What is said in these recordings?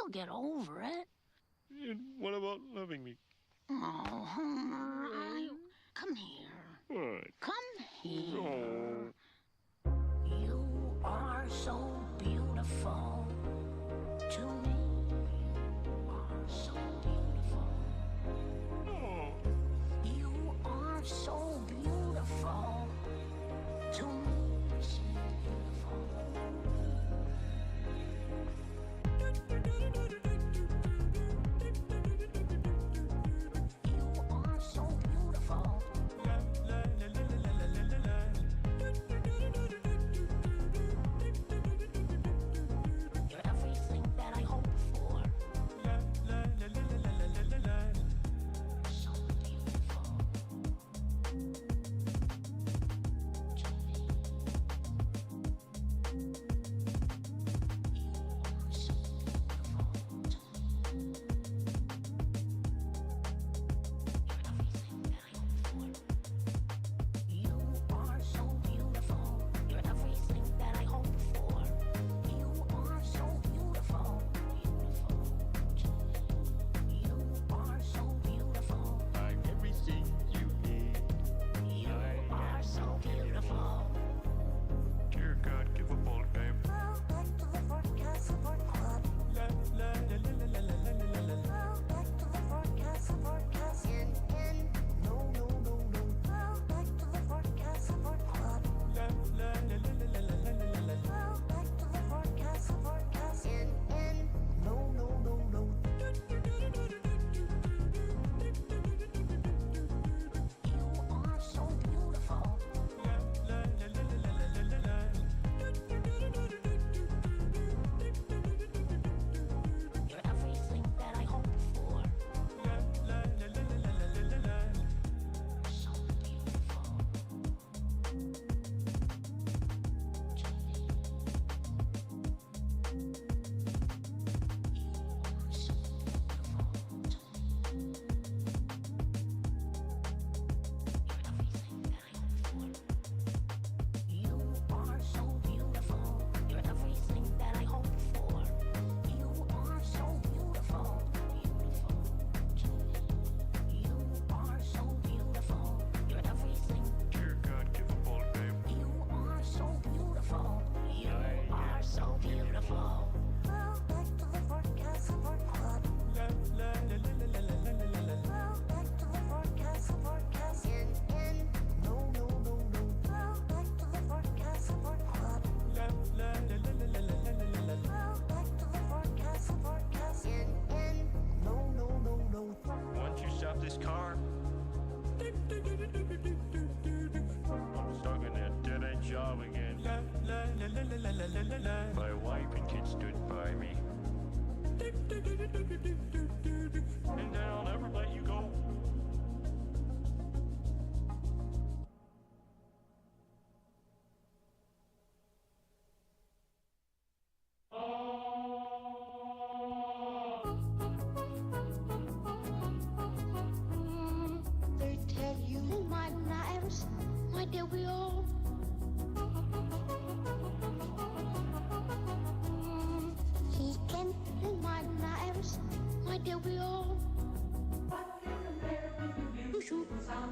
you'll get over it. And what about loving me? Oh, Homer, come here. What? Come here. Oh. You are so beautiful to me. You are so beautiful. Oh. You are so beautiful to me. So beautiful. You are so beautiful. You're everything that I hope for. So beautiful to me. You are so beautiful to me. You're everything that I hope for. You are so beautiful. You're everything that I hope for. You are so beautiful, beautiful to me. You are so beautiful. I'm everything you need. You are so beautiful. Dear God, give a bolt, babe. Back to the forecast support club. Back to the forecast forecast. No. Back to the forecast support club. Back to the forecast forecast. No. You are so beautiful. You're everything that I hope for. So beautiful to me. You are so beautiful to me. You're everything that I hope for. You are so beautiful. You're everything that I hope for. You are so beautiful, beautiful to me. You are so beautiful. You're everything. Dear God, give a bolt, babe. You are so beautiful. You are so beautiful. Back to the forecast support club. Back to the forecast forecast. No. Back to the forecast support club. Back to the forecast forecast. No. Once you stop this car, I'm stuck in that dead-end job again. My wife and kids stood by me. And then I'll never let you go. They tell you my lives, why did we all? He can do my lives, why did we all? What can compare with your beautiful sound?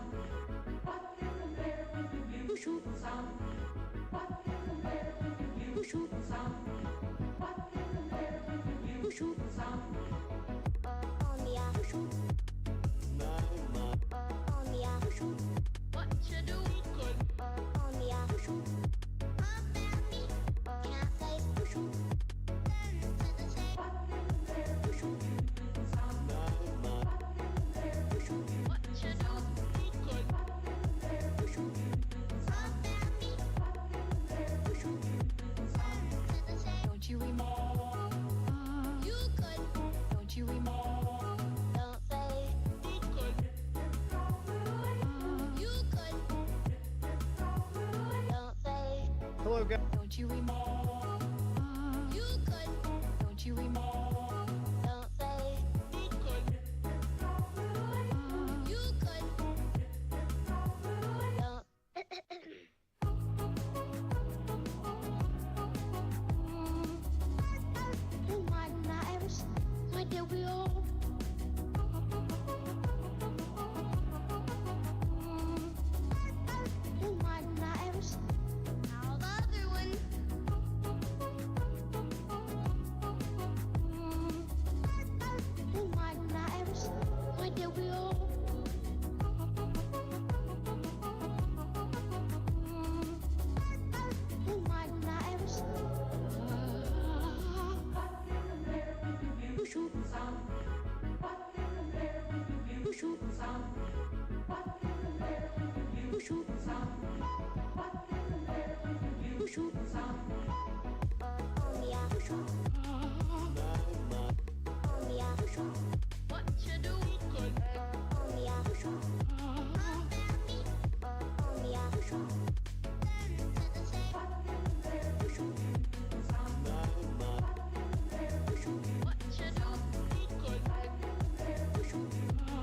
What can compare with your beautiful sound? What can compare with your beautiful sound? What can compare with your beautiful sound? What you do? What can compare with your beautiful sound? What can compare with your beautiful What you do? What can compare with your beautiful sound? What can compare with your beautiful sound? Don't you remember? You could. Don't you remember? Don't say you could. You could. Don't say. Hello, guys. Don't you remember? You could. Don't you remember? Don't say you could. You could. Don't. My lives, Why did we all? Who might not ever see how the other one? Who might not ever see? Why did we all? Who might not ever see? What can compare with the beautiful sound? What can compare with the beautiful sound? What can compare with the beautiful sound? What can compare with the beautiful sound? What you do? What can compare with the beautiful sound? What can compare with the beautiful What you do? What can compare with the beautiful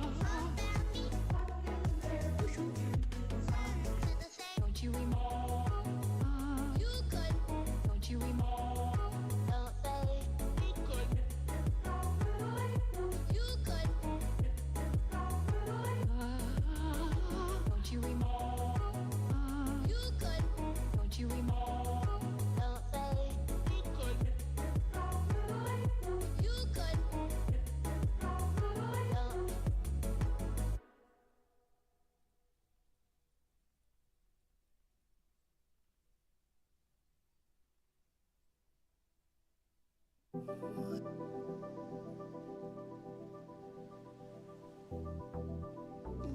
sound? What can compare with the beautiful sound? Don't you remember? You could. Don't you remember? Don't say you could. You could. Don't you remember? You could. Don't you remember? Don't say you could. You could. Don't.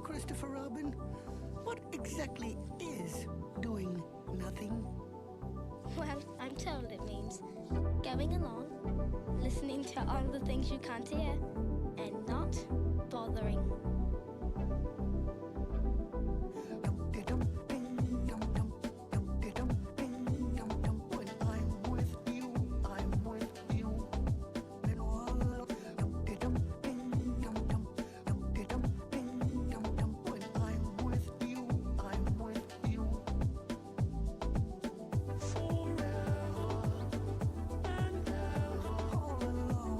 Christopher Robin, what exactly is doing nothing? Well, I'm told it means going along, listening to all the things you can't hear, and not bothering. When I'm with you, I'm with you. When I'm with you, I'm with you. Forever and ever, all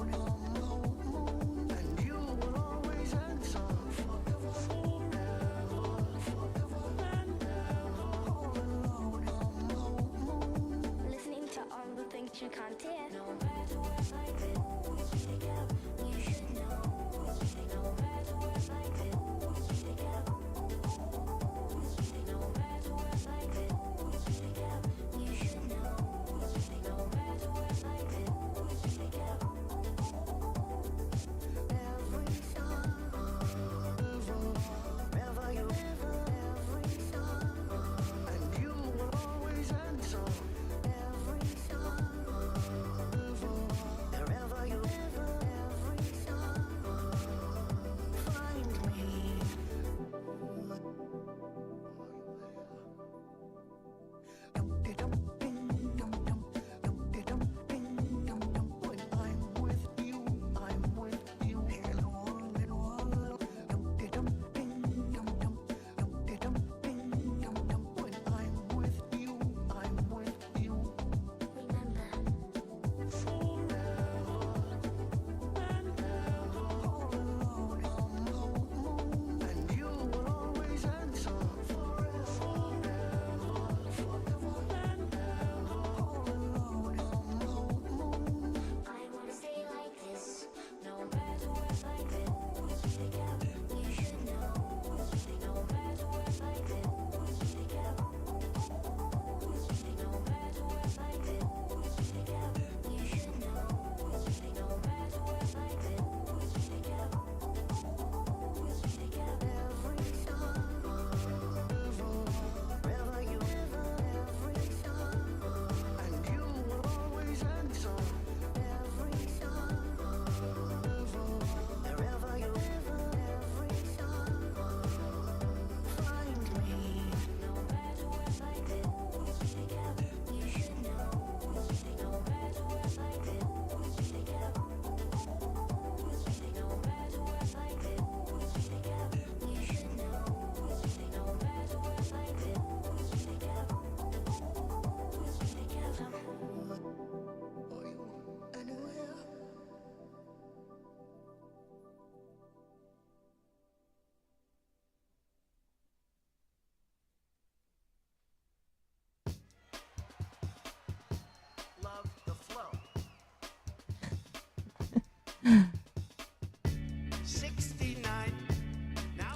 alone in the moon, and you will always answer. Forever, and ever, all alone in the moon. Listening to all the things you can't hear. No matter what I do, always be together. You should know. No matter what I do, always be together. No matter what I do, always be together. You should know. No matter what I do, always be together. Every song, wherever you ever, every song, and you will always answer. Every song,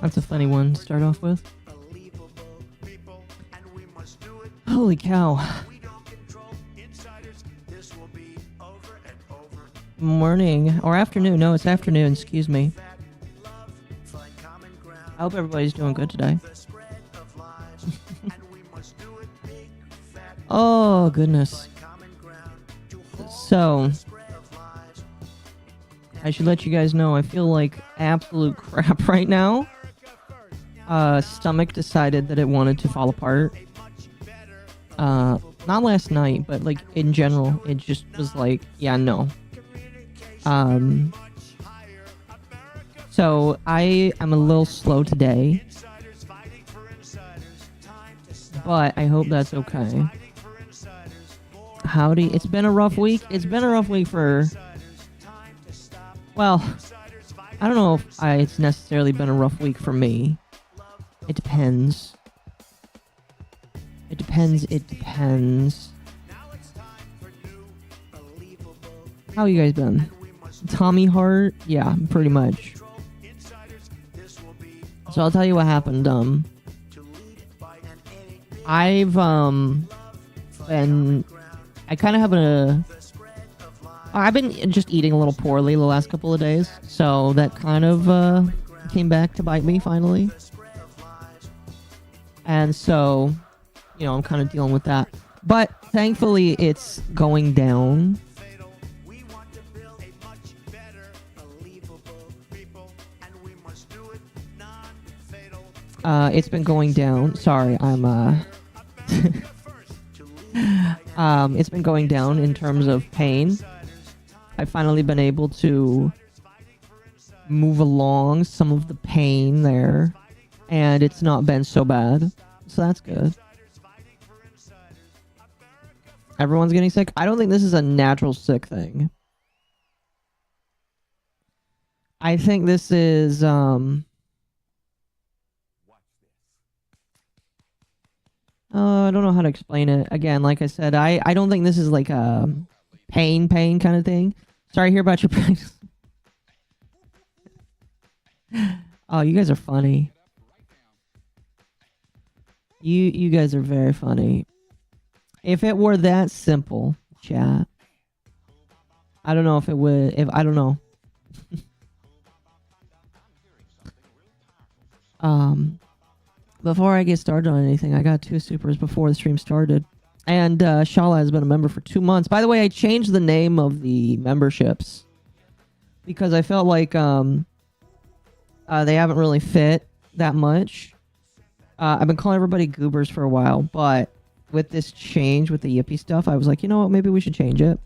That's a funny one to start off with. Holy cow. Morning or afternoon. No, it's afternoon. Excuse me. I hope everybody's doing good today. Oh, goodness. So, I should let you guys know I feel like absolute crap right now. Stomach decided that it wanted to fall apart. Not last night, but like in general, it just was like, yeah, no. So I am a little slow today, but I hope that's okay. Howdy. It's been a rough week. It's been a rough week for, well, I don't know if it's necessarily been a rough week for me. It depends. It depends. It depends. How you guys been? Tommy Heart? Yeah, pretty much. So I'll tell you what happened. I've been, I kind of have I've been just eating a little poorly the last couple of days, so that kind of came back to bite me finally. And so, you know, I'm kind of dealing with that. But thankfully, it's going down. It's been going down. Sorry, I'm it's been going down in terms of pain. I've finally been able to move along some of the pain there, and it's not been so bad. So that's good. Everyone's getting sick. I don't think this is a natural sick thing. I think this is I don't know how to explain it. Again, like I said, I don't think this is like a pain kind of thing. Sorry to hear about your practice. Oh, you guys are funny. You guys are very funny. If it were that simple, chat, I don't know if it would. If I don't know. Before I get started on anything, I got 2 supers before the stream started. And Shala has been a member for 2 months. By the way, I changed the name of the memberships because I felt like they haven't really fit that much. I've been calling everybody goobers for a while, but with this change with the Yippee stuff, I was like, you know what, maybe we should change it.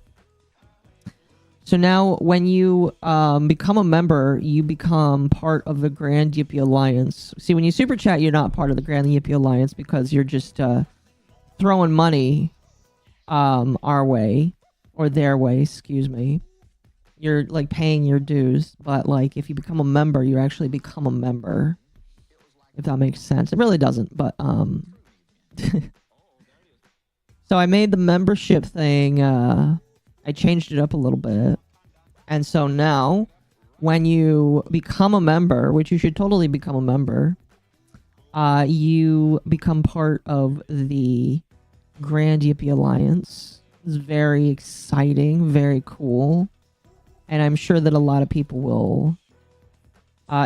So now when you become a member, you become part of the Grand Yippee Alliance. See, when you super chat, you're not part of the Grand Yippee Alliance because you're just throwing money our way, or their way, excuse me. You're like paying your dues, but like if you become a member, you actually become a member. If that makes sense. It really doesn't, but so I made the membership thing, I changed it up a little bit. And so now, when you become a member, which you should totally become a member, you become part of the Grand Yippee Alliance. It's very exciting, very cool. And I'm sure that a lot of people will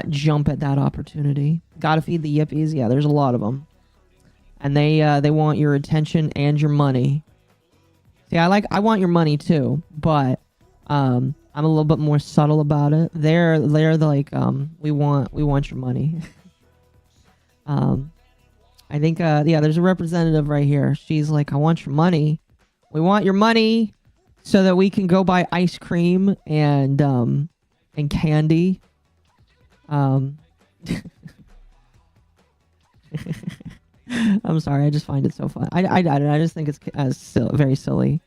jump at that opportunity. Gotta feed the Yippies. Yeah, there's a lot of them. And they want your attention and your money. See, I want your money too, but I'm a little bit more subtle about it. They're like we want your money. I think yeah, there's a representative right here. She's like, I want your money. We want your money so that we can go buy ice cream and candy. I'm sorry, I just find it so fun. I just think it's very silly.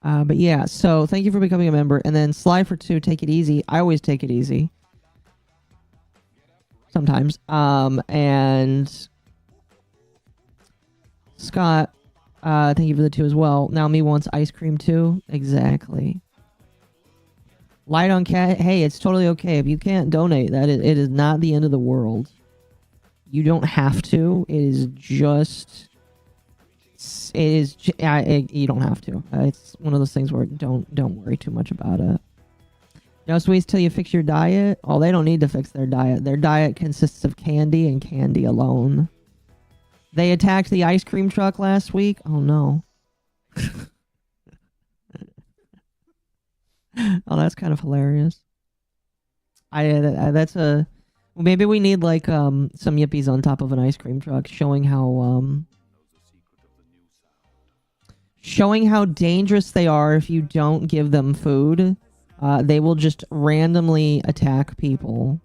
But yeah, so thank you for becoming a member. And then Sly for 2, take it easy. I always take it easy. Sometimes. And Scott Thank you for the 2 as well. Now me wants ice cream too. Exactly. Light on cat. Hey, it's totally okay if you can't donate. It is not the end of the world. You don't have to. It is just. You don't have to. It's one of those things where don't worry too much about it. No sweets till you fix your diet. Oh, they don't need to fix their diet. Their diet consists of candy and candy alone. They attacked the ice cream truck last week. Oh no. Oh, that's kind of hilarious. That's a. Well, maybe we need like some yippies on top of an ice cream truck, showing how dangerous they are if you don't give them food. They will just randomly attack people.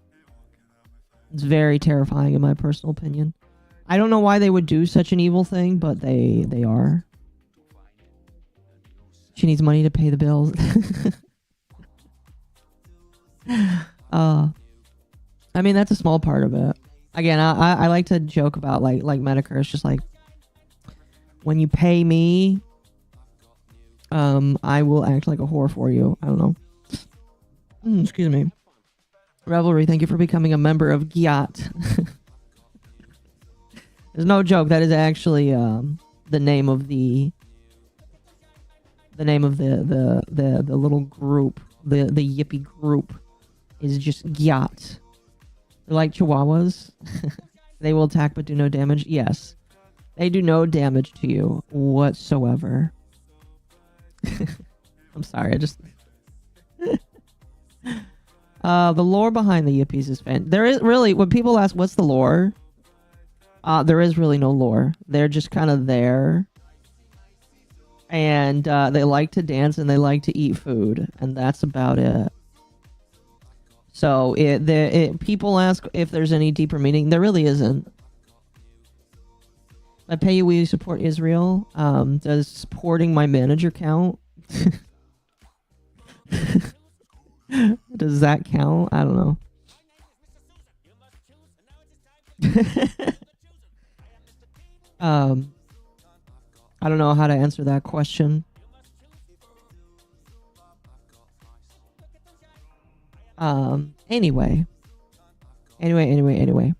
It's very terrifying in my personal opinion. I don't know why they would do such an evil thing, but they are. She needs money to pay the bills. I mean, that's a small part of it. Again, I like to joke about like Medicare. It's just like, when you pay me, I will act like a whore for you. I don't know. Excuse me. Revelry, thank you for becoming a member of Gyat. There's no joke. That is actually the name of the little group, the yippie group is just Gyat. They're like chihuahuas. They will attack but do no damage. Yes. They do no damage to you whatsoever. I'm sorry, I just... the lore behind the yippies is there is really... When people ask, what's the lore? There is really no lore. They're just kind of there. And they like to dance and they like to eat food. And that's about it. So people ask if there's any deeper meaning. There really isn't. I pay you, will you support Israel? Does supporting my manager count? Does that count? I don't know. I don't know how to answer that question. Anyway. I'm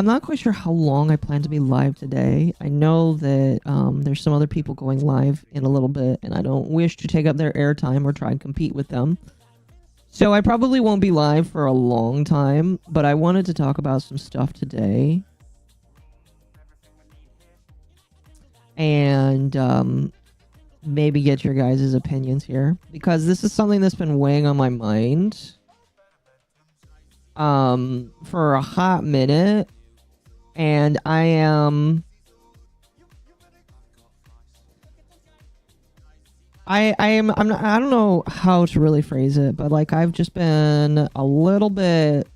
not quite sure how long I plan to be live today. I know that there's some other people going live in a little bit, and I don't wish to take up their airtime or try and compete with them. So I probably won't be live for a long time, but I wanted to talk about some stuff today. And maybe get your guys' opinions here, because this is something that's been weighing on my mind for a hot minute, and I'm not, I don't know how to really phrase it, but like I've just been a little bit.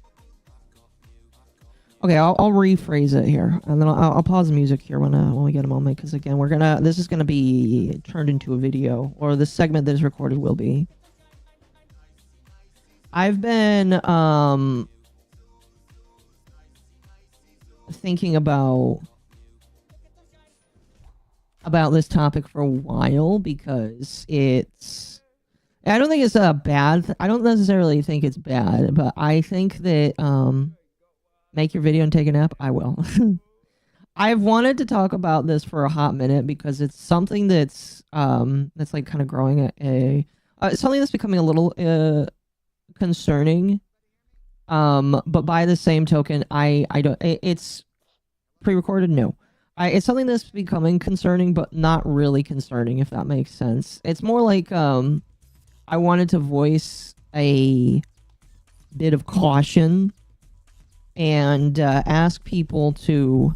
Okay, I'll rephrase it here, and then I'll pause the music here when we get a moment, because again, this is gonna be turned into a video, or the segment that is recorded will be. I've been thinking about this topic for a while, because I don't think it's bad. I don't necessarily think it's bad, but I think that make your video and take a nap. I will. I've wanted to talk about this for a hot minute, because it's something that's like kind of growing something that's becoming a little concerning. But by the same token, I don't. It's pre-recorded. No, it's something that's becoming concerning, but not really concerning, if that makes sense. It's more like I wanted to voice a bit of caution and ask people to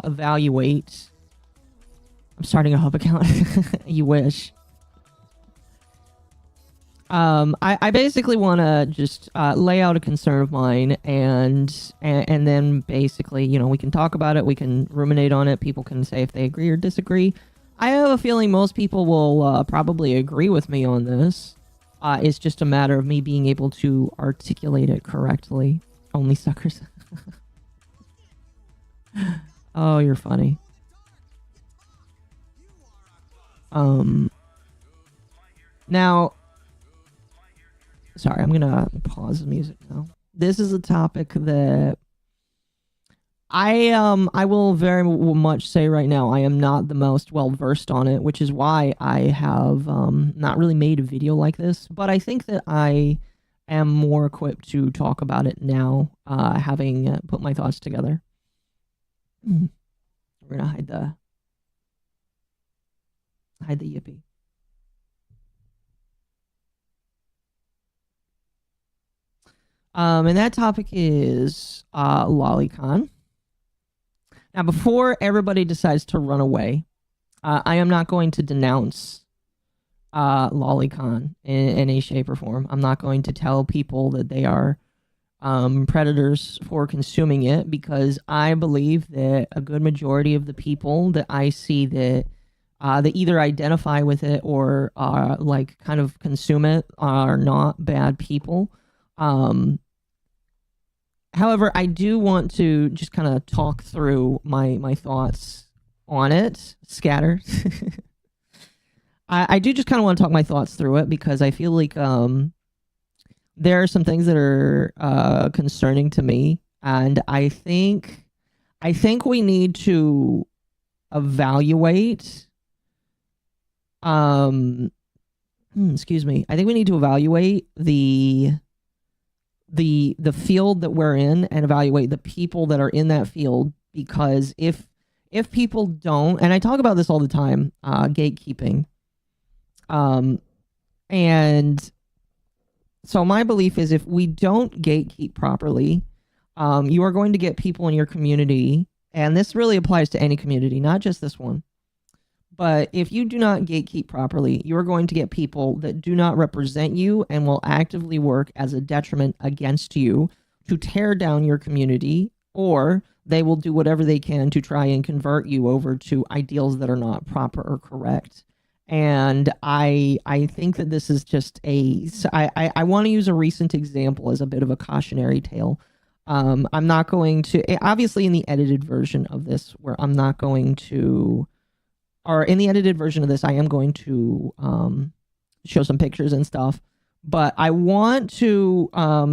evaluate. I'm starting a hub account. You wish. I basically want to just lay out a concern of mine, and then basically, you know, we can talk about it, we can ruminate on it, people can say if they agree or disagree. I have a feeling most people will probably agree with me on this. It's just a matter of me being able to articulate it correctly. Only suckers. Oh, you're funny. Now, sorry, I'm gonna pause the music now. This is a topic that I will very much say right now I am not the most well versed on it, which is why I have not really made a video like this. But I think that I am more equipped to talk about it now, having put my thoughts together. We're gonna hide the yippee. And that topic is Lolicon. Now, before everybody decides to run away, I am not going to denounce Lolicon in any shape or form. I'm not going to tell people that they are predators for consuming it, because I believe that a good majority of the people that I see that either identify with it or like kind of consume it are not bad people. However, I do want to just kind of talk through my thoughts on it, scatter. I do just kind of want to talk my thoughts through it, because I feel like there are some things that are concerning to me, and I think we need to evaluate. Excuse me. I think we need to evaluate the field that we're in and evaluate the people that are in that field, because if people don't, and I talk about this all the time, gatekeeping, and so my belief is if we don't gatekeep properly, you are going to get people in your community, and this really applies to any community, not just this one. But if you do not gatekeep properly, you are going to get people that do not represent you and will actively work as a detriment against you to tear down your community, or they will do whatever they can to try and convert you over to ideals that are not proper or correct. And I think that this is just I want to use a recent example as a bit of a cautionary tale. I'm not going to, obviously in the edited version of this, where I'm not going to, or in the edited version of this, I am going to show some pictures and stuff, but I want to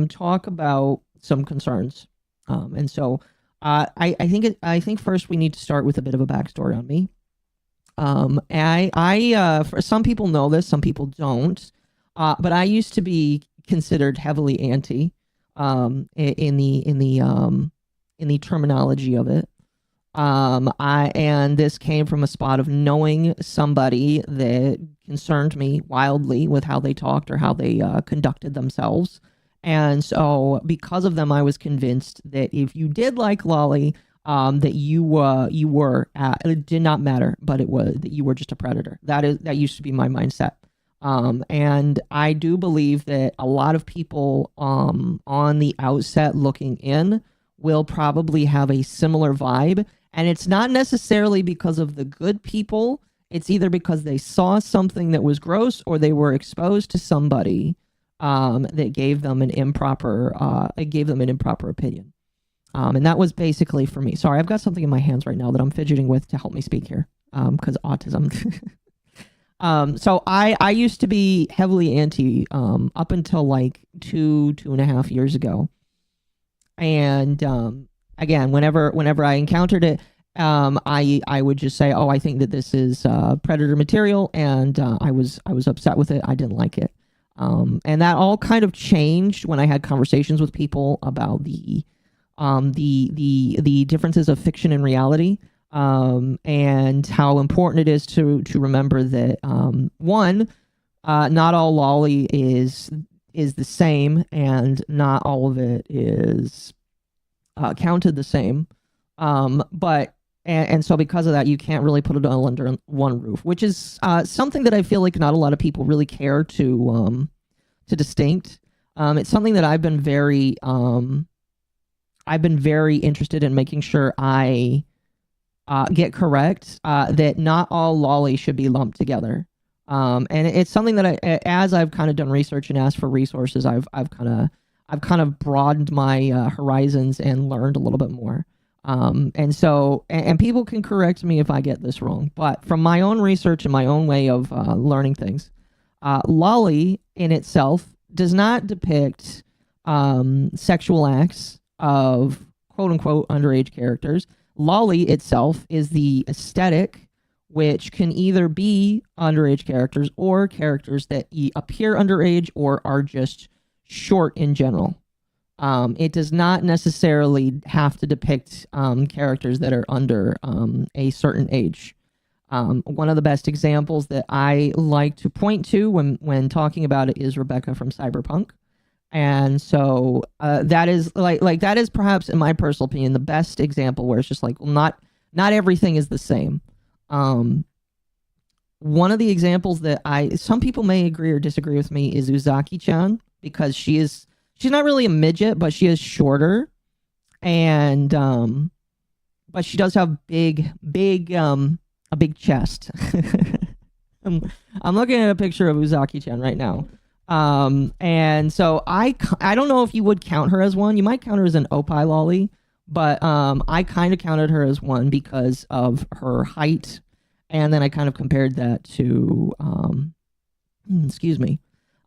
talk about some concerns. And so I think first we need to start with a bit of a backstory on me. For some people know this, some people don't, but I used to be considered heavily anti in the terminology of it. And this came from a spot of knowing somebody that concerned me wildly with how they talked or how they conducted themselves. And so because of them, I was convinced that if you did like Lolly, that you were it did not matter, but it was that you were just a predator. That used to be my mindset. And I do believe that a lot of people on the outset looking in will probably have a similar vibe. And it's not necessarily because of the good people. It's either because they saw something that was gross, or they were exposed to somebody that gave them an improper opinion. And that was basically for me. Sorry, I've got something in my hands right now that I'm fidgeting with to help me speak here, because autism. So I used to be heavily anti up until like 2.5 years ago. And again, whenever I encountered it, I would just say, oh, I think that this is predator material, and I was upset with it. I didn't like it. And that all kind of changed when I had conversations with people about the differences of fiction and reality, and how important it is to remember that one, not all lolly is the same, and not all of it is counted the same. But so because of that, you can't really put it all under one roof, which is something that I feel like not a lot of people really care to distinct. It's something that I've been very interested in making sure I get correct, that not all lolly should be lumped together. And it's something that as I've kind of done research and asked for resources, I've I've kind of broadened my horizons and learned a little bit more. And so, and people can correct me if I get this wrong, but from my own research and my own way of learning things, lolly in itself does not depict sexual acts of quote-unquote underage characters. Lolly itself is the aesthetic, which can either be underage characters or characters that appear underage or are just short in general. It does not necessarily have to depict characters that are under a certain age. One of the best examples that I like to point to when talking about it is Rebecca from Cyberpunk. And so that is like that is perhaps, in my personal opinion, the best example where it's just like, well, not everything is the same. One of the examples that some people may agree or disagree with me is Uzaki-chan, because she's not really a midget, but she is shorter, and but she does have a big chest. I'm looking at a picture of Uzaki-chan right now. And so I don't know if you would count her as one. You might count her as an opie lolly, but I kind of counted her as one because of her height, and then I kind of compared that to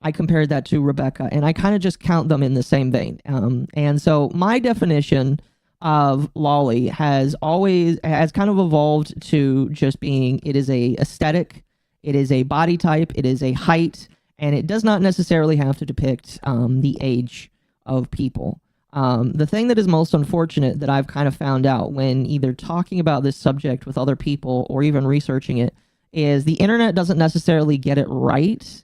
I compared that to Rebecca, and I kind of just count them in the same vein. And so my definition of lolly has kind of evolved to just being, it is a aesthetic, it is a body type, it is a height, and it does not necessarily have to depict the age of people. The thing that is most unfortunate that I've kind of found out when either talking about this subject with other people or even researching it is the internet doesn't necessarily get it right.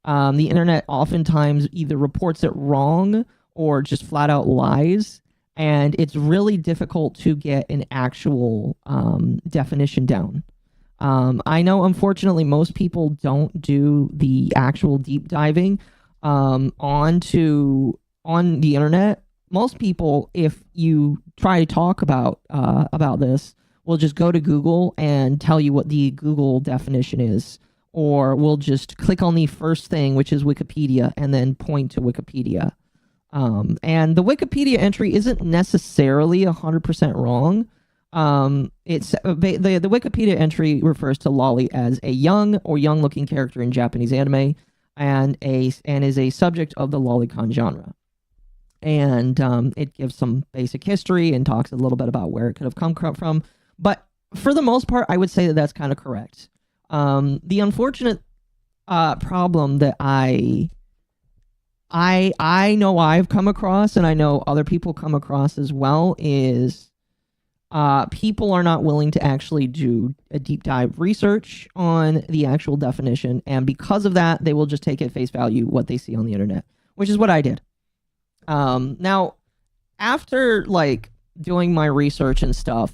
The internet oftentimes either reports it wrong or just flat out lies, and it's really difficult to get an actual definition down. I know, unfortunately, most people don't do the actual deep diving on the internet. Most people, if you try to talk about this, will just go to Google and tell you what the Google definition is, or we'll just click on the first thing, which is Wikipedia, and then point to Wikipedia. And the Wikipedia entry isn't necessarily 100% wrong. It's the Wikipedia entry refers to lolly as a young or young-looking character in Japanese anime, and is a subject of the Lolicon genre. And it gives some basic history and talks a little bit about where it could have come from. But for the most part, I would say that that's kind of correct. The unfortunate problem that I know I've come across, and I know other people come across as well, is people are not willing to actually do a deep dive research on the actual definition, and because of that, they will just take at face value what they see on the internet, which is what I did. Now, after like doing my research and stuff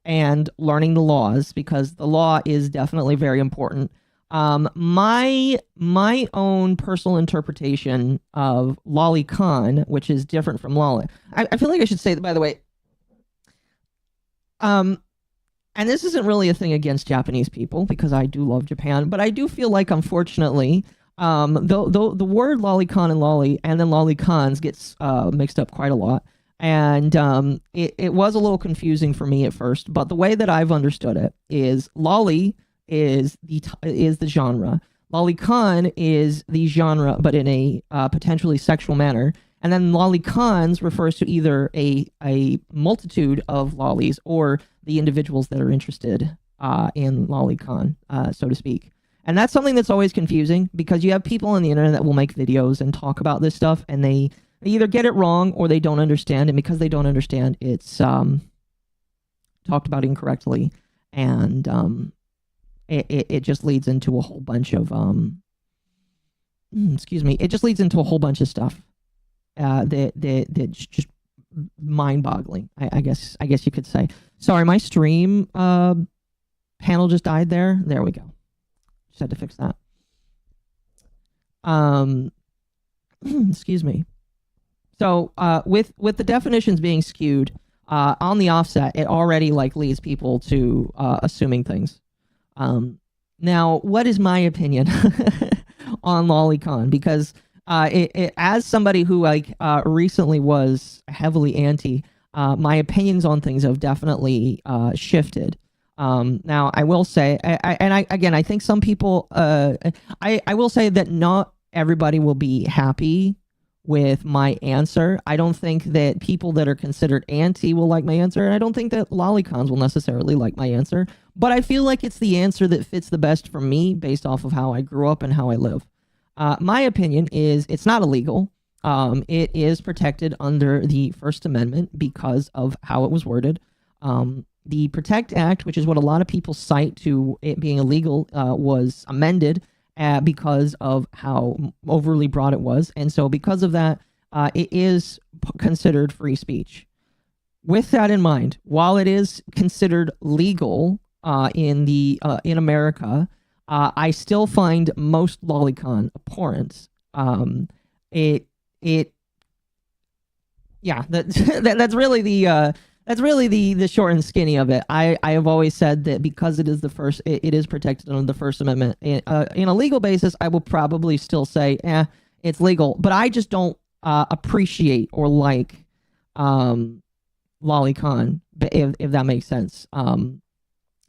and learning the laws, because the law is definitely very important, my own personal interpretation of Lolicon, which is different from lolly. I feel like I should say that, by the way. And this isn't really a thing against Japanese people, because I do love Japan, but I do feel like, unfortunately, the word Lolicon and lolly and then Lolicons gets mixed up quite a lot. And it was a little confusing for me at first, but the way that I've understood it is lolly is the genre. Lolicon is the genre, but in a potentially sexual manner. And then Lolicons refers to either a multitude of lollies or the individuals that are interested in Lolicon, so to speak. And that's something that's always confusing, because you have people on the internet that will make videos and talk about this stuff, and they either get it wrong or they don't understand, and because they don't understand, it's talked about incorrectly, and it just leads into a whole bunch of it just leads into a whole bunch of stuff that's just mind-boggling. I guess you could say. Sorry, my stream panel just died there. There we go. Just had to fix that. Excuse me. So with the definitions being skewed on the offset, it already like leads people to assuming things. Now, what is my opinion on Lolicon? Because As somebody who recently was heavily anti, my opinions on things have definitely shifted. Now I will say, I think some people, I will say that not everybody will be happy with my answer. I don't think that people that are considered anti will like my answer, and I don't think that Lolicons will necessarily like my answer, but I feel like it's the answer that fits the best for me based off of how I grew up and how I live. My opinion is it's not illegal. It is protected under the First Amendment because of how it was worded. The Protect Act, which is what a lot of people cite to it being illegal, was amended because of how overly broad it was. And so because of that, it is considered free speech. With that in mind, while it is considered legal in America, I still find most Lolicon abhorrent. That's really the short and skinny of it. I have always said that because it is it is protected under the First Amendment. In a legal basis, I will probably still say, it's legal, but I just don't appreciate or like Lolicon, if that makes sense.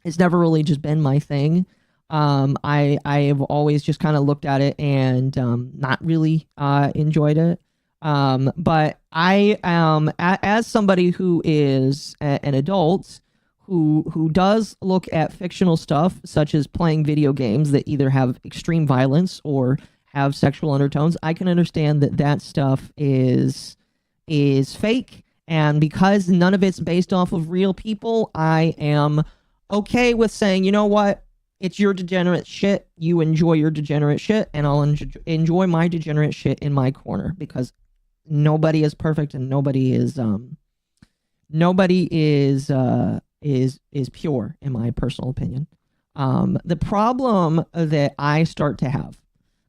It's never really just been my thing. I have always just kind of looked at it and not really enjoyed it. But I as somebody who is an adult who does look at fictional stuff such as playing video games that either have extreme violence or have sexual undertones, I can understand that stuff is fake, and because none of it's based off of real people, I am okay with saying, you know what? It's your degenerate shit. You enjoy your degenerate shit, and I'll enjoy my degenerate shit in my corner, because nobody is perfect and nobody is pure, in my personal opinion. The problem that I start to have,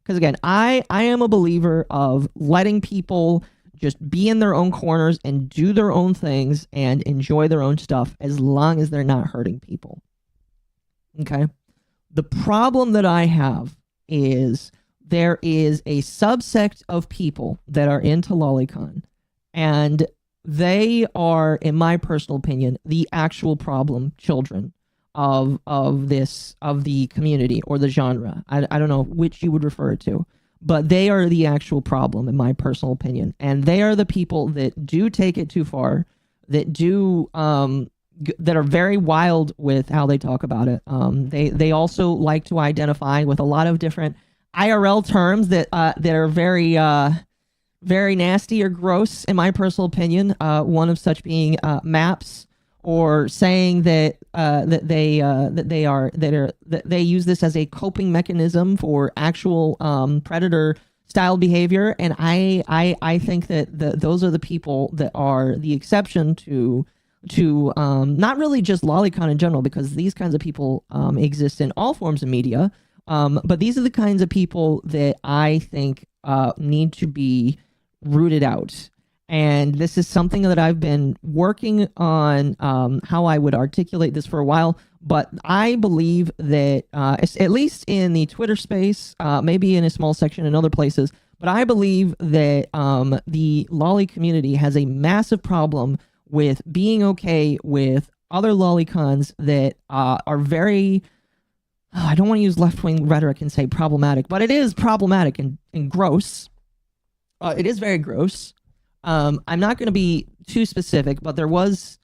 because again, I am a believer of letting people just be in their own corners and do their own things and enjoy their own stuff as long as they're not hurting people. Okay? The problem that I have is there is a subsect of people that are into Lolicon, and they are, in my personal opinion, the actual problem children of the community or the genre. I don't know which you would refer it to, but they are the actual problem, in my personal opinion. And they are the people that do take it too far, that do that are very wild with how they talk about it. They also like to identify with a lot of different IRL terms that are very nasty or gross, in my personal opinion. One of such being maps, or saying that they use this as a coping mechanism for actual predator style behavior. And I think that those are the people that are the exception to not really just Lolicon in general, because these kinds of people exist in all forms of media. But these are the kinds of people that I think need to be rooted out. And this is something that I've been working on, how I would articulate this for a while. But I believe that, at least in the Twitter space, maybe in a small section in other places, but I believe that the lolly community has a massive problem with being okay with other Lolicons that are very... I don't want to use left-wing rhetoric and say problematic, but it is problematic and gross. It is very gross. I'm not going to be too specific, but there was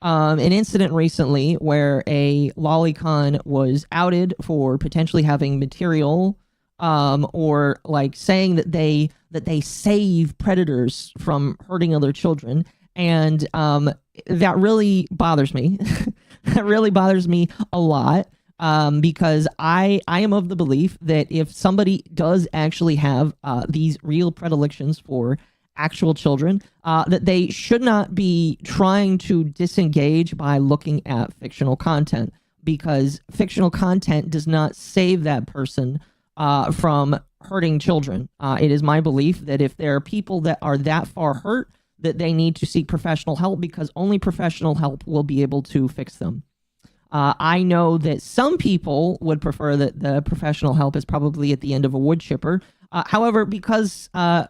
an incident recently where a Lolicon was outed for potentially having material, or like saying that they save predators from hurting other children, and that really bothers me. That really bothers me a lot. Because I am of the belief that if somebody does actually have these real predilections for actual children, that they should not be trying to disengage by looking at fictional content, because fictional content does not save that person from hurting children. It is my belief that if there are people that are that far hurt, that they need to seek professional help, because only professional help will be able to fix them. I know that some people would prefer that the professional help is probably at the end of a wood chipper. However, because I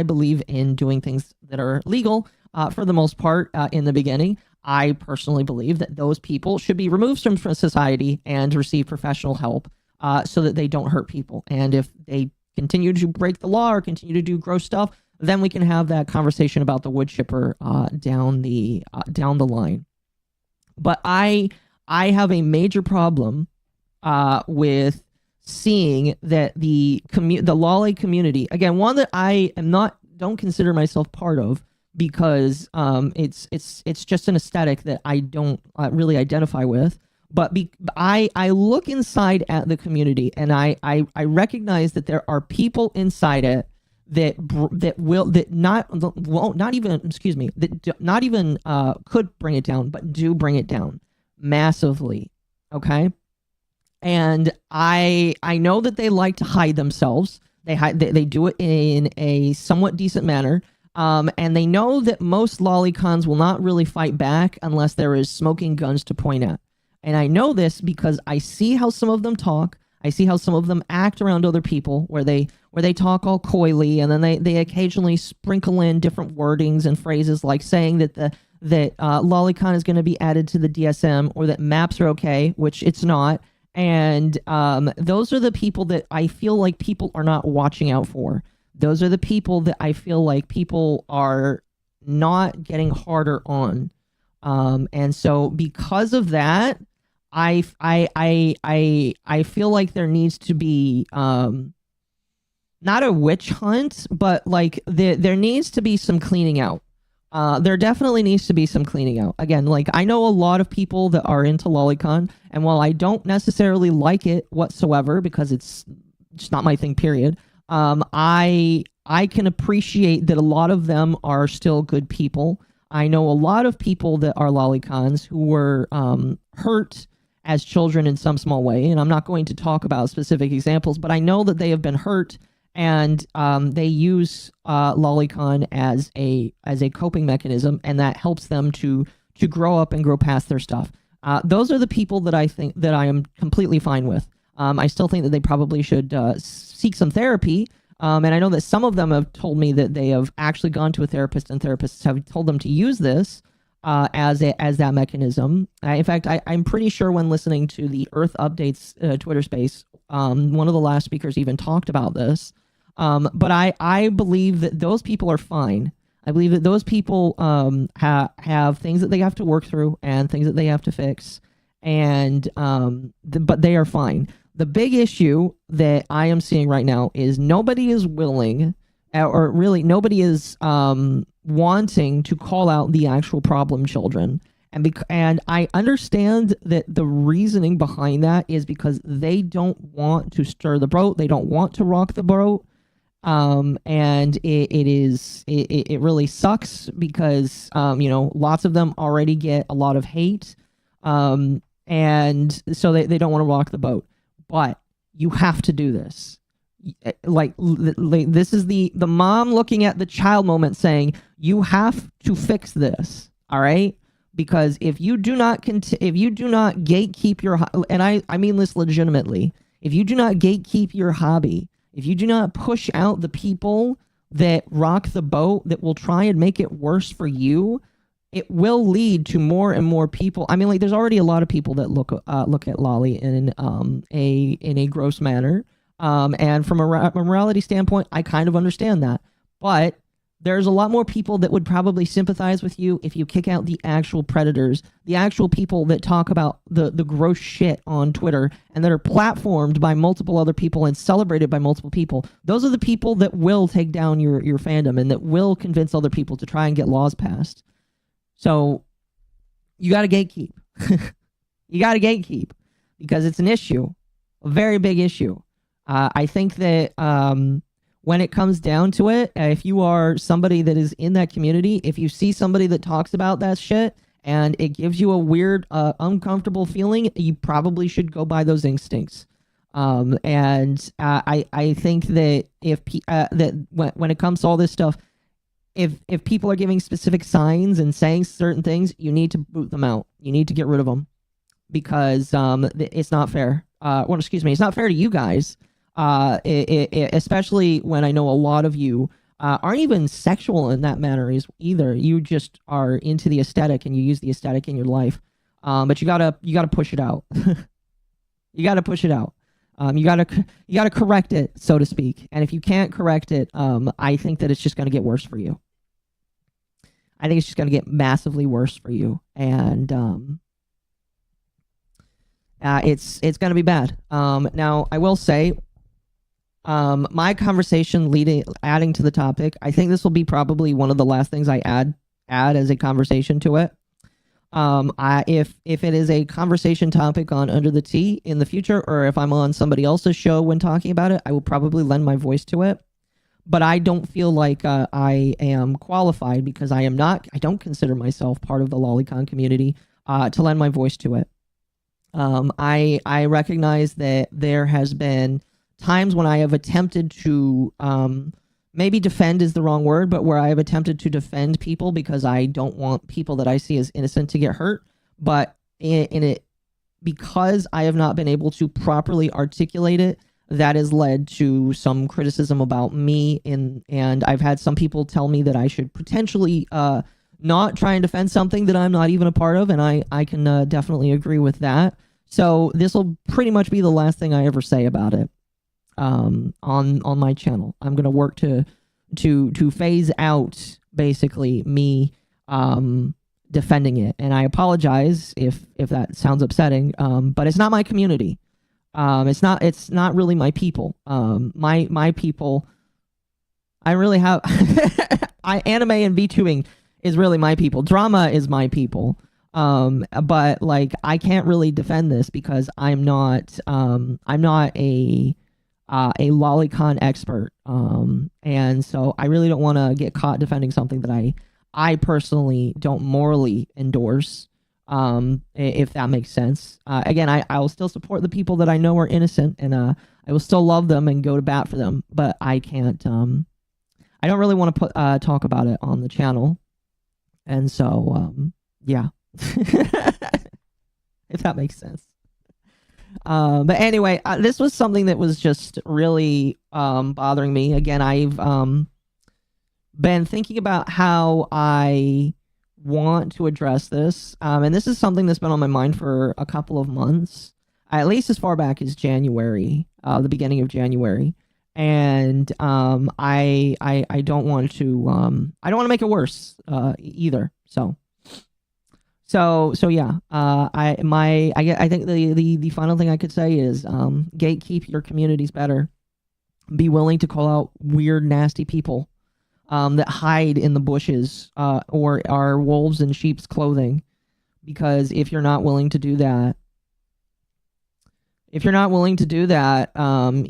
believe in doing things that are legal, for the most part, in the beginning, I personally believe that those people should be removed from society and receive professional help, so that they don't hurt people. And if they continue to break the law or continue to do gross stuff, then we can have that conversation about the wood chipper down the line. But I have a major problem with seeing that the lolly community, again, one that I don't consider myself part of, because it's just an aesthetic that I don't really identify with. But I look inside at the community, and I recognize that there are people inside it that not even could bring it down, but do bring it down massively. Okay. And I know that they like to hide themselves. They do it in a somewhat decent manner. And they know that most Lolicons will not really fight back unless there is smoking guns to point at. And I know this because I see how some of them talk. I see how some of them act around other people, where they talk all coyly, and then they occasionally sprinkle in different wordings and phrases, like saying that Lolicon is going to be added to the DSM, or that maps are okay, which it's not. And those are the people that I feel like people are not watching out for. Those are the people that I feel like people are not getting harder on. And so because of that, I feel like there needs to be not a witch hunt, but like there needs to be some cleaning out. There definitely needs to be some cleaning out. Again, like, I know a lot of people that are into Lolicon, and while I don't necessarily like it whatsoever, because it's just not my thing, period, I can appreciate that a lot of them are still good people. I know a lot of people that are Lolicons who were hurt as children in some small way, and I'm not going to talk about specific examples, but I know that they have been hurt, and they use Lolicon as a coping mechanism, and that helps them to grow up and grow past their stuff. Those are the people that I think that I am completely fine with. I still think that they probably should seek some therapy, and I know that some of them have told me that they have actually gone to a therapist, and therapists have told them to use this as that mechanism. In fact, I'm pretty sure when listening to the Earth Updates Twitter space, one of the last speakers even talked about this. But I believe that those people are fine. I believe that those people have things that they have to work through and things that they have to fix, and but they are fine. The big issue that I am seeing right now is nobody is willing, or really nobody is wanting to call out the actual problem children. And I understand that the reasoning behind that is because they don't want to stir the boat. They don't want to rock the boat. And it really sucks because, lots of them already get a lot of hate. And so they don't want to rock the boat, but you have to do this. Like this is the mom looking at the child moment, saying, you have to fix this. All right. Because if you do not gatekeep your, and I mean this legitimately, if you do not gatekeep your hobby, if you do not push out the people that rock the boat, that will try and make it worse for you, it will lead to more and more people. I mean, like, there's already a lot of people that look at Lolly in a gross manner, and from a morality standpoint, I kind of understand that. But there's a lot more people that would probably sympathize with you if you kick out the actual predators, the actual people that talk about the gross shit on Twitter and that are platformed by multiple other people and celebrated by multiple people. Those are the people that will take down your fandom and that will convince other people to try and get laws passed. So you got to gatekeep. You got to gatekeep because it's an issue, a very big issue. I think that when it comes down to it, if you are somebody that is in that community, if you see somebody that talks about that shit and it gives you a weird, uncomfortable feeling, you probably should go by those instincts. And I think that when it comes to all this stuff, if people are giving specific signs and saying certain things, you need to boot them out. You need to get rid of them because it's not fair. It's not fair to you guys. Especially when I know a lot of you aren't even sexual in that manner either. You just are into the aesthetic and you use the aesthetic in your life. But you gotta push it out. You gotta push it out. You gotta correct it, so to speak. And if you can't correct it, I think that it's just gonna get worse for you. I think it's just gonna get massively worse for you, and it's gonna be bad. Now I will say, my conversation adding to the topic, I think this will be probably one of the last things I add as a conversation to it. If it is a conversation topic on Under the Tea in the future, or if I'm on somebody else's show when talking about it, I will probably lend my voice to it. But I don't feel like I am qualified, because I don't consider myself part of the Lolicon community to lend my voice to it. I recognize that there has been times when I have attempted to maybe defend is the wrong word, but where I have attempted to defend people because I don't want people that I see as innocent to get hurt. But because I have not been able to properly articulate it, that has led to some criticism about me, and I've had some people tell me that I should potentially not try and defend something that I'm not even a part of, and I can definitely agree with that. So this will pretty much be the last thing I ever say about it on my channel. I'm gonna work to phase out basically me defending it, and I apologize if that sounds upsetting, but it's not my community. It's not really my people. My people, I really have anime and VTubing is really my people. Drama is my people. But like I can't really defend this because I'm not a Lolicon expert. And so I really don't want to get caught defending something that I personally don't morally endorse. If that makes sense. Again, I will still support the people that I know are innocent, and I will still love them and go to bat for them, but I can't, I don't really want to talk about it on the channel. And so, yeah. If that makes sense. But anyway, this was something that was just really bothering me. Again, I've been thinking about how I want to address this, and this is something that's been on my mind for a couple of months, at least as far back as January, the beginning of January, and I don't want to make it worse either. So yeah, I think the final thing I could say is gatekeep your communities better. Be willing to call out weird, nasty people that hide in the bushes or are wolves in sheep's clothing, because if you're not willing to do that,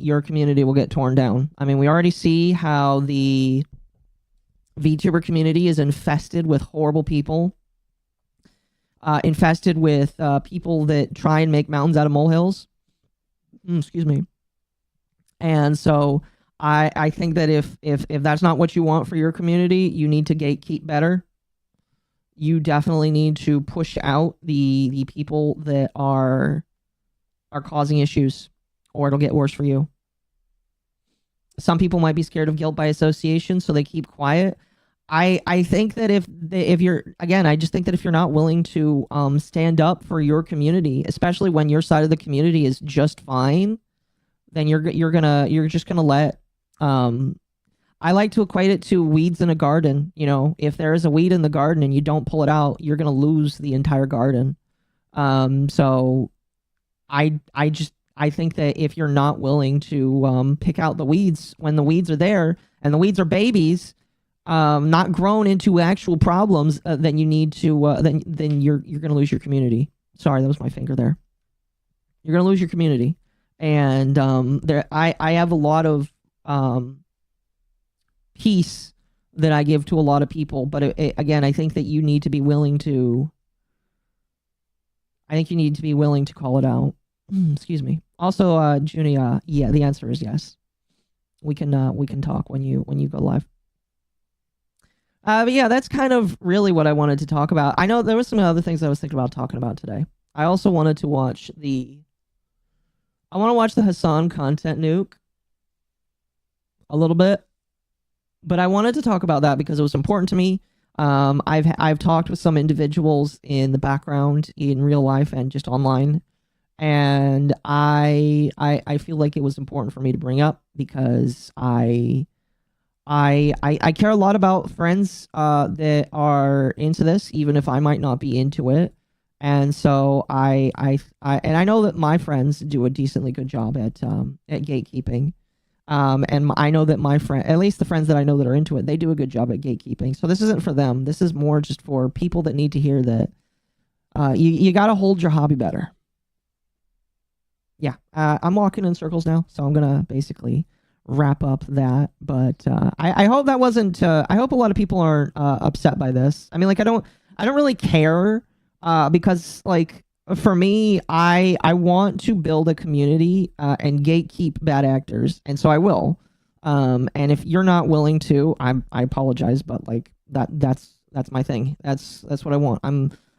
your community will get torn down. I mean, we already see how the VTuber community is infested with horrible people, infested with people that try and make mountains out of molehills. Excuse me. And so I think that if that's not what you want for your community, you need to gatekeep better. You definitely need to push out the people that are causing issues, or it'll get worse for you. Some people might be scared of guilt by association, so they keep quiet. I think that if you're, again, I just think that if you're not willing to stand up for your community, especially when your side of the community is just fine, then you're just gonna let. I like to equate it to weeds in a garden. You know, if there is a weed in the garden and you don't pull it out, you're gonna lose the entire garden. So I think that if you're not willing to pick out the weeds when the weeds are there, and the weeds are babies, not grown into actual problems, then you need to then you're gonna lose your community. Sorry, that was my finger there. You're gonna lose your community, and I have a lot of peace that I give to a lot of people, but again, I think that you need to be willing to. I think you need to be willing to call it out. Excuse me. Also, Junia, yeah, the answer is yes. We can talk when you go live. But yeah, that's kind of really what I wanted to talk about. I know there was some other things I was thinking about talking about today. I also wanted to watch I want to watch the Hassan content nuke. a little bit. But I wanted to talk about that because it was important to me. I've talked with some individuals in the background in real life and just online, and I feel like it was important for me to bring up because I care a lot about friends that are into this, even if I might not be into it. And so and I know that my friends do a decently good job at gatekeeping. And I know that my friend, at least the friends that I know that are into it, they do a good job at gatekeeping. So this isn't for them. This is more just for people that need to hear that you got to hold your hobby better. Yeah, I'm walking in circles now, so I'm going to basically wrap up that. But I hope that wasn't, I hope a lot of people aren't upset by this. I mean, like, I don't really care because, like, for me, I want to build a community and gatekeep bad actors, and so I will. And if you're not willing to, I apologize, but like that's my thing. That's what I want.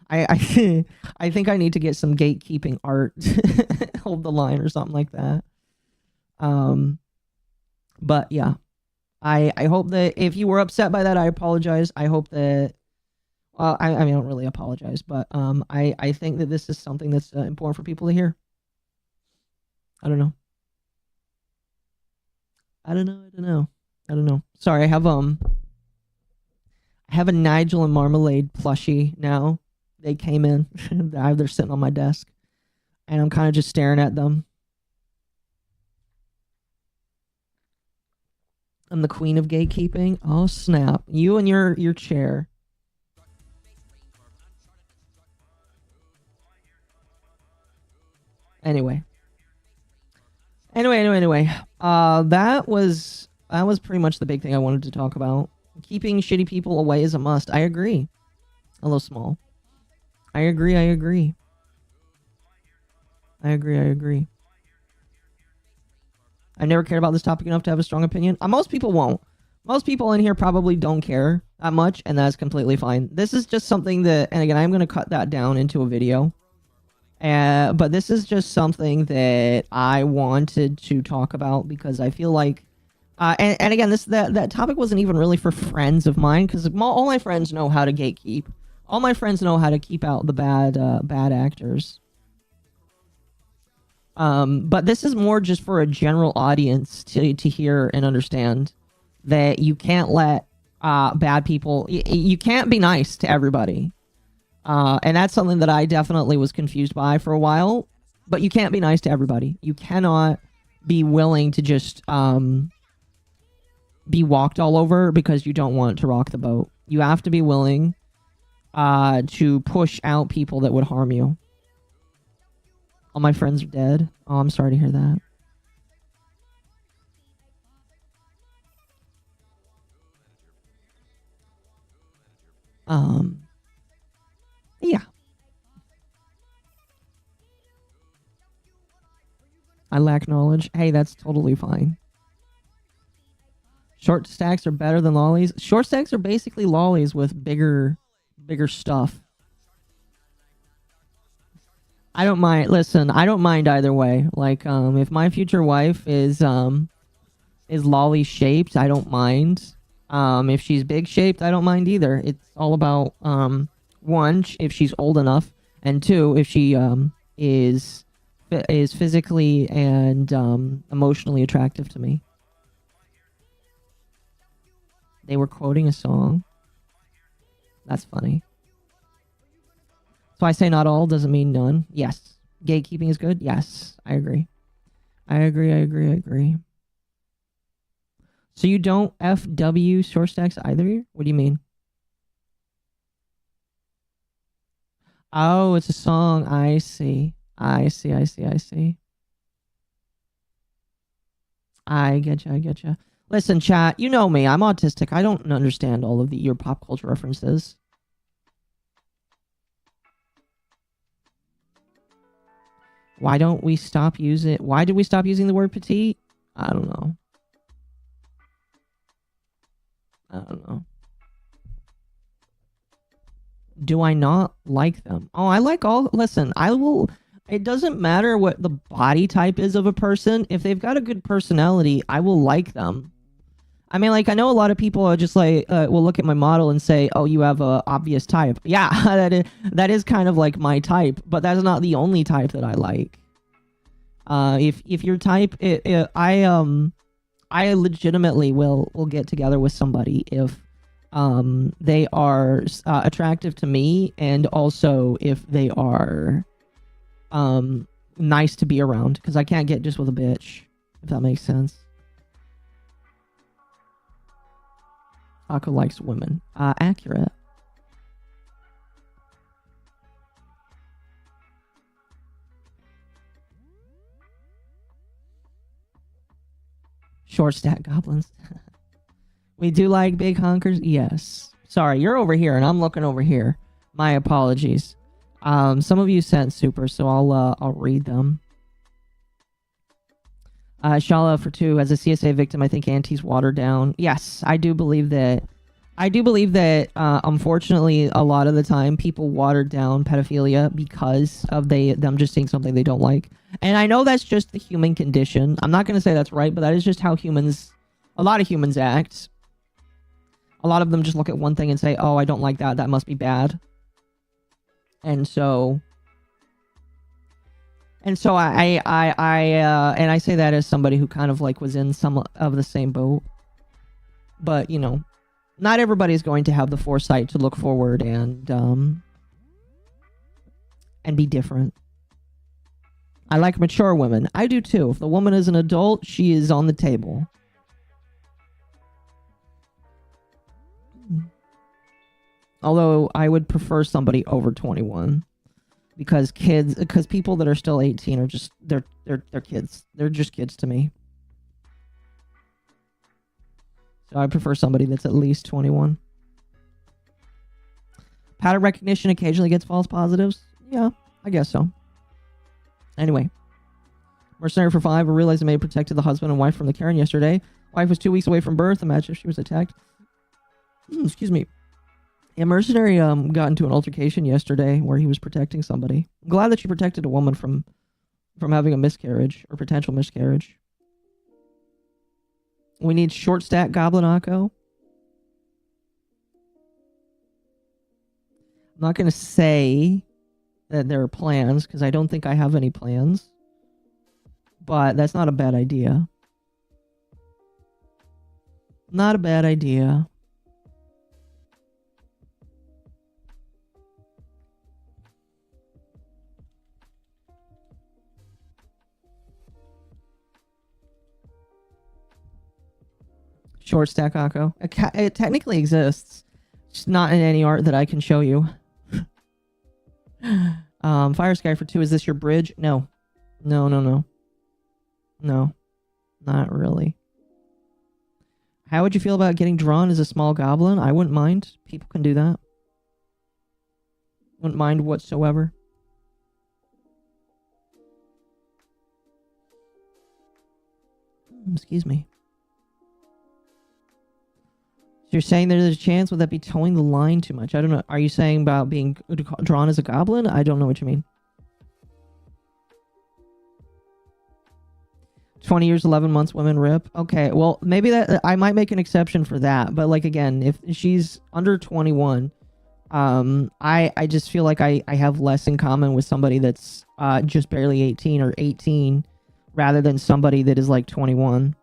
I think I need to get some gatekeeping art, hold the line or something like that. But yeah, I hope that if you were upset by that, I apologize. I hope that. I mean, I don't really apologize, but I think that this is something that's important for people to hear. I don't know. I don't know. Sorry, I have a Nigel and Marmalade plushie now. They came in. They're sitting on my desk, and I'm kind of just staring at them. I'm the queen of gatekeeping. Oh snap! You and your chair. Anyway. That was pretty much the big thing I wanted to talk about. Keeping shitty people away is a must. I agree. Hello, Small. I agree. I've never cared about this topic enough to have a strong opinion. Most people won't. Most people in here probably don't care that much, and that's completely fine. This is just something that, and again, I'm going to cut that down into a video. But this is just something that I wanted to talk about because I feel like, and again, that topic wasn't even really for friends of mine because all my friends know how to gatekeep. All my friends know how to keep out the bad actors. But this is more just for a general audience to hear and understand that you can't let bad people. You can't be nice to everybody. And that's something that I definitely was confused by for a while. But you can't be nice to everybody. You cannot be willing to just be walked all over because you don't want to rock the boat. You have to be willing to push out people that would harm you. All my friends are dead. Oh, I'm sorry to hear that. Yeah. I lack knowledge. Hey, that's totally fine. Short stacks are better than lollies. Short stacks are basically lollies with bigger stuff. I don't mind. Listen, I don't mind either way. Like, if my future wife is lolly shaped, I don't mind. If she's big shaped, I don't mind either. It's all about one, if she's old enough, and two, if she is physically and emotionally attractive to me. They were quoting a song. That's funny. So I say not all doesn't mean none. Yes. Gatekeeping is good. Yes. I agree. I agree. So you don't FW short stacks either? What do you mean? Oh, it's a song. I see. I get you. Listen, chat, you know me. I'm autistic. I don't understand all of your pop culture references. Why don't we stop using it? Why did we stop using the word petite? I don't know. Do I not like them? Oh, I like all. Listen, I will. It doesn't matter what the body type is of a person. If they've got a good personality, I will like them. I mean, like, I know a lot of people are just like, will look at my model and say, oh, you have a obvious type. Yeah, that is kind of like my type, but that's not the only type that I like. If your type, I legitimately will get together with somebody if they are attractive to me, and also if they are nice to be around, because I can't get just with a bitch, if that makes sense. Akko likes women. Accurate. Short stack goblins. We do like big honkers? Yes. Sorry, you're over here and I'm looking over here. My apologies. Some of you sent super, so I'll read them. Shala for 2, as a CSA victim, I think Auntie's watered down. Yes, I do believe that. Unfortunately, a lot of the time, people water down pedophilia because of them just seeing something they don't like. And I know that's just the human condition. I'm not going to say that's right, but that is just how a lot of humans act. A lot of them just look at one thing and say, oh, I don't like that. That must be bad. And so I say that as somebody who kind of like was in some of the same boat. But, you know, not everybody's going to have the foresight to look forward and be different. I like mature women. I do too. If the woman is an adult, she is on the table. Although I would prefer somebody over 21. Because people that are still 18 are just, they're kids. They're just kids to me. So I prefer somebody that's at least 21. Pattern recognition occasionally gets false positives. Yeah, I guess so. Anyway. Mercenary for 5. I realized I may have protected the husband and wife from the Karen yesterday. Wife was 2 weeks away from birth. Imagine if she was attacked. Excuse me. Yeah, Mercenary got into an altercation yesterday where he was protecting somebody. I'm glad that you protected a woman from having a miscarriage or potential miscarriage. We need short stack Goblin Akko. I'm not going to say that there are plans because I don't think I have any plans. But that's not a bad idea. Not a bad idea. Short stack Akko. It technically exists. It's not in any art that I can show you. Fire Sky for 2. Is this your bridge? No. No. No. Not really. How would you feel about getting drawn as a small goblin? I wouldn't mind. People can do that. Wouldn't mind whatsoever. Excuse me. So you're saying there's a chance? Would that be towing the line too much? I don't know. Are you saying about being drawn as a goblin? I don't know what you mean. 20 years, 11 months, women rip. Okay, well, maybe that I might make an exception for that. But like again, if she's under 21, I just feel like I have less in common with somebody that's just barely 18 or 18 rather than somebody that is like 21.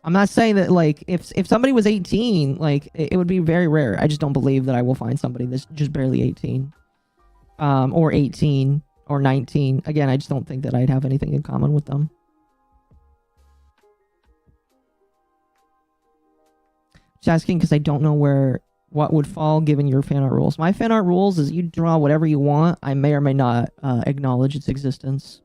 I'm not saying that, like, if somebody was 18, like, it would be very rare. I just don't believe that I will find somebody that's just barely 18. Or 18, or 19. Again, I just don't think that I'd have anything in common with them. Just asking because I don't know what would fall given your fan art rules. My fan art rules is you draw whatever you want. I may or may not acknowledge its existence.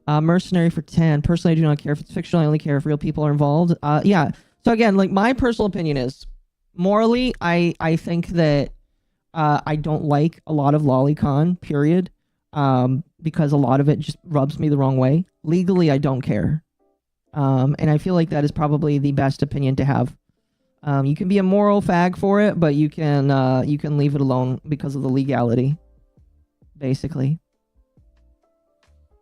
Mercenary for 10. Personally, I do not care if it's fictional. I only care if real people are involved. Yeah. So again, like, my personal opinion is, morally, I think that I don't like a lot of Lolicon, period. Because a lot of it just rubs me the wrong way. Legally, I don't care. And I feel like that is probably the best opinion to have. You can be a moral fag for it, but you can leave it alone because of the legality. Basically.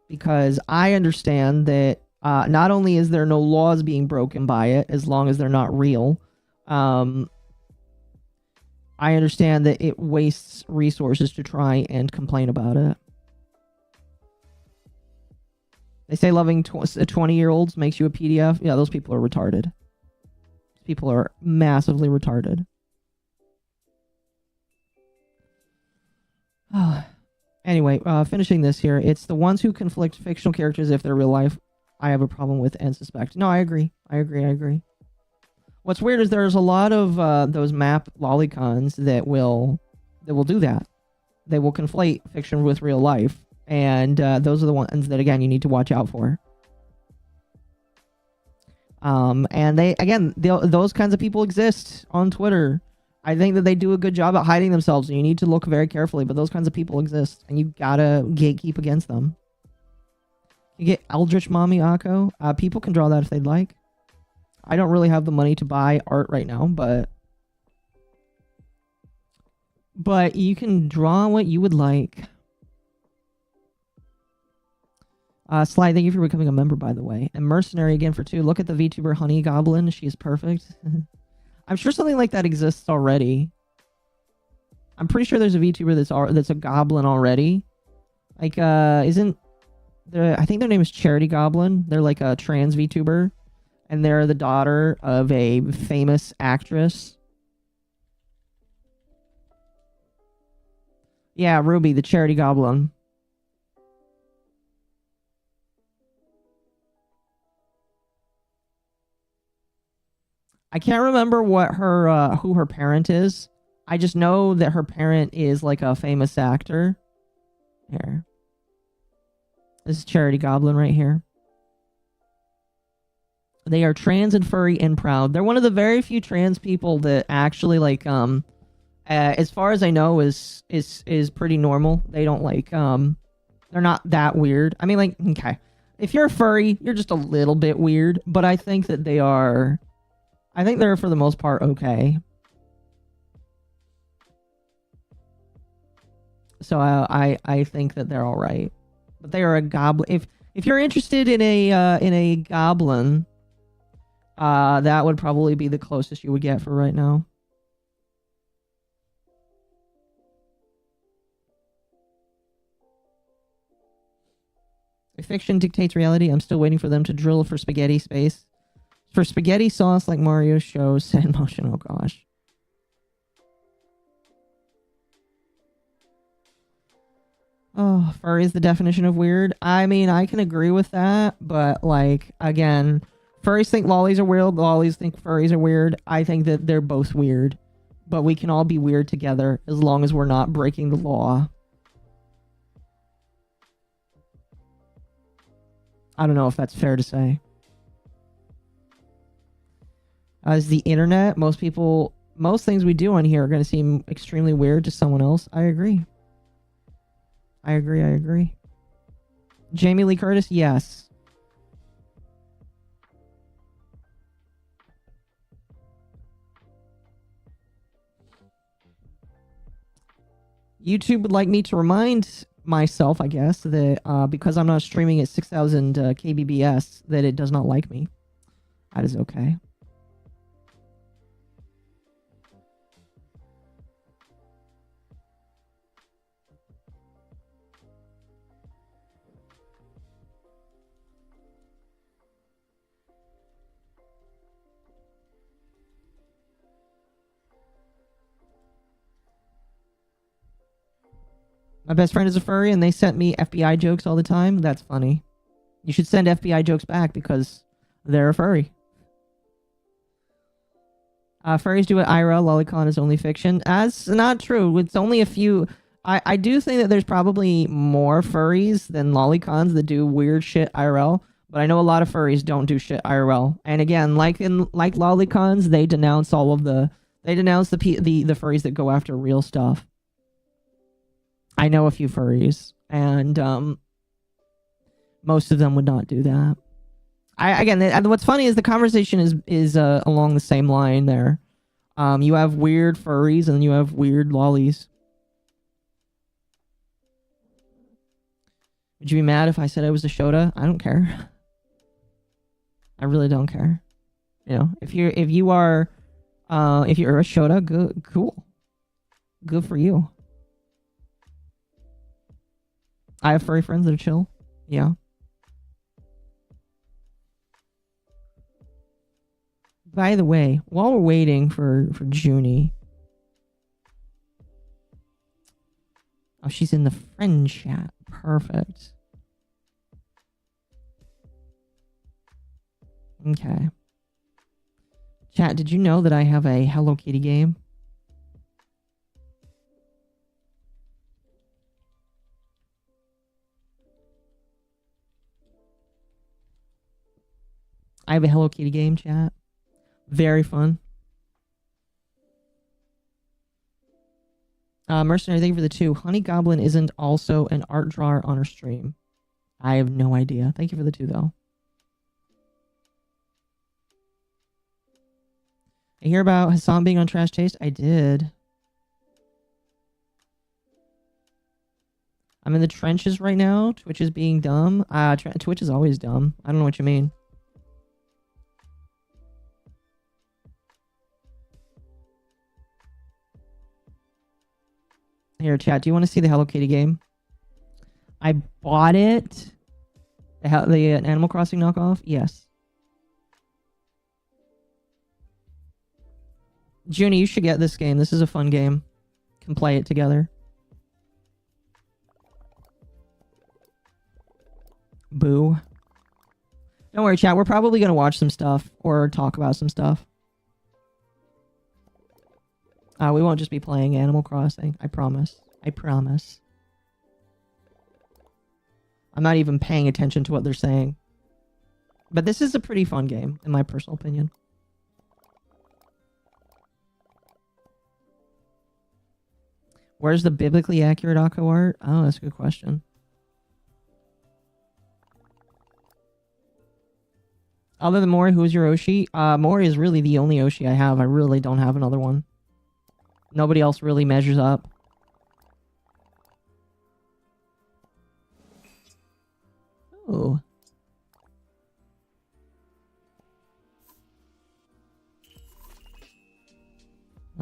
because I understand that not only is there no laws being broken by it as long as they're not real, I understand that it wastes resources to try and complain about it. They say loving 20-year-olds makes you a PDF. Yeah, those people are retarded. People are massively retarded. Anyway, finishing this here. It's the ones who conflict fictional characters if they're real life I have a problem with and suspect. No, I agree. I agree. What's weird is there's a lot of those map Lolicons that will do that. They will conflate fiction with real life. And those are the ones that, again, you need to watch out for. And those kinds of people exist on Twitter. I think that they do a good job at hiding themselves, and you need to look very carefully, but those kinds of people exist, and you gotta gatekeep against them. You get Eldritch MommaOcco. People can draw that if they'd like. I don't really have the money to buy art right now, but you can draw what you would like. Sly, thank you for becoming a member, by the way. And Mercenary again for 2. Look at the VTuber Honey Goblin. She's perfect. I'm sure something like that exists already. I'm pretty sure there's a VTuber that's a goblin already. Like, isn't there... I think their name is Charity Goblin. They're like a trans VTuber. And they're the daughter of a famous actress. Yeah, Ruby, the Charity Goblin. I can't remember what her who her parent is. I just know that her parent is like a famous actor. Here. This is Charity Goblin right here. They are trans and furry and proud. They're one of the very few trans people that actually like as far as I know is pretty normal. They don't like they're not that weird. I mean, like, okay. If you're a furry, you're just a little bit weird, but I think that they're for the most part okay. So I think that they're all right. But they are a goblin. If you're interested in a goblin, that would probably be the closest you would get for right now. If fiction dictates reality, I'm still waiting for them to drill for spaghetti space. For spaghetti sauce like Mario shows set in motion. Oh gosh. Oh, furry is the definition of weird. I mean, I can agree with that, but like, again, furries think lollies are weird, lollies think furries are weird. I think that they're both weird, but we can all be weird together as long as we're not breaking the law. I don't know if that's fair to say. As the internet, most things we do on here are going to seem extremely weird to someone else. I agree. Jamie Lee Curtis, yes. YouTube would like me to remind myself, I guess, that because I'm not streaming at 6,000 kbps, that it does not like me. That is okay. My best friend is a furry, and they sent me FBI jokes all the time. That's funny. You should send FBI jokes back because they're a furry. Furries do it IRL. Lolicon is only fiction. That's not true. It's only a few. I do think that there's probably more furries than Lolicons that do weird shit IRL. But I know a lot of furries don't do shit IRL. And again, like Lolicons, they denounce the furries that go after real stuff. I know a few furries, and most of them would not do that. What's funny is the conversation is along the same line there. You have weird furries, and then you have weird lollies. Would you be mad if I said I was a Shota? I don't care. I really don't care. You know, if you're a Shota, good, cool. Good for you. I have furry friends that are chill. Yeah. By the way, while we're waiting for Junie. Oh, she's in the friend chat. Perfect. Okay. Chat, did you know that I have a Hello Kitty game? I have a Hello Kitty game, chat. Very fun. Mercenary, thank you for the 2. Honey Goblin isn't also an art drawer on her stream. I have no idea. Thank you for the 2, though. I hear about Hassan being on Trash Taste? I did. I'm in the trenches right now. Twitch is being dumb. Twitch is always dumb. I don't know what you mean. Here, chat, do you want to see the Hello Kitty game? I bought it. The Animal Crossing knockoff? Yes. Junie, you should get this game. This is a fun game. Can play it together. Boo. Don't worry, chat. We're probably going to watch some stuff or talk about some stuff. We won't just be playing Animal Crossing. I promise. I promise. I'm not even paying attention to what they're saying. But this is a pretty fun game, in my personal opinion. Where's the biblically accurate Akko art? Oh, that's a good question. Other than Mori, who's your Oshi? Mori is really the only Oshi I have. I really don't have another one. Nobody else really measures up. Oh.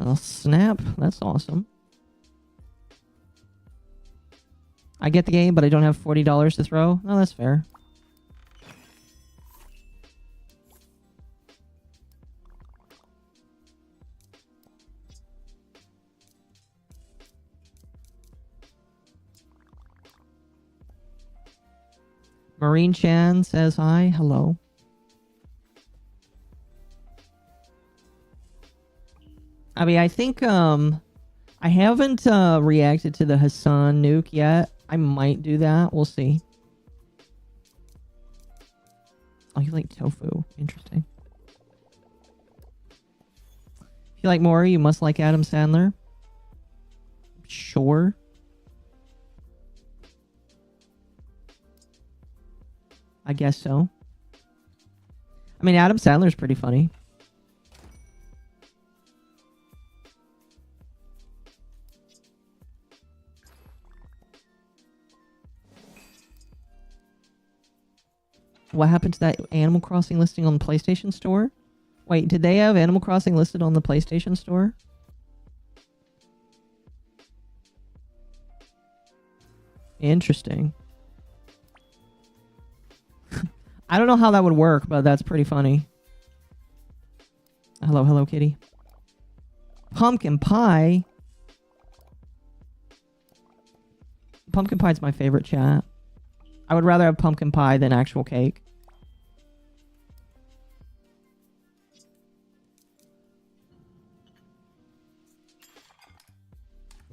Oh, snap. That's awesome. I get the game, but I don't have $40 to throw. No, that's fair. Marine Chan says hi. Hello. I mean, I think, I haven't, reacted to the Hassan nuke yet. I might do that. We'll see. Oh, you like tofu. Interesting. If you like Maury, you must like Adam Sandler. Sure. I guess so. I mean, Adam Sandler's pretty funny. What happened to that Animal Crossing listing on the PlayStation Store? Wait, did they have Animal Crossing listed on the PlayStation Store? Interesting. I don't know how that would work, but that's pretty funny. Hello, hello, kitty. Pumpkin pie? Pumpkin pie's my favorite, chat. I would rather have pumpkin pie than actual cake.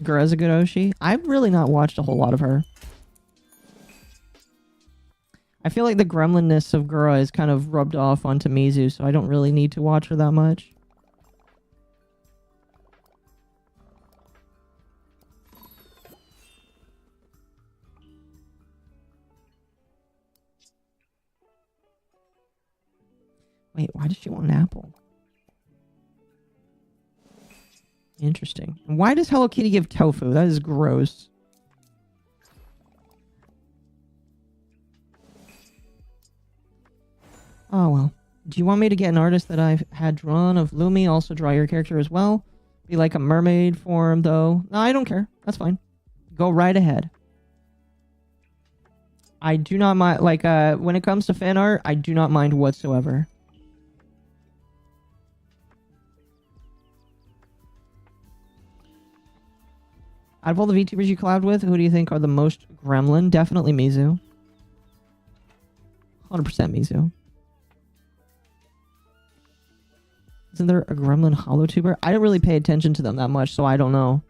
Gura's a good Oshi. I've really not watched a whole lot of her. I feel like the gremlinness of Gura is kind of rubbed off onto Mizu, so I don't really need to watch her that much. Wait, why does she want an apple? Interesting. And why does Hello Kitty give tofu? That is gross. Oh well. Do you want me to get an artist that I've had drawn of Lumi also draw your character as well? Be like a mermaid form though. No, I don't care. That's fine. Go right ahead. I do not mind, like, when it comes to fan art, I do not mind whatsoever. Out of all the VTubers you collabed with, who do you think are the most gremlin? Definitely Mizu. 100% Mizu. Isn't there a gremlin holotuber? I don't really pay attention to them that much, so I don't know.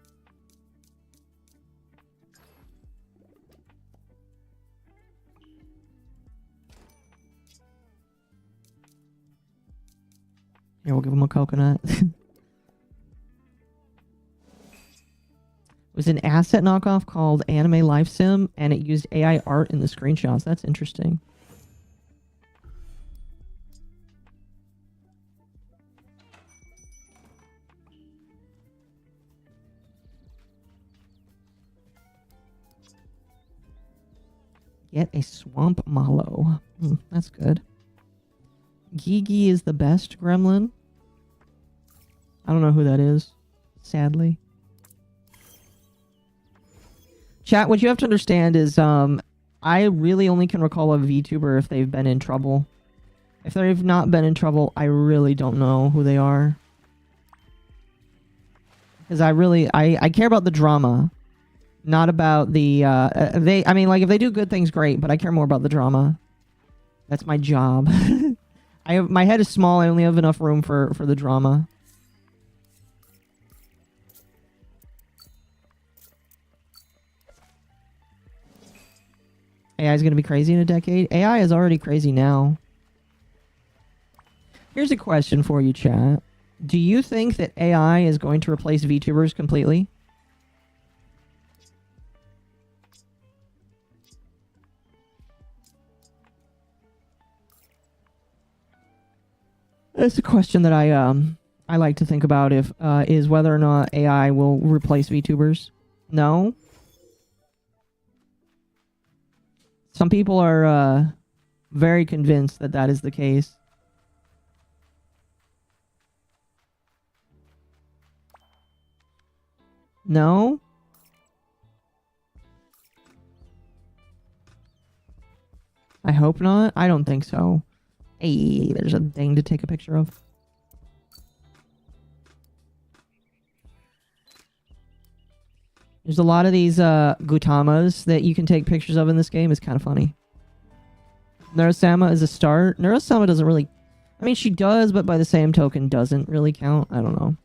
Here, we'll give him a coconut. It was an asset knockoff called Anime Life Sim, and it used AI art in the screenshots. That's interesting. Get a swamp mallow. That's good. Gigi is the best gremlin. I don't know who that is, sadly. Chat, what you have to understand is I really only can recall a VTuber if they've been in trouble. If they've not been in trouble, I really don't know who they are. Because I care about the drama, not about the I mean, like, if they do good things, great, but I care more about the drama. That's my job. My head is small. I only have enough room for the drama. AI is going to be crazy in a decade. AI is already crazy now. Here's a question for you, chat. Do you think that AI is going to replace VTubers completely? That's a question that I like to think about, if is whether or not AI will replace VTubers. No. Some people are very convinced that that is the case. No? I hope not. I don't think so. Hey, there's a thing to take a picture of. There's a lot of these Gutamas that you can take pictures of in this game. It's kind of funny. Neurosama is a start. Neurosama doesn't really... I mean, she does, but by the same token doesn't really count. I don't know.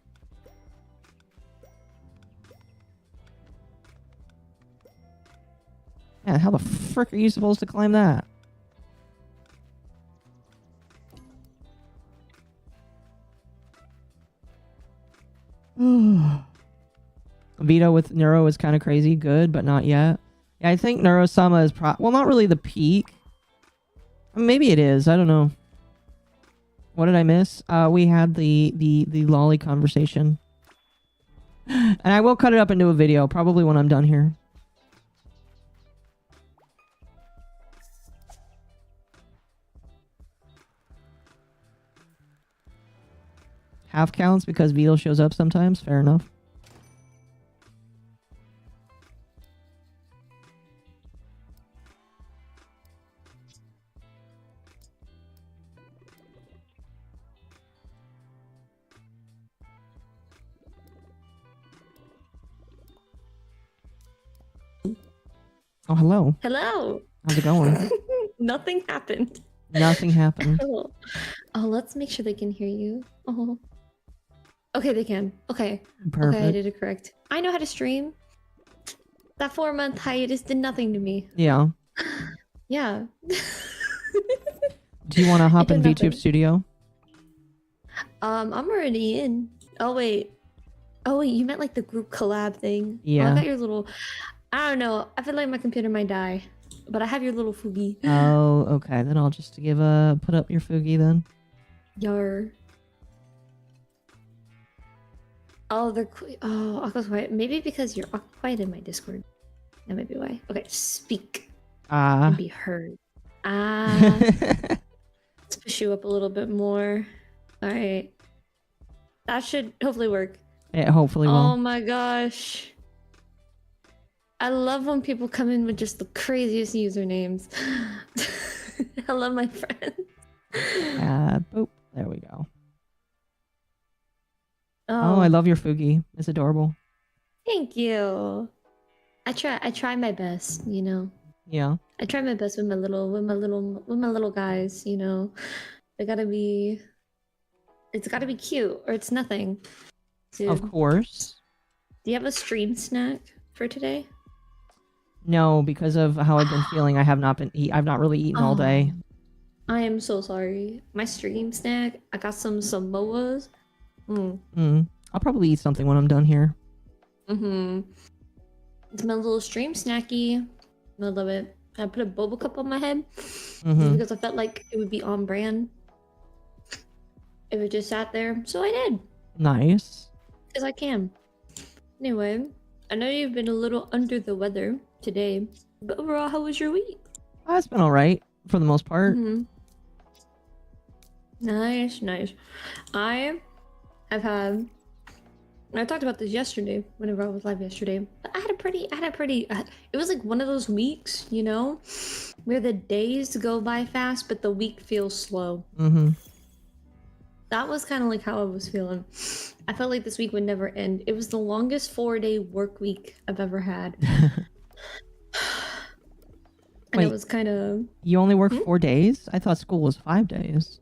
Yeah, how the frick are you supposed to climb that? Vito with Neuro is kind of crazy. Good, but not yet. Yeah, I think Neurosama is well, not really the peak. Maybe it is. I don't know. What did I miss? We had the Loli conversation. And I will cut it up into a video, probably when I'm done here. Half counts because Vito shows up sometimes. Fair enough. Oh, hello. Hello. How's it going? Nothing happened. Nothing happened. Oh, let's make sure they can hear you. Oh. Okay, they can. Okay. Perfect. Okay, I did it correct. I know how to stream. That 4-month hiatus did nothing to me. Yeah. Yeah. Do you want to hop It in did VTube nothing. Studio? I'm already in. Oh wait, you meant like the group collab thing. Yeah. Oh, I got your little... I don't know. I feel like my computer might die. But I have your little Fugi. Oh, okay. Then I'll just put up your Fugi then. Yar. Oh, I'll go quiet. Maybe because you're quiet in my Discord. That might be why. Okay, speak and be heard. It's push you up a little bit more. All right. That should hopefully work. It hopefully Oh will. my gosh. I love when people come in with just the craziest usernames. Hello, my friend. Boop. There we go. Oh, I love your Fugi. It's adorable. Thank you. I try my best, you know. Yeah. I try my best with my little guys, you know. It's gotta be cute or it's nothing. Dude. Of course. Do you have a stream snack for today? No, because of how I've been feeling, I've not really eaten all day. I am so sorry. My stream snack, I got some Samoas. I'll probably eat something when I'm done here. It's my little stream snacky. I love it. I put a boba cup on my head because I felt like it would be on brand if it just sat there. So I did. Nice. Because I can. Anyway, I know you've been a little under the weather today, but overall, how was your week? It's been alright for the most part. Nice. I have had. I talked about this yesterday whenever I was live yesterday. But I had a pretty. It was like one of those weeks, you know, where the days go by fast, but the week feels slow. That was kind of like how I was feeling. I felt like this week would never end. It was the longest 4-day work week I've ever had. And Wait, it was kind of... You only work 4 days? I thought school was 5 days.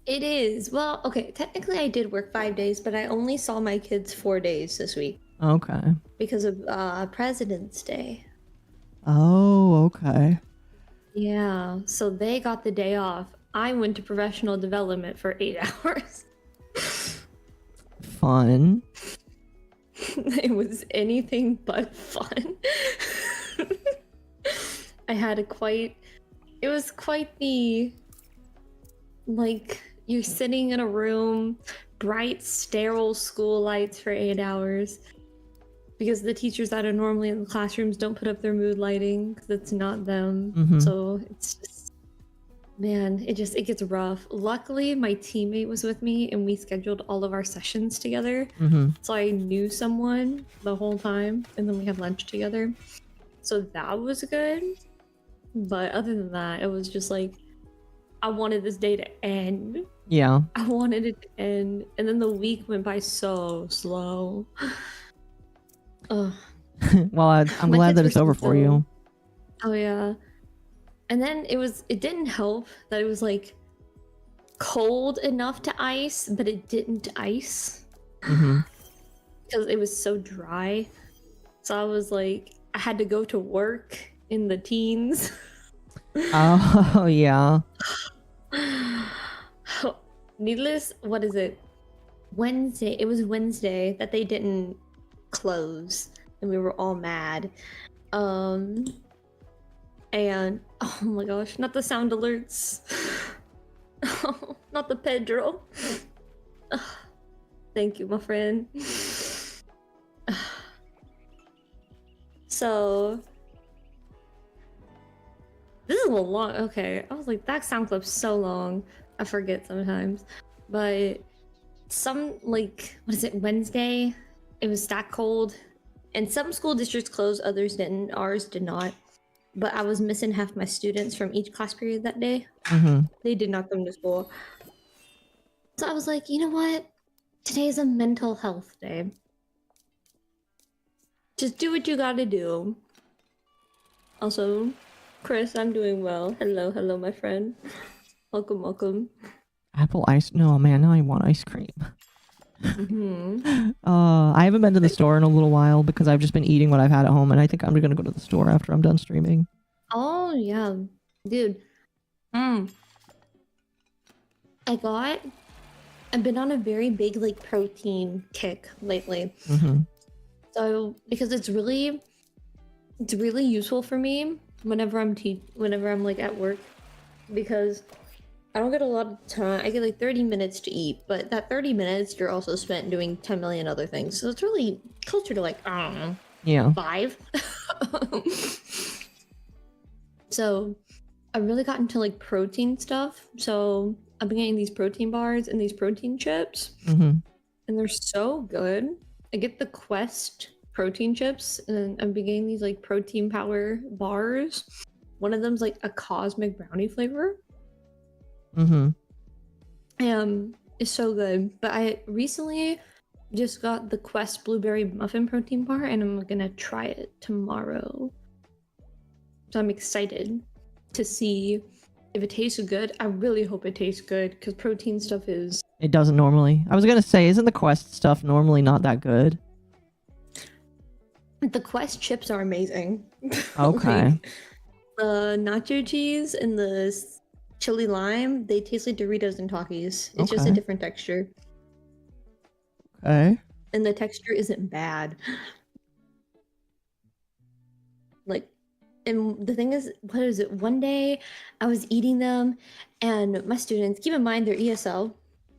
It is. Well, okay, technically I did work 5 days, but I only saw my kids 4 days this week. Okay. Because of President's Day. Oh, okay. Yeah, so they got the day off. I went to professional development for 8 hours. Fun. It was anything but fun. It was quite the, like, you're sitting in a room, bright, sterile school lights for 8 hours. Because the teachers that are normally in the classrooms don't put up their mood lighting, because it's not them. So it's just, man, it gets rough. Luckily, my teammate was with me and we scheduled all of our sessions together. So I knew someone the whole time, and then we had lunch together. So that was good. But other than that, it was just like, I wanted this day to end. Yeah. I wanted it to end. And then the week went by so slow. Ugh. Well, I'm My glad kids that were it's over so- for you. Oh yeah. And then it didn't help that it was like cold enough to ice, but it didn't ice. Because it was so dry. So I was like, I had to go to work in the teens. Oh, yeah. Needless, what is it? Wednesday. It was Wednesday that they didn't close, and we were all mad. And oh my gosh, not the sound alerts. Not the Pedro. Thank you, my friend. So this is a long. Okay, I was like, that sound clip's so long. I forget sometimes, but what is it? Wednesday. It was that cold, and some school districts closed, others didn't. Ours did not. But I was missing half my students from each class period that day. They did not come to school. So I was like, you know what? Today is a mental health day. Just do what you gotta do. Also, Chris, I'm doing well. Hello, my friend. Welcome. Apple ice. No, man, now I want ice cream. I haven't been to the store in a little while because I've just been eating what I've had at home, and I think I'm gonna go to the store after I'm done streaming. Oh yeah, dude. I've been on a very big like protein kick lately. So because it's really useful for me whenever I'm like at work, because I don't get a lot of time. I get like 30 minutes to eat, but that 30 minutes you're also spent doing 10 million other things. So it's really closer to like, I don't know, Yeah. 5. So I really got into like protein stuff. So I've been getting these protein bars and these protein chips, Mm-hmm. and they're so good. I get the Quest protein chips, and I'm getting these like protein power bars. One of them's like a cosmic brownie flavor. Mm-hmm. It's so good. But I recently just got the Quest blueberry muffin protein bar, and I'm gonna try it tomorrow. So I'm excited to see if it tastes good. I really hope it tastes good because protein stuff is. It doesn't normally. I was gonna say, isn't the Quest stuff normally not that good? The Quest chips are amazing. Okay. Like, the nacho cheese and the chili lime, they taste like Doritos and Takis. It's just a Okay. different texture. Okay. And the texture isn't bad. Like, and the thing is, what is it? One day I was eating them, and my students, keep in mind they're ESL,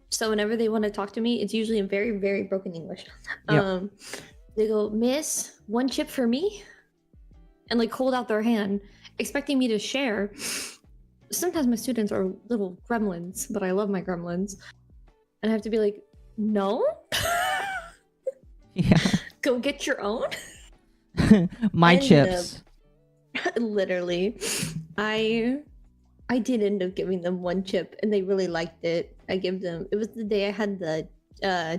so whenever they want to talk to me, it's usually in very, very broken English. Yep. They go, "Miss, one chip for me," and like hold out their hand, expecting me to share. Sometimes my students are little gremlins, but I love my gremlins, and I have to be like, "No, Yeah. go get your own." My And, chips. Literally, I did end up giving them one chip, and they really liked it. I give them. It was the day I had the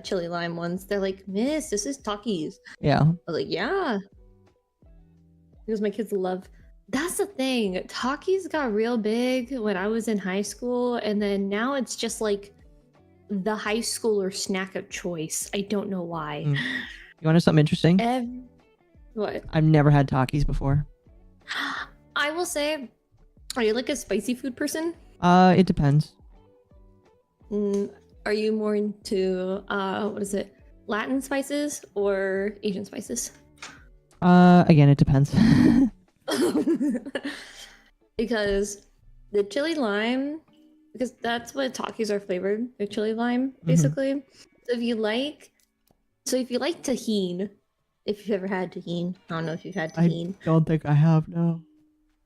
chili lime ones. They're like, "Miss, this is Takis." Yeah. I was like, "Yeah," because my kids love. That's the thing. Takis got real big when I was in high school, and then now it's just like the high schooler snack of choice. I don't know why. Mm. You want to know something interesting? What? I've never had Takis before. I will say, are you like a spicy food person? It depends. Are you more into what is it? Latin spices or Asian spices? Again, it depends. Because the chili lime, because that's what Takis are flavored. They're chili lime, basically. So if you like tahini, if you've ever had tahini, I don't know if you've had tahini. Don't think I have, no.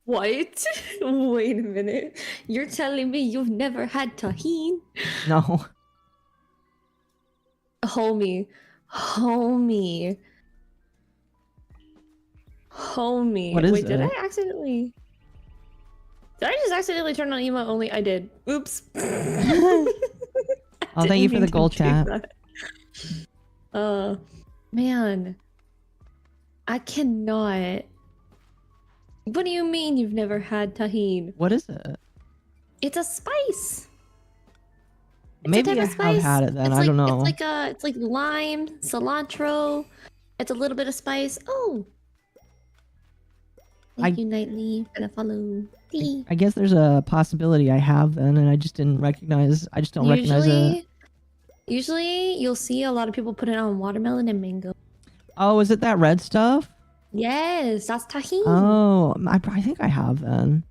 What? Wait a minute. You're telling me you've never had tahini? No. Homie. What is Wait, did I it? accidentally? Did I just accidentally turn on emote only? I did. Oops. Oh, thank you for the gold chat. Man. I cannot. What do you mean you've never had tahini? What is it? It's a spice. It's a Maybe type I of spice. have had it then. It's I like, don't know. It's like lime, cilantro. It's a little bit of spice. Oh. Thank you, Nightly, for the follow. I guess there's a possibility I have then, and I just didn't recognize. I just don't recognize it. Usually, you'll see a lot of people put it on watermelon and mango. Oh, is it that red stuff? Yes, that's tahini. Oh, I think I have then.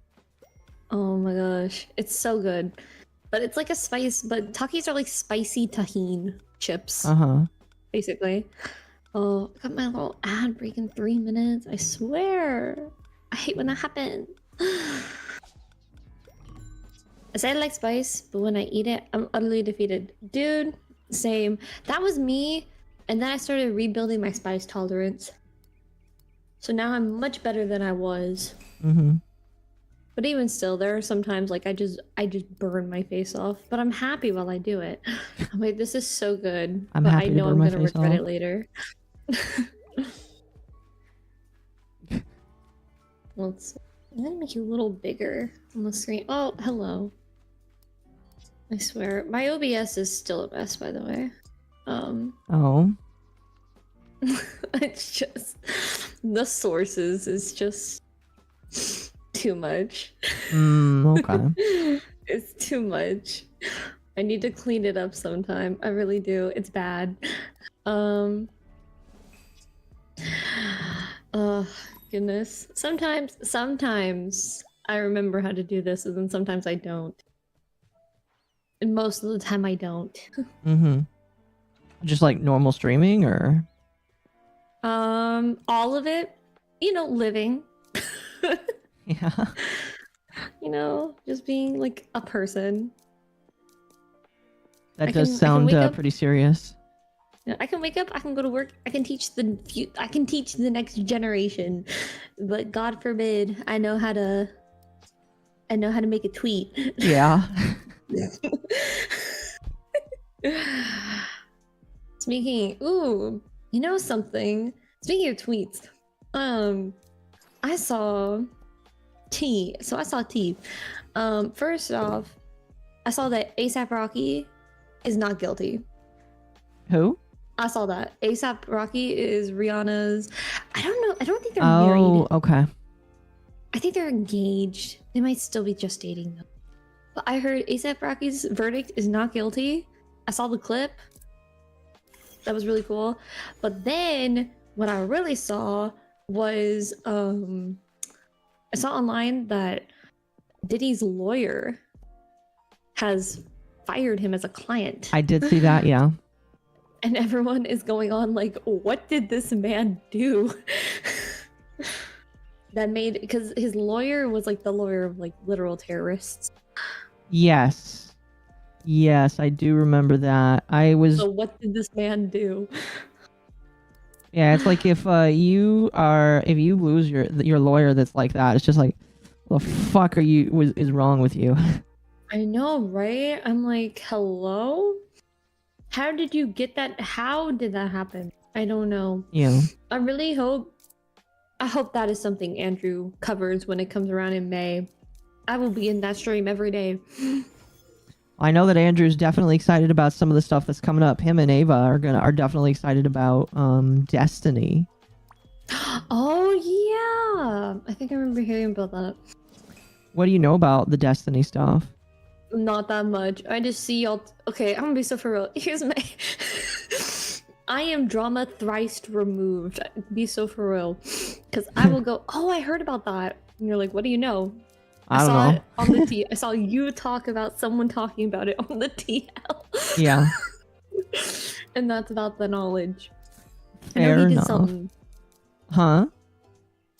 Oh my gosh, it's so good. But it's like a spice, but Takis are like spicy tahini chips, basically. Oh, I got my little ad break in 3 minutes. I swear. I hate when that happens. I said I like spice, but when I eat it, I'm utterly defeated. Dude, same. That was me, and then I started rebuilding my spice tolerance. So now I'm much better than I was. But even still, there are sometimes like I just burn my face off. But I'm happy while I do it. I'm like, this is so good. I'm but happy I to know burn I'm my gonna face regret off. it later. I'm gonna make you a little bigger on the screen. Oh, hello. I swear, my OBS is still a mess, by the way. Oh. It's just the sources is just too much. Okay. It's too much. I need to clean it up sometime. I really do. It's bad. Goodness. Sometimes I remember how to do this, and then sometimes I don't. And most of the time I don't. Just like normal streaming, or? All of it. You know, living. Yeah. You know, just being like a person. That I does can sound wake up. pretty serious. Yeah, I can wake up. I can go to work. I can teach I can teach the next generation, but God forbid I know how to. I know how to make a tweet. Yeah. Ooh, you know something? Speaking of tweets, I saw T. So I saw T. First off, I saw that ASAP Rocky is not guilty. Who? I saw that ASAP Rocky is Rihanna's. I don't know. I don't think they're Oh, married. okay. I think they're engaged. They might still be just dating though. But I heard ASAP Rocky's verdict is not guilty. I saw the clip. That was really cool. But then what I really saw was I saw online that Diddy's lawyer has fired him as a client. I did see that, yeah. And everyone is going on like, what did this man do? That made, because his lawyer was like the lawyer of like literal terrorists. Yes. Yes, I do remember that. So what did this man do? Yeah, it's like if you lose your lawyer that's like that, it's just like, what the fuck is wrong with you? I know, right? I'm like, hello? How did you get that? How did that happen? I don't know. Yeah. I hope that is something Andrew covers when it comes around in May. I will be in that stream every day. I know that Andrew's definitely excited about some of the stuff that's coming up. Him and Ava are definitely excited about Destiny. Oh yeah, I think I remember hearing about that. What do you know about the Destiny stuff? Not that much. I just see y'all. Okay, I'm gonna be so for real. Here's my. I am drama thrice removed. Be so for real, because I will go. Oh, I heard about that. And you're like, what do you know? I don't saw know. it on the T. I saw you talk about someone talking about it on the TL. Yeah. And that's about the knowledge. Fair I know he enough. did something. Huh?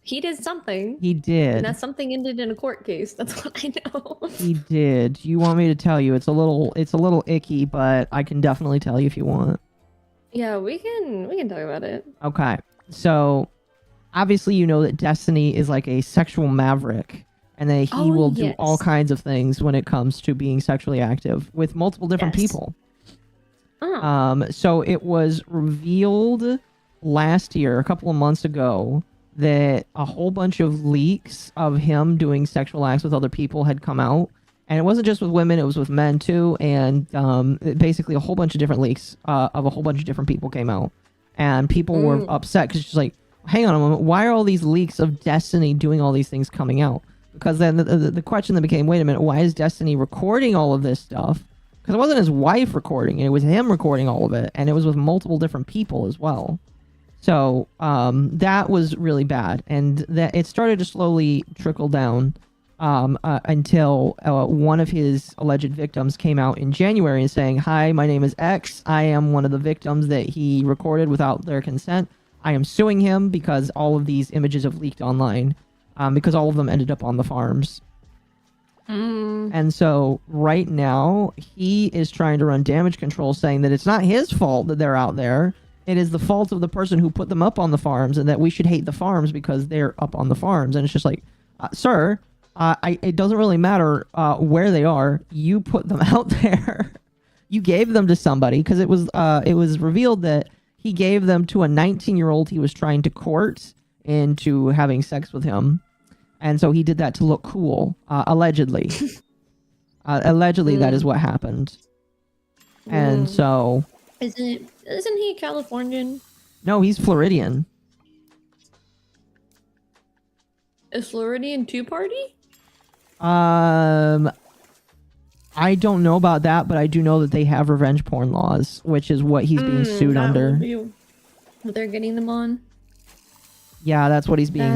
He did something. He did. And that something ended in a court case. That's what I know. He did. You want me to tell you? It's a little icky, but I can definitely tell you if you want. Yeah, we can talk about it. Okay. So, obviously you know that Destiny is like a sexual maverick, and that he will do yes. all kinds of things when it comes to being sexually active with multiple different Yes. people. Oh. So it was revealed last year, a couple of months ago, that a whole bunch of leaks of him doing sexual acts with other people had come out. And it wasn't just with women, it was with men too. And basically a whole bunch of different leaks of a whole bunch of different people came out. And people were upset because it's like, hang on a moment, why are all these leaks of Destiny doing all these things coming out? Because then the question then became, wait a minute, why is Destiny recording all of this stuff? Because it wasn't his wife recording it, it was him recording all of it. And it was with multiple different people as well. So that was really bad. And that it started to slowly trickle down until one of his alleged victims came out in January and saying, hi, my name is X. I am one of the victims that he recorded without their consent. I am suing him because all of these images have leaked online because all of them ended up on the farms. And so right now he is trying to run damage control, saying that it's not his fault that they're out there. It is the fault of the person who put them up on the farms, and that we should hate the farms because they're up on the farms. And it's just like, sir, it doesn't really matter where they are. You put them out there. You gave them to somebody, because it was revealed that he gave them to a 19-year-old he was trying to court into having sex with him. And so he did that to look cool, allegedly. Allegedly, that is what happened. And so... Isn't he Californian? No, he's Floridian. Is Floridian two-party? I don't know about that, but I do know that they have revenge porn laws, which is what he's being sued under. What they're getting them on? Yeah, that's what he's being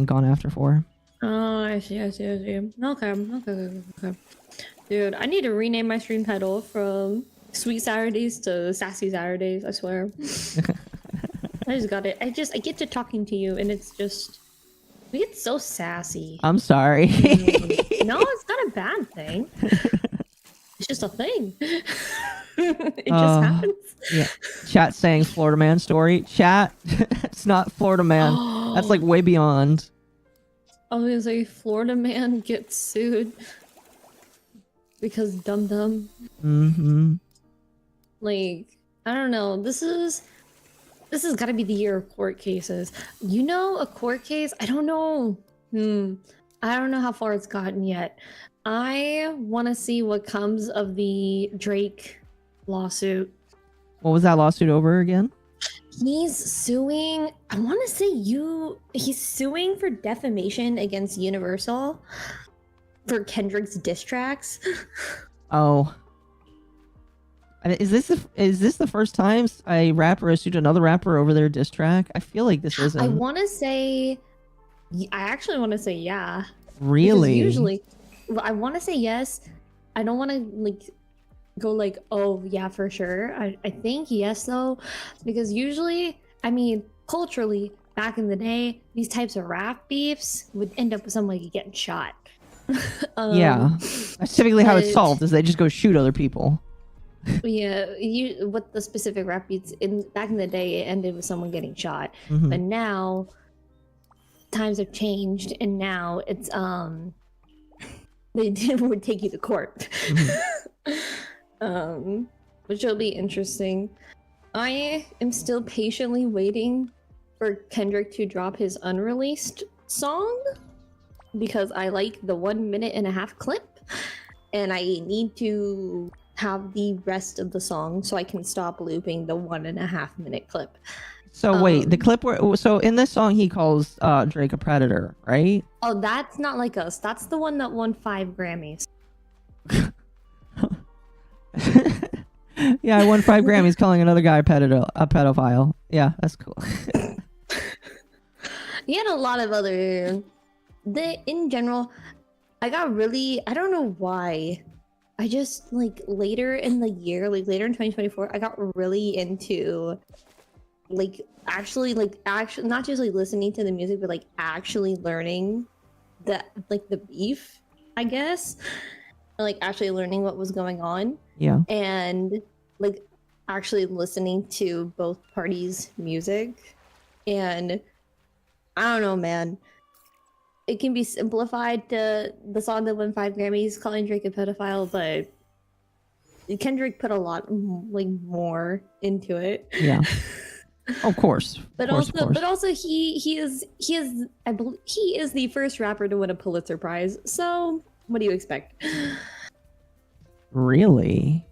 gone after for. Oh, I see. Okay. Dude, I need to rename my stream title from Sweet Saturdays to Sassy Saturdays, I swear. I just got it. I get to talking to you and it's just... We get so sassy. I'm sorry. No, it's not a bad thing. It's just a thing. It just Uh, happens. Yeah. Chat saying Florida man story. Chat, it's not Florida man. That's like way beyond. I was gonna say Florida man gets sued because dumb. Mm-hmm. Like, I don't know. This has got to be the year of court cases. You know, a court case. I don't know. I don't know how far it's gotten yet. I want to see what comes of the Drake lawsuit. What was that lawsuit over again? He's suing. I want to say he's suing for defamation against Universal for Kendrick's diss tracks. Oh. Is this the first time a rapper has sued another rapper over their diss track? I feel like this isn't. I want to say. I actually want to say yeah. Really? Because usually, well, I want to say yes. I don't want to like go like, oh yeah, for sure. I think yes though, because usually, I mean, culturally, back in the day, these types of rap beefs would end up with somebody getting shot. Yeah, that's typically how it's but- solved. Is they just go shoot other people. Yeah, what the specific rap beats back in the day, it ended with someone getting shot. Mhm. But now times have changed, and now it's they would take you to court. Which will be interesting. I am still patiently waiting for Kendrick to drop his unreleased song because I like the 1.5 minute clip, and I need to have the rest of the song so I can stop looping the 1.5 minute clip. So wait, the clip so in this song he calls Drake a predator, right? Oh, that's not like us. That's the one that won 5 Grammys. Yeah, I won 5 Grammys calling another guy a pedophile. Yeah, that's cool. He had a lot of other. In general, I don't know why. I just like later in the year, like later in 2024, I got really into actually not just like listening to the music, but like actually learning the beef, I guess. Like actually learning what was going on. Yeah. And like actually listening to both parties' music. And I don't know, man. It can be simplified to the song that won 5 Grammys calling Drake a pedophile, but Kendrick put a lot more into it. Yeah. Of course. But also he is I believe he is the first rapper to win a Pulitzer Prize. So what do you expect? Really?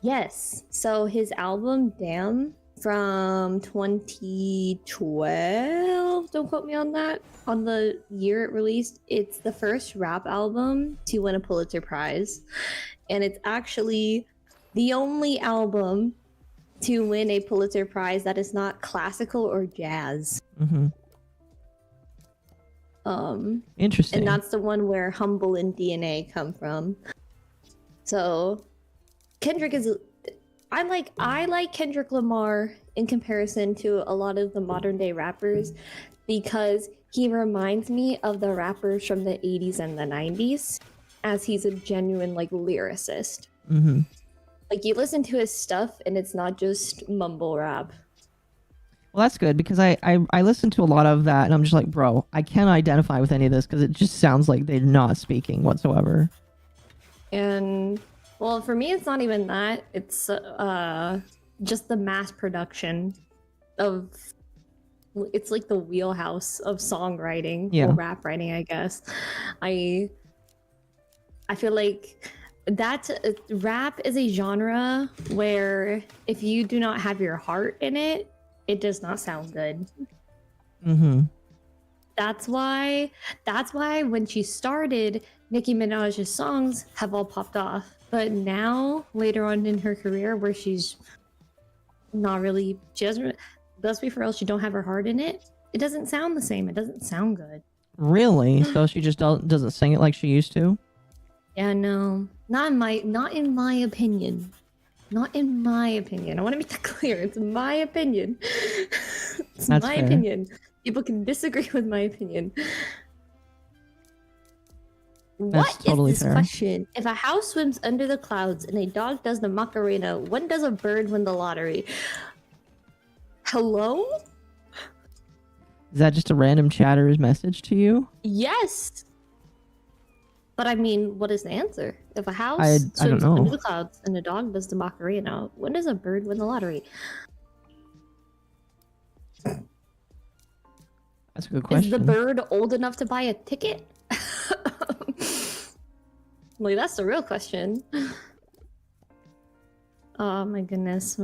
Yes. So his album Damn from 2012, don't quote me on that, on the year it released, it's the first rap album to win a Pulitzer Prize, and it's actually the only album to win a Pulitzer Prize that is not classical or jazz. Interesting. And that's the one where Humble and DNA come from. So Kendrick is I like Kendrick Lamar in comparison to a lot of the modern day rappers because he reminds me of the rappers from the 80s and the 90s, as he's a genuine lyricist. Like you listen to his stuff and it's not just mumble rap. Well, that's good because I listen to a lot of that and I'm just like, bro, I can't identify with any of this because it just sounds like they're not speaking whatsoever. And well, for me, it's not even that. It's just the mass production of. It's like the wheelhouse of songwriting or rap writing, I guess. I feel like that rap is a genre where if you do not have your heart in it, it does not sound good. That's why when she started, Nicki Minaj's songs have all popped off. But now, later on in her career, where she's not really, let's be for real, she don't have her heart in it. It doesn't sound the same. It doesn't sound good. Really? So she just doesn't sing it like she used to? Yeah, no, not in my opinion. Not in my opinion. I want to make that clear. It's my opinion. It's That's my fair. opinion. People can disagree with my opinion. What is totally this fair. question? If a house swims under the clouds and a dog does the Macarena, when does a bird win the lottery? Hello? Is that just a random chatter's message to you? Yes. But I mean, what is the answer? If a house I don't swims know. under the clouds and a dog does the Macarena, when does a bird win the lottery? That's a good question. Is the bird old enough to buy a ticket? Like, that's the real question. Oh my goodness,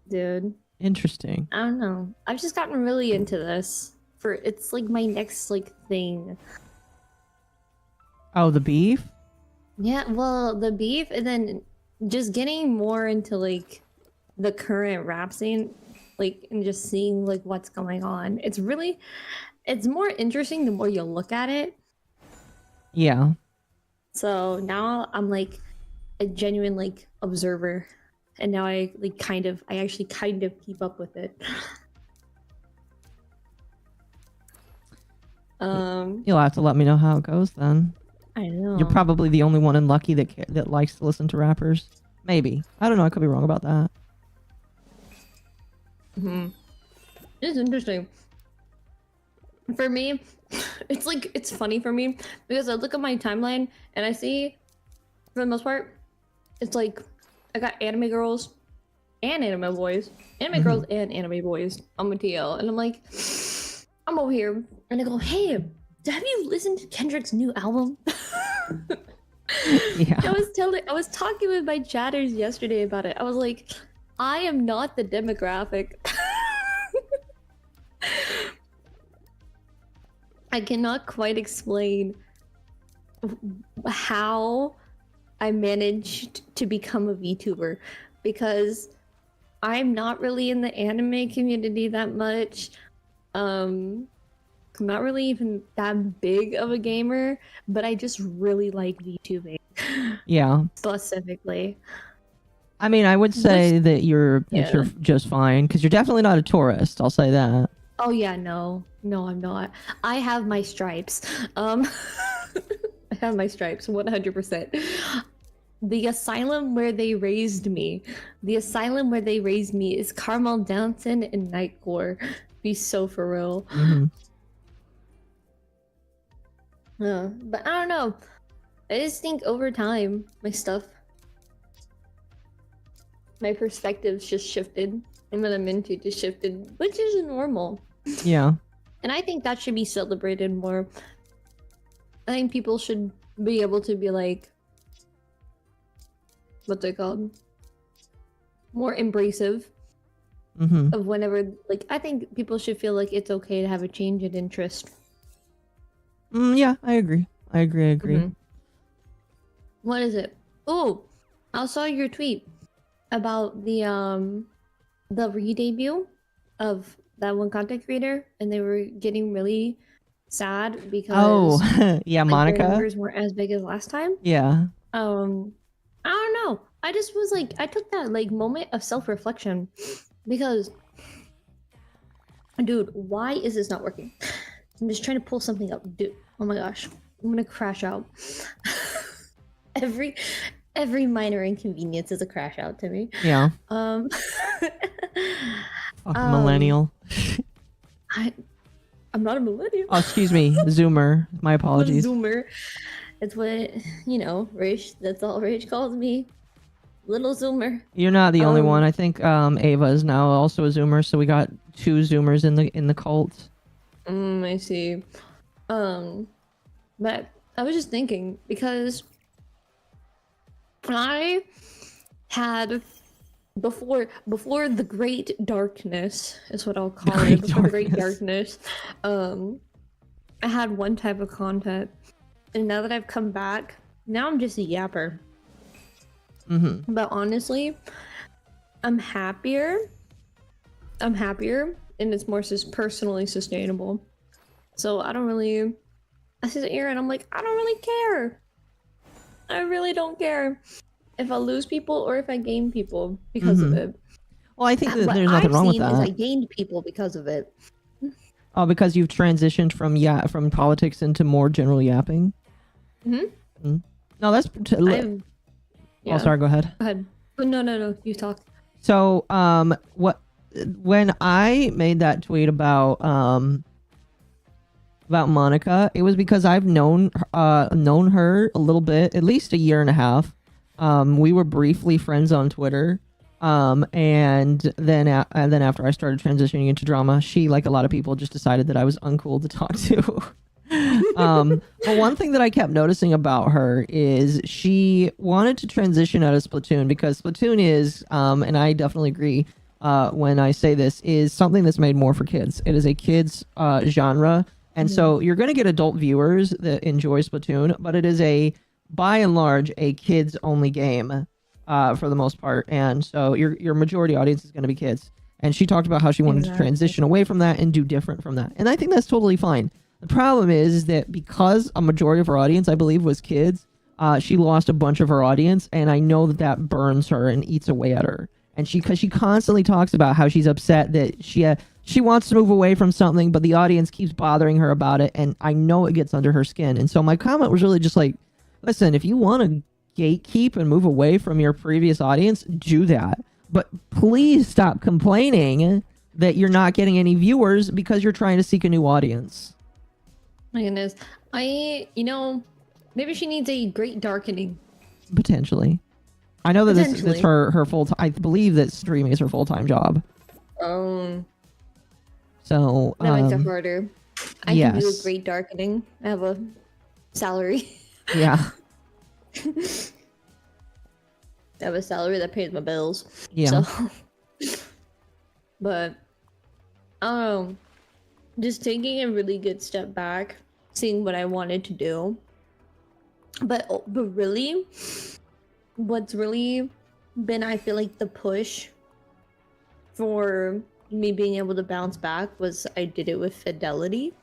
dude. Interesting. I don't know. I've just gotten really into this. It's like my next like thing. Oh, the beef? Yeah, well, the beef, and then just getting more into like the current rap scene, like, and just seeing like what's going on. It's more interesting the more you look at it. Yeah. So now I'm like a genuine like observer, and now I actually kind of keep up with it. You'll have to let me know how it goes then. I know. You're probably the only one in Lucky that likes to listen to rappers. Maybe. I don't know. I could be wrong about that. It's interesting. For me, it's funny for me because I look at my timeline and I see, for the most part, it's like I got anime girls and anime boys, anime girls and anime boys on my TL, and I'm like, I'm over here and I go, hey, have you listened to Kendrick's new album? Yeah. I was talking with my chatters yesterday about it. I was like, I am not the demographic. I cannot quite explain how I managed to become a VTuber because I'm not really in the anime community that much. I'm not really even that big of a gamer, but I just really like VTubing. Yeah. Specifically. I mean, I would say that you're Yeah. just fine because you're definitely not a tourist. I'll say that. Oh yeah, no, I'm not. I have my stripes. I have my stripes, 100%. The asylum where they raised me is Carmel Downton and Nightcore. Be so for real. But I don't know. I just think over time, my perspective's just shifted, and what I'm into just shifted, which is normal. Yeah. And I think that should be celebrated more. I think people should be able to be like, what's it called? More embracive of whenever, like, I think people should feel like it's okay to have a change in interest. Yeah, I agree. What is it? Oh, I saw your tweet about the re-debut of that one content creator, and they were getting really sad because yeah, like, Monica. their numbers weren't as big as last time. Yeah. I don't know. I just was like, I took that like moment of self-reflection because, dude, why is this not working? I'm just trying to pull something up, dude. Oh my gosh, I'm gonna crash out. Every minor inconvenience is a crash out to me. Yeah. Fucking millennial. I'm not a millennial. Oh, excuse me, Zoomer. My I'm a apologies. Zoomer. It's what, Rach, that's all Rach calls me. Little Zoomer. You're not the only one. I think Ava is now also a Zoomer, so we got 2 Zoomers in the cult. I see. But I was just thinking because I had before the Great Darkness is what I'll call it. Before the Great Darkness, I had one type of content, and now that I've come back, now I'm just a yapper. But honestly, I'm happier, and it's more personally sustainable. So I sit here and I'm like, I don't really care. I really don't care if I lose people or if I gain people because of it. Well, I think that What there's nothing I've wrong with seen is that. I gained people because of it. Oh, because you've transitioned from politics into more general yapping. Hmm? No, that's. I'm. Oh, sorry. Go ahead. Go ahead. No. You talk. So, when I made that tweet about Monica, it was because I've known her a little bit, at least a year and a half. We were briefly friends on Twitter. And then after I started transitioning into drama, she, like a lot of people, just decided that I was uncool to talk to. But one thing that I kept noticing about her is she wanted to transition out of Splatoon because Splatoon is, and I definitely agree when I say this, is something that's made more for kids. It is a kids genre. And so you're going to get adult viewers that enjoy Splatoon, but it is by and large, a kids only game for the most part. And so your majority audience is going to be kids. And she talked about how she wanted to transition away from that and do different from that. And I think that's totally fine. The problem is that because a majority of her audience, I believe, was kids, she lost a bunch of her audience. And I know that burns her and eats away at her. And because she constantly talks about how she's upset that she wants to move away from something, but the audience keeps bothering her about it. And I know it gets under her skin. And so my comment was really just like, listen, if you want to gatekeep and move away from your previous audience, do that. But please stop complaining that you're not getting any viewers because you're trying to seek a new audience. My goodness. Maybe she needs a great darkening. Potentially. I know that this is her full-time. I believe that streaming is her full-time job. So that makes it harder. I can do a great darkening. I have a salary. Yeah. I have a salary that pays my bills. Yeah. So, but I don't know. Just taking a really good step back, seeing what I wanted to do. But really, what's really been, I feel like, the push for me being able to bounce back was I did it with Fidelity.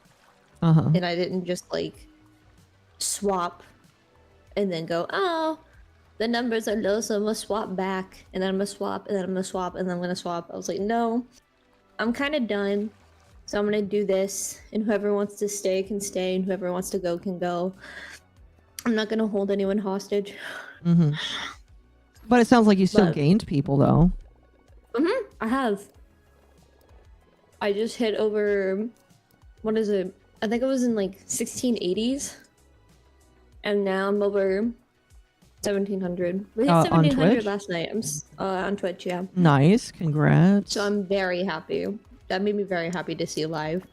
And I didn't just like swap and then go, oh, the numbers are low, so I'm gonna swap back, and then I'm gonna swap, and then I'm gonna swap, and then I'm gonna swap. I was like, no, I'm kind of done, so I'm gonna do this, and whoever wants to stay can stay, and whoever wants to go can go. I'm not gonna hold anyone hostage. But it sounds like you still gained people, though. I have. I just hit over, what is it? I think it was in like 1680s. And now I'm over 1700. We hit 1700 last night. I'm on Twitch, yeah. Nice, congrats. So I'm very happy. That made me very happy to see live.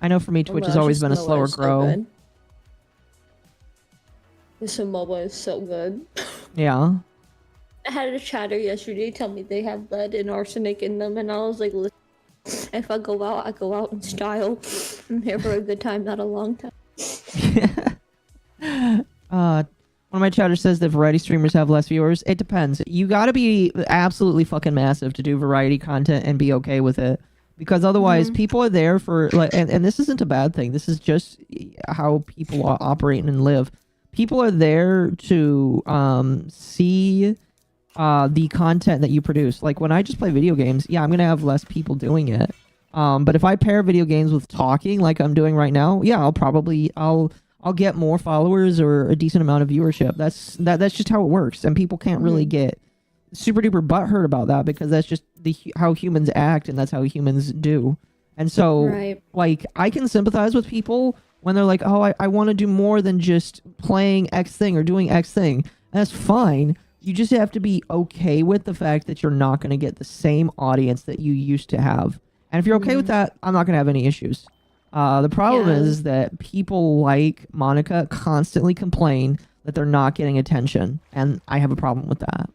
I know for me, Twitch has always been a slower grow. This MOBA is so good. Yeah. I had a chatter yesterday tell me they have lead and arsenic in them, and I was like, listen, if I go out, I go out in style. I'm here for a good time, not a long time. One of my chatters says that variety streamers have less viewers. It depends. You gotta be absolutely fucking massive to do variety content and be okay with it. Because otherwise, people are there for, like, and this isn't a bad thing. This is just how people operate and live. People are there to see the content that you produce. Like when I just play video games, yeah, I'm gonna have less people doing it. But if I pair video games with talking, like I'm doing right now, yeah, I'll get more followers or a decent amount of viewership. That's just how it works, and people can't really get super duper butthurt about that because that's just how humans act, and that's how humans do. And so, like, I can sympathize with people when they're like, oh, I want to do more than just playing X thing or doing X thing. That's fine. You just have to be okay with the fact that you're not going to get the same audience that you used to have. And if you're okay with that, I'm not going to have any issues. The problem is that people like Monica constantly complain that they're not getting attention. And I have a problem with that.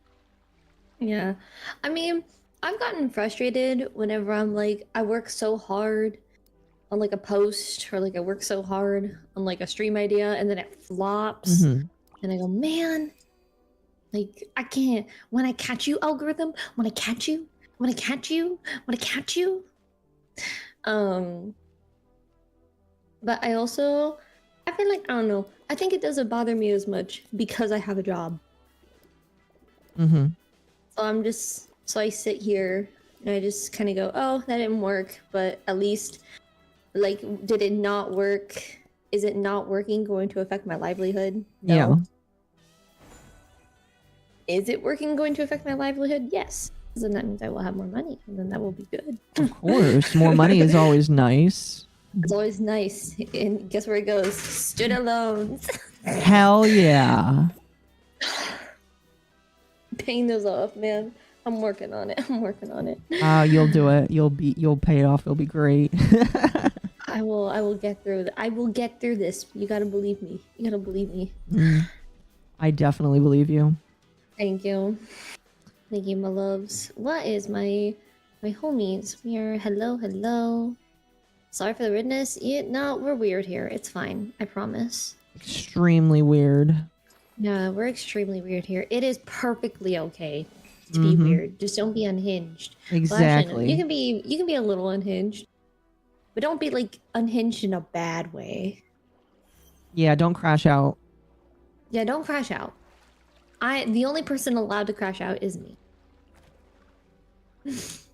Yeah. I mean, I've gotten frustrated whenever I'm like, I work so hard on like a post, or like I work so hard on like a stream idea, and then it flops. And I go, man, like I can't. When I catch you, algorithm, when I catch you. But I feel like, I don't know, I think it doesn't bother me as much because I have a job. So I sit here and I just kind of go, oh, that didn't work, but at least, like, did it not work is it not working going to affect my livelihood? No. Yeah. Is it working going to affect my livelihood? Yes. Then that means I will have more money, and then that will be good. Of course, more money is always nice. It's always nice. And guess where it goes? Student loans. Hell yeah. Paying those off, man. I'm working on it. I'm working on it. You'll do it. You'll pay it off. It'll be great. I will get through I will get through this. You gotta believe me. You gotta believe me. I definitely believe you. Thank you. Thank you, my loves. What is my homies? We are hello. Sorry for the rudeness. Yeah, no, we're weird here. It's fine. I promise. Extremely weird. Yeah, we're extremely weird here. It is perfectly okay to be weird. Just don't be unhinged. Exactly. Well, actually, no, you can be a little unhinged, but don't be like unhinged in a bad way. Yeah, don't crash out. Yeah, don't crash out. The only person allowed to crash out is me.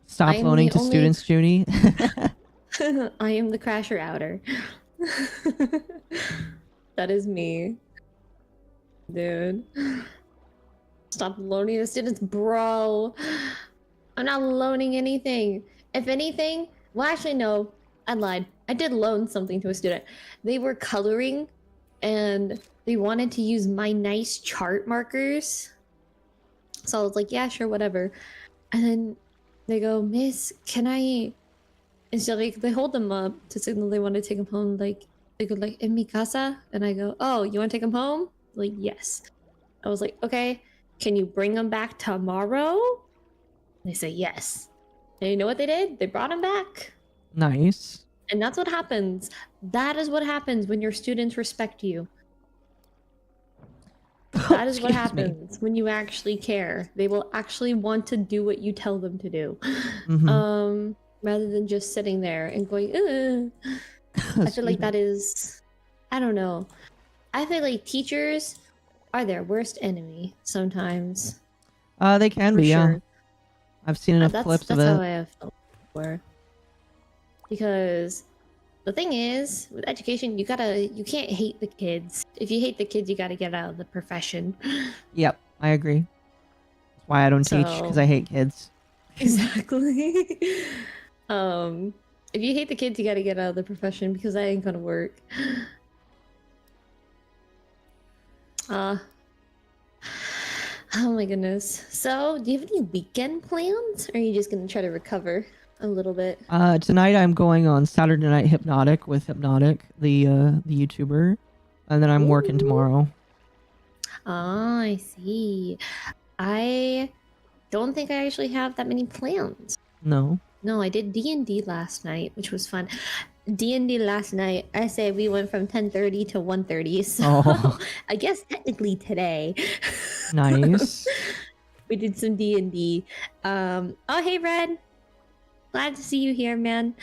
Stop I'm loaning the to only- students, Junie. I am the crasher outer. That is me. Dude. Stop loaning the students, bro. I'm not loaning anything. If anything, well, actually, no. I lied. I did loan something to a student. They were coloring and they wanted to use my nice chart markers. So I was like, yeah, sure, whatever. And then they go, Miss, can I... And so like, they hold them up to signal they want to take them home. Like, they go like, in mi casa? And I go, oh, you want to take them home? Like, yes. I was like, okay, can you bring them back tomorrow? They say yes. And you know what they did? They brought them back. Nice. And that's what happens. That is what happens when your students respect you. That is what Excuse me. happens when you actually care. They will actually want to do what you tell them to do. Mhm. Rather than just sitting there and going, ugh. I feel like that is, I don't know. I feel like teachers are their worst enemy sometimes. They can be, yeah. sure. I've seen enough That's clips of how it. I have felt before. Because the thing is, with education, you can't hate the kids. If you hate the kids, you gotta get out of the profession. Yep, I agree. That's why I don't teach, because So- I hate kids. Exactly. If you hate the kids, you gotta get out of the profession because that ain't gonna work. Oh my goodness. So, do you have any weekend plans? Or are you just gonna try to recover a little bit? Tonight I'm going on Saturday Night Hypnotic with Hypnotic, the YouTuber, and then I'm working Ooh. tomorrow. Ah, I see. I don't think I actually have that many plans. No. No, I did D&D last night, which was fun. D&D last night, I say we went from 10:30 to 1:30, so Oh. I guess technically today. Nice. We did some D&D. Oh, hey, Red. Glad to see you here, man.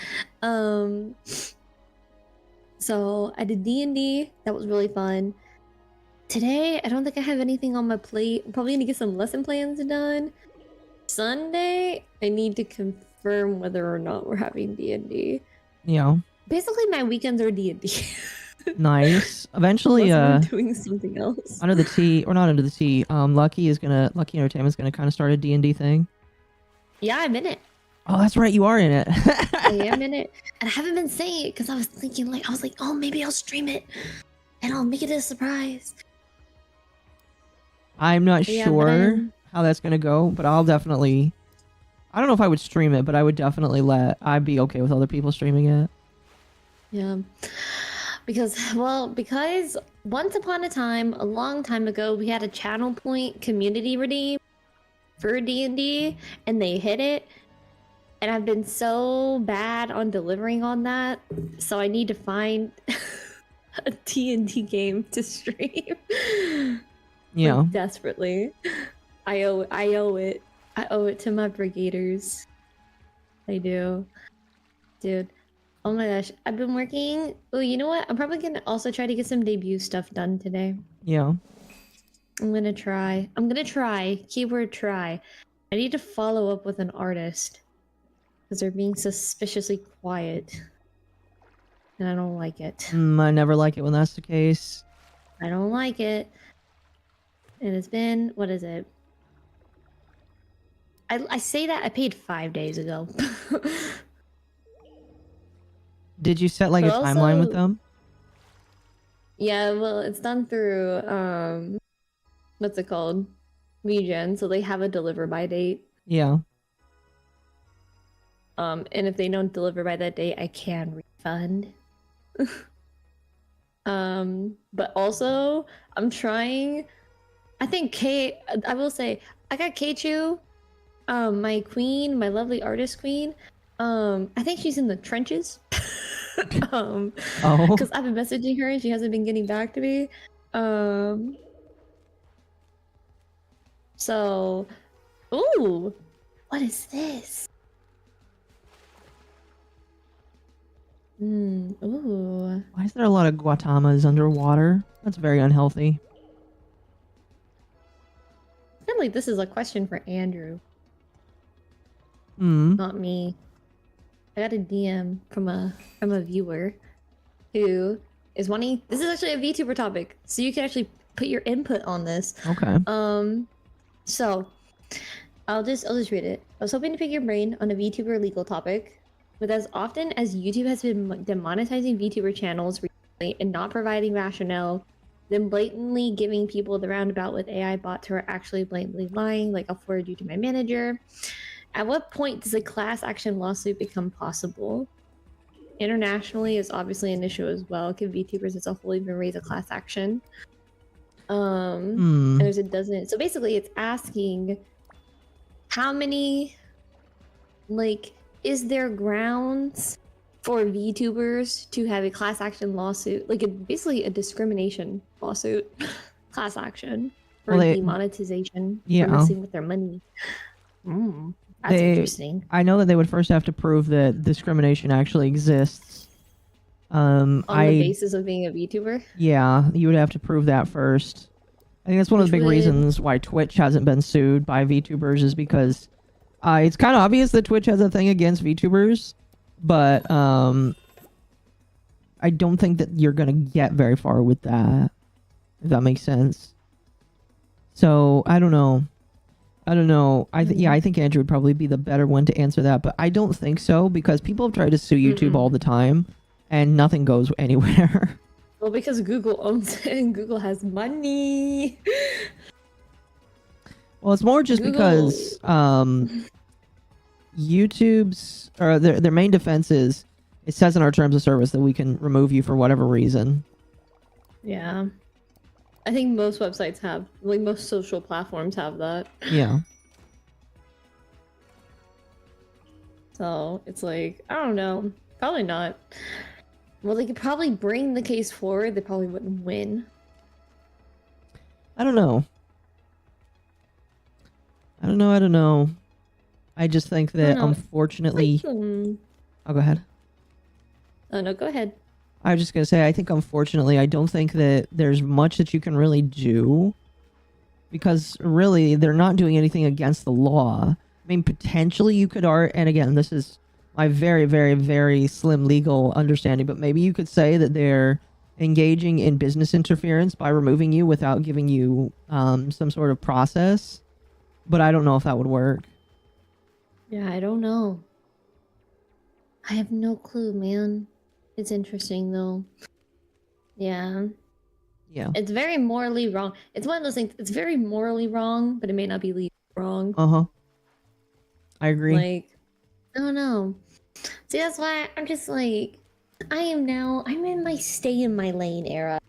So I did D&D. That was really fun. Today, I don't think I have anything on my plate. I'm probably gonna get some lesson plans done. Sunday, I need to confirm whether or not we're having D&D. Yeah. Basically, my weekends are D&D. Nice. Eventually, Unless we're doing something else. under the T, or not under the T, Lucky Entertainment's gonna kind of start a D&D thing. Yeah, I'm in it. Oh, that's right, you are in it. I am in it. And I haven't been saying it because I was thinking, oh, maybe I'll stream it. And I'll make it a surprise. I'm not Yeah, but sure I'm- how that's gonna go, but I'll definitely... I don't know if I would stream it, but I would definitely I'd be okay with other people streaming it. Yeah. Because once upon a time, a long time ago, we had a channel point community redeem for D&D, and they hit it. And I've been so bad on delivering on that, so I need to find a D&D game to stream. Yeah. Like, desperately. I owe it. I owe it to my brigaders. I do. Dude. Oh my gosh. I've been working. Oh, you know what? I'm probably gonna also try to get some debut stuff done today. Yeah. I'm gonna try. Keyword try. I need to follow up with an artist. Because they're being suspiciously quiet. and I don't like it. I never like it when that's the case. I don't like it. And it's been, what is it? I say that I paid 5 days ago. Did you set like a But timeline with also- them? Yeah, well, it's done through what's it called? VGen, so they have a deliver by date. Yeah. And if they don't deliver by that date, I can refund. But also I'm trying. I will say I got Keichu, my queen, my lovely artist queen. I think she's in the trenches. Oh. Because I've been messaging her and she hasn't been getting back to me. So, ooh, what is this? Ooh. Why is there a lot of Guatamas underwater? That's very unhealthy. I feel like this is a question for Andrew, Hmm. not me. I got a DM from a viewer who is wanting. This is actually a VTuber topic, so you can actually put your input on this. Okay. So I'll just read it. I was hoping to pick your brain on a VTuber legal topic, but as often as YouTube has been demonetizing VTuber channels recently and not providing rationale, then blatantly giving people the roundabout with AI bots who are actually blatantly lying, like I'll forward you to my manager. At what point does a class action lawsuit become possible? Internationally is obviously an issue as well. Can VTubers as a whole even raise a class action? And there's a dozen. So basically, it's asking how many, like, is there grounds for VTubers to have a class action lawsuit, like basically a discrimination lawsuit, class action for demonetization, for messing with their money. That's interesting. I know that they would first have to prove that discrimination actually exists. On the basis of being a VTuber? Yeah, you would have to prove that first. I think that's one of the big reasons why Twitch hasn't been sued by VTubers is because it's kind of obvious that Twitch has a thing against VTubers, but I don't think that you're gonna get very far with that, if that makes sense. So I don't know. I think Andrew would probably be the better one to answer that, but I don't think so because people have tried to sue YouTube all the time, and nothing goes anywhere. Well, because Google owns it and Google has money. Well, it's more just because YouTube's or their main defense is it says in our terms of service that we can remove you for whatever reason. Yeah. I think most websites have, like most social platforms have that. Yeah. So it's like, I don't know. Probably not. Well, they could probably bring the case forward. They probably wouldn't win. I don't know. I just think that unfortunately... I'll go ahead. Oh, no, go ahead. I was just going to say, I think unfortunately, I don't think that there's much that you can really do. Because really, they're not doing anything against the law. I mean, potentially you could and again, this is my very, very, very slim legal understanding, but maybe you could say that they're engaging in business interference by removing you without giving you some sort of process. But I don't know if that would work. Yeah, I don't know. I have no clue, man. It's interesting, though. Yeah. Yeah. It's very morally wrong. It's one of those things, it's very morally wrong, but it may not be legally wrong. Uh-huh. I agree. Like, I don't know. See, that's why I'm just like, I'm in my stay in my lane era.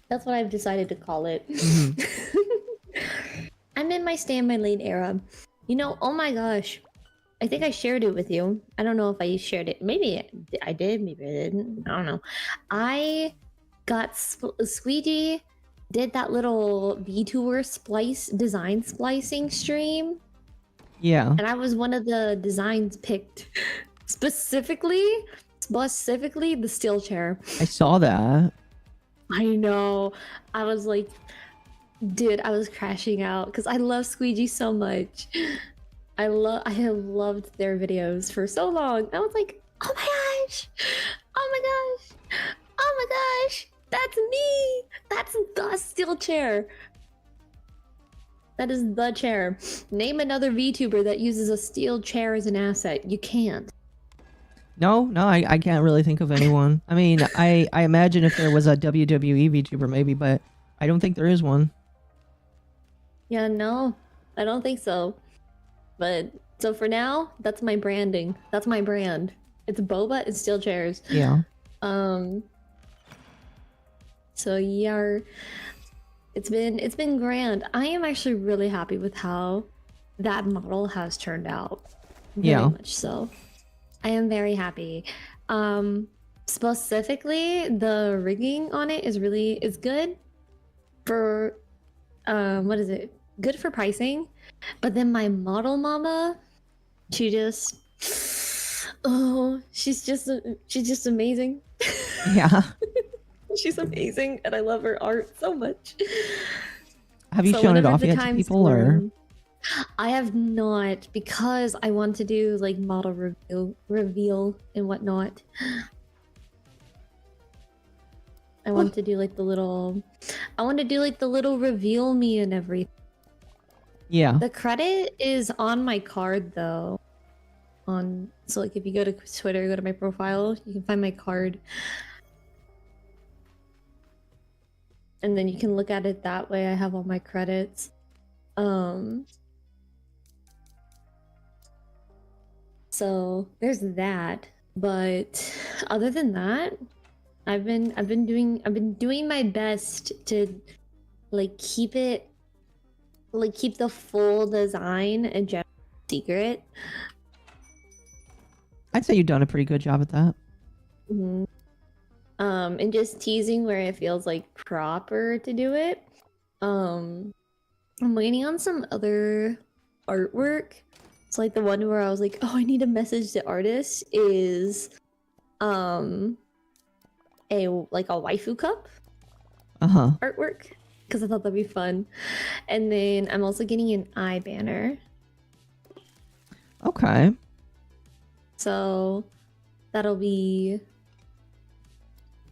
That's what I've decided to call it. I'm in my stay in my lane era. You know, oh my gosh. I think I shared it with you. I don't know if I shared it. Maybe I did, maybe I didn't. I don't know. I got Squeegee did that little VTuber design splicing stream. Yeah. And I was one of the designs picked. Specifically the steel chair. I saw that. I know. I was like, dude, I was crashing out because I love Squeegee so much. I have loved their videos for so long. I was like, oh my gosh, Oh my gosh! Oh my gosh! That's me! That's the steel chair. That is the chair. Name another VTuber that uses a steel chair as an asset. You can't. No, I can't really think of anyone. I mean, I imagine if there was a WWE VTuber maybe, but I don't think there is one. Yeah, no, I don't think so. But so for now, that's my branding. That's my brand. It's boba and steel chairs. Yeah. So yeah, it's been grand. I am actually really happy with how that model has turned out. Very Yeah. much so. I am very happy. Specifically, the rigging on it is good for what is it? Good for pricing. But then my model mama, she just she's just amazing. Yeah. She's amazing and I love her art so much. Have you So shown it whenever off the yet to time's people or? come- I have not, because I want to do like model reveal and whatnot. I want to do like the little reveal me and everything. Yeah. The credit is on my card though. So like if you go to Twitter, go to my profile, you can find my card. And then you can look at it that way. I have all my credits. So there's that. But other than that, I've been doing my best to like keep the full design a general secret. I'd say you've done a pretty good job at that. Mm-hmm. And just teasing where it feels like proper to do it. I'm waiting on some other artwork. It's like the one where I was like, oh, I need to message the artist is a waifu cup artwork, because I thought that'd be fun. And then I'm also getting an eye banner. Okay. So that'll be,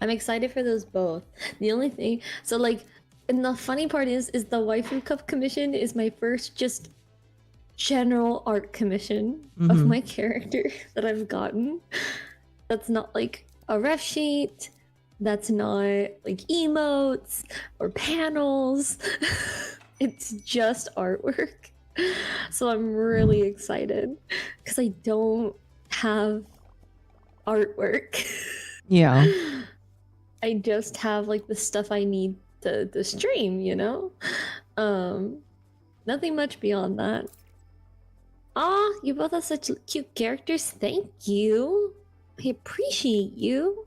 I'm excited for those both. The only thing, so like, and the funny part is the waifu cup commission is my first just general art commission of my character that I've gotten. That's not like a ref sheet. That's not like emotes or panels. It's just artwork. So I'm really excited because I don't have artwork. Yeah. I just have like the stuff I need to stream, you know? Nothing much beyond that. Aw, you both have such cute characters. Thank you. I appreciate you.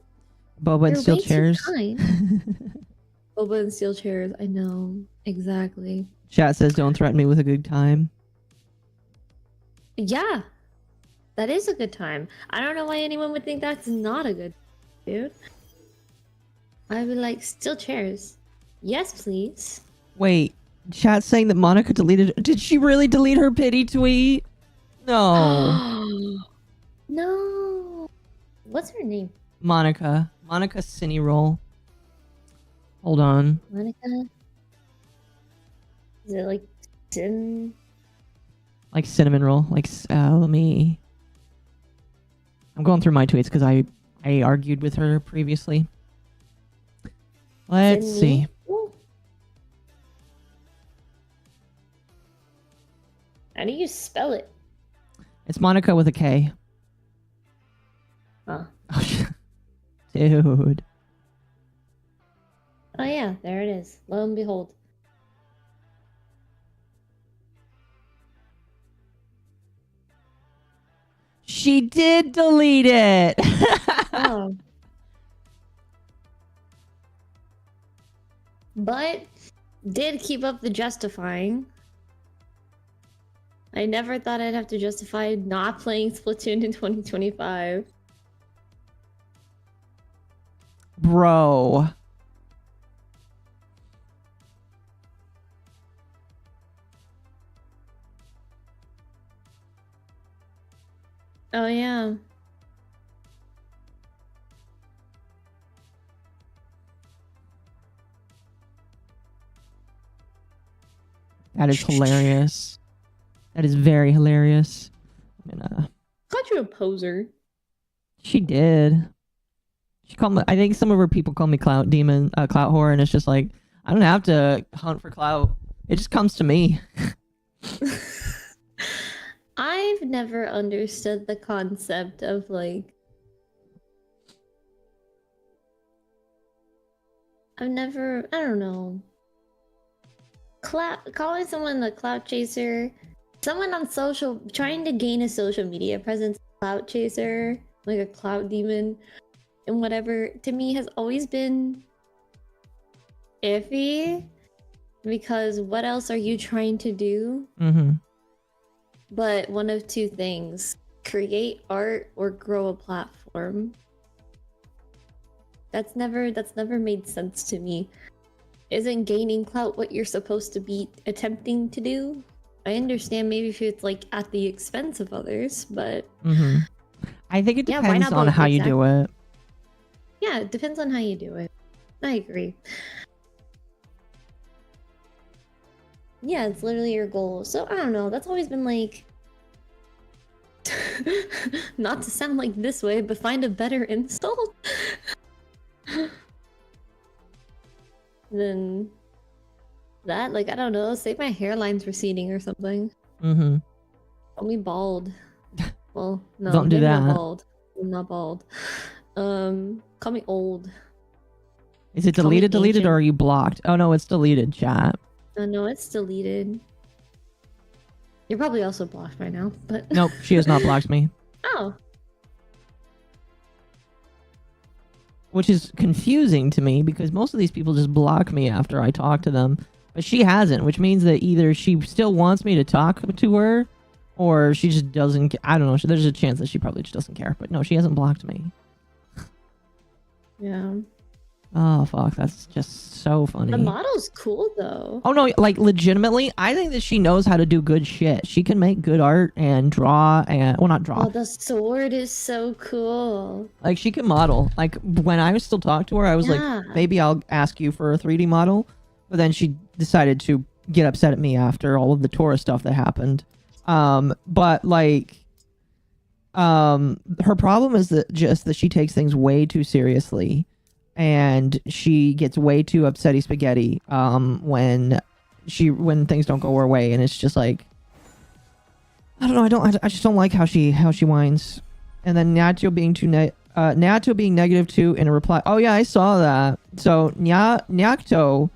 Boba and You're steel way too chairs. kind. Boba and steel chairs. I know. Exactly. Chat says don't threaten me with a good time. Yeah. That is a good time. I don't know why anyone would think that's not a good dude. I would like steel chairs. Yes, please. Wait, chat's saying that Monica deleted. Did she really delete her pity tweet? No. No. What's her name? Monica. Monica Cineroll. Hold on. Monica? Is it like Sin? Like cinnamon roll. Like, let me. I'm going through my tweets because I argued with her previously. Let's see. Ooh. How do you spell it? It's Monica with a K. Huh. Dude. Oh yeah, there it is. Lo and behold. She did delete it. Oh. But did keep up the justifying. I never thought I'd have to justify not playing Splatoon in 2025. Bro. Oh yeah. That is hilarious. That is very hilarious. I'm gonna... Called you a poser. She did. She called me. I think some of her people call me clout demon, clout whore, and it's just like I don't have to hunt for clout. It just comes to me. I've never understood the concept of like. I don't know. Calling someone a clout chaser, someone on social, trying to gain a social media presence, clout chaser, like a clout demon, and whatever, to me has always been iffy, because what else are you trying to do? Mm-hmm. But one of two things: create art or grow a platform. That's never made sense to me. Isn't gaining clout what you're supposed to be attempting to do? I understand maybe if it's like at the expense of others, but Mm-hmm. I think it Yeah, why depends not on both? how you do it. yeah, it depends on how you do it. I agree. Yeah, it's literally your goal. So I don't know. That's always been like, not to sound like this way, but find a better insult than that. Like, I don't know. Say my hairline's receding or something. Mm-hmm. Call me bald. Well, no, Don't do maybe not that. bald. I'm not bald. Call me old. Is it Call me deleted, ancient. or are you blocked? Oh no, it's deleted, chat. No, it's deleted. You're probably also blocked by now, but Nope, she has not blocked me. oh, Which is confusing to me because most of these people just block me after I talk to them. But she hasn't, which means that either she still wants me to talk to her or she just doesn't. I don't know. There's a chance that she probably just doesn't care. But no, she hasn't blocked me. yeah. Oh, fuck. That's just so funny. The model's cool though. Oh, no. Like, legitimately, I think that she knows how to do good shit. She can make good art and draw and... Well, not draw. Oh, the sword is so cool. Like, she can model. Like, when I was still talking to her, I was Yeah. like, maybe I'll ask you for a 3D model. But then she decided to get upset at me after all of the Torah stuff that happened. But, like... her problem is that she takes things way too seriously. And she gets way too upsetty spaghetti when things don't go her way, and it's just like I don't know. I just don't like how she whines. And then Nato being negative too in a reply. Oh yeah, I saw that. So Nyakto,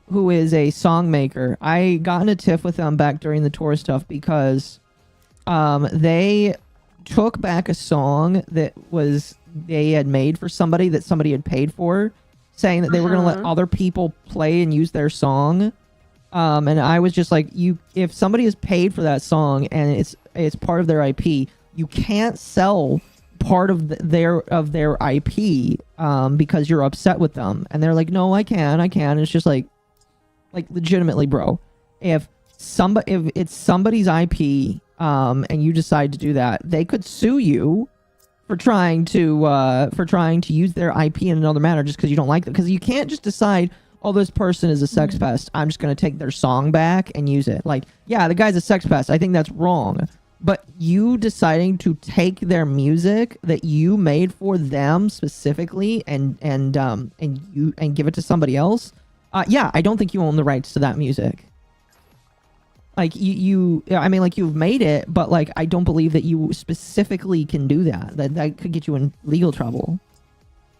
who is a song maker, I got in a tiff with them back during the tour stuff because they took back a song that they had made for somebody that somebody had paid for, saying that they were going to let other people play and use their song. And I was just like, if somebody is paid for that song and it's part of their IP, you can't sell part of their IP because you're upset with them. And they're like, no, I can. And it's just like legitimately, bro, if it's somebody's IP and you decide to do that, they could sue you for trying to use their IP in another manner just because you don't like them. Because you can't just decide, oh, this person is a sex pest, I'm just going to take their song back and use it. Like, yeah, the guy's a sex pest. I think that's wrong. But you deciding to take their music that you made for them specifically and give it to somebody else, yeah, I don't think you own the rights to that music. Like, I mean, like, you've made it, but, like, I don't believe that you specifically can do that. That could get you in legal trouble.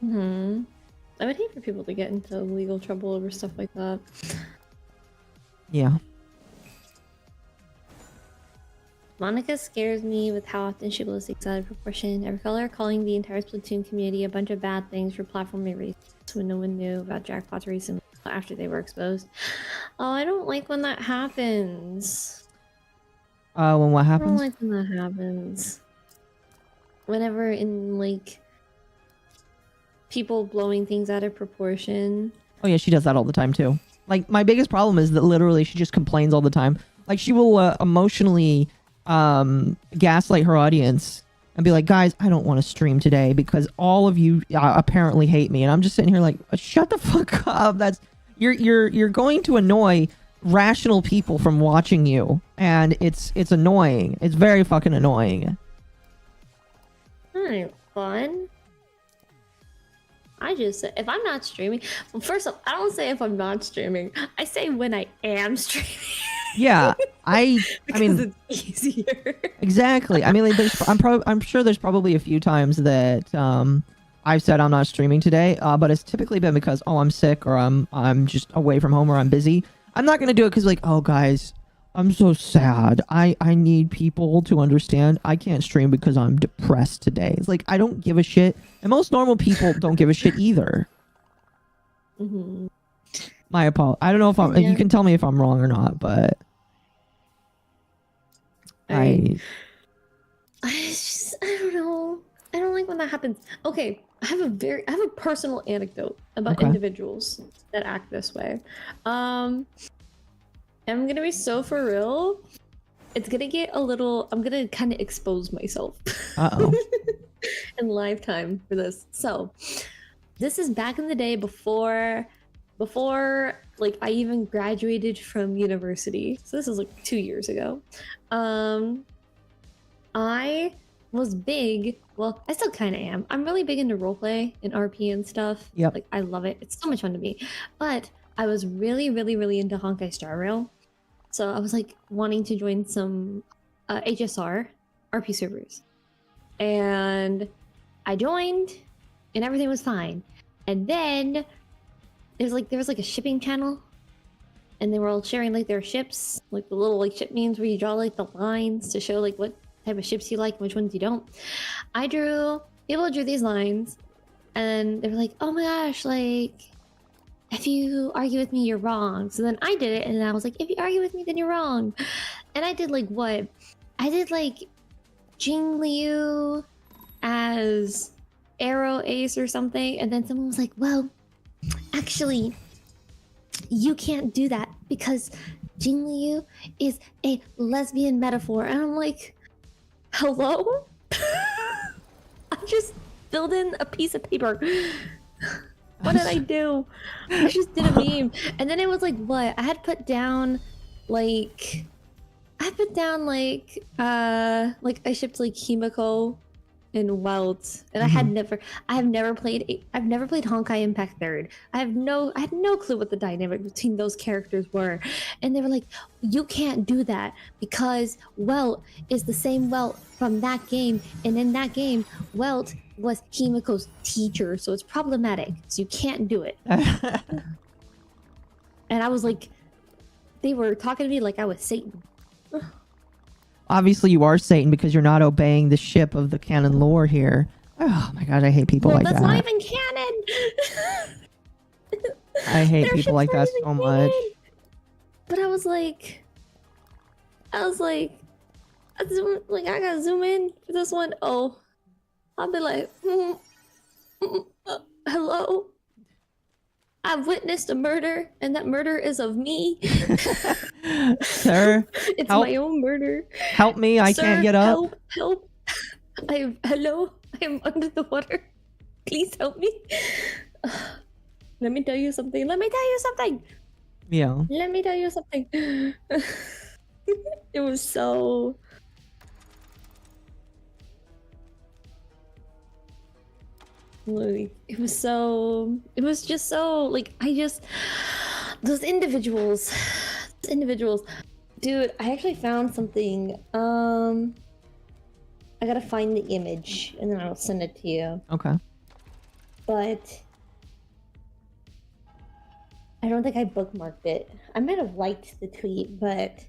I would hate for people to get into legal trouble over stuff like that. Yeah. Monica scares me with how often she blows things out of proportion. I recall her calling the entire Splatoon community a bunch of bad things for platform erasers when no one knew about jackpots recently after they were exposed. Oh, I don't like when that happens. When what I happens? don't like when that happens. Whenever in, like, people blowing things out of proportion. Oh yeah, she does that all the time too. Like, my biggest problem is that literally she just complains all the time. Like, she will emotionally gaslight her audience and be like, guys, I don't want to stream today because all of you apparently hate me. And I'm just sitting here like, shut the fuck up. You're going to annoy rational people from watching you, and it's annoying. It's very fucking annoying. That ain't fun. I just say if I'm not streaming. Well, first off, I don't say if I'm not streaming. I say when I am streaming. Yeah, I mean, it's easier. exactly. I mean, like, I'm sure there's probably a few times that I've said I'm not streaming today, but it's typically been because I'm sick or I'm just away from home or I'm busy. I'm not gonna do it because like, oh guys, I'm so sad. I need people to understand I can't stream because I'm depressed today. It's like, I don't give a shit, and most normal people don't give a shit either. Mm-hmm. My apologies. I don't know if I'm. Yeah. You can tell me if I'm wrong or not, but I don't know. I don't like when that happens. Okay, I have a personal anecdote about Okay. individuals that act this way. I'm gonna be so for real. It's gonna get a little. I'm gonna kind of expose myself. Uh-oh. In lifetime for this. So, this is back in the day before like I even graduated from university. So this is like 2 years ago. I was big. Well, I still kind of am. I'm really big into roleplay and RP and stuff. Yep. Like I love it. It's so much fun to me. But I was really, really, really into Honkai Star Rail. So I was like wanting to join some HSR RP servers. And I joined and everything was fine. And then there was like a shipping channel and they were all sharing like their ships, like the little like ship memes where you draw like the lines to show like what type of ships you like and which ones you don't. People drew these lines and they were like, oh my gosh, like if you argue with me, you're wrong. So then I did it and I was like, if you argue with me, then you're wrong. And I did like what? I did like Jing Liu as Arrow Ace or something. And then someone was like, well, actually, you can't do that because Jing Liu is a lesbian metaphor. And I'm like, hello? I just filled in a piece of paper. What did I do? I just did a meme. And then it was like, what? I put down like I shipped like Himiko and Welt, and I have never played Honkai Impact 3rd. I had no clue what the dynamic between those characters were, and they were like, you can't do that because Welt is the same Welt from that game, and in that game Welt was Himiko's teacher, so it's problematic, so you can't do it. And I was like, they were talking to me like I was Satan. Obviously, you are Satan because you're not obeying the ship of the canon lore here. Oh my god, I hate people like that's that. not even canon. I hate Their people like ships that aren't so even much. canon. But I was like, I gotta zoom in for this one. Oh, I'll be like, hello. I've witnessed a murder, and that murder is of me. Sir, It's help. my own murder. Help me, I Sir, can't get up. Help! Hello, I am under the water. Please help me. Let me tell you something. Yeah. Let me tell you something. It was so. It was just so like those individuals, dude. I actually found something. I gotta find the image and then I'll send it to you. Okay. But I don't think I bookmarked it. I might have liked the tweet, but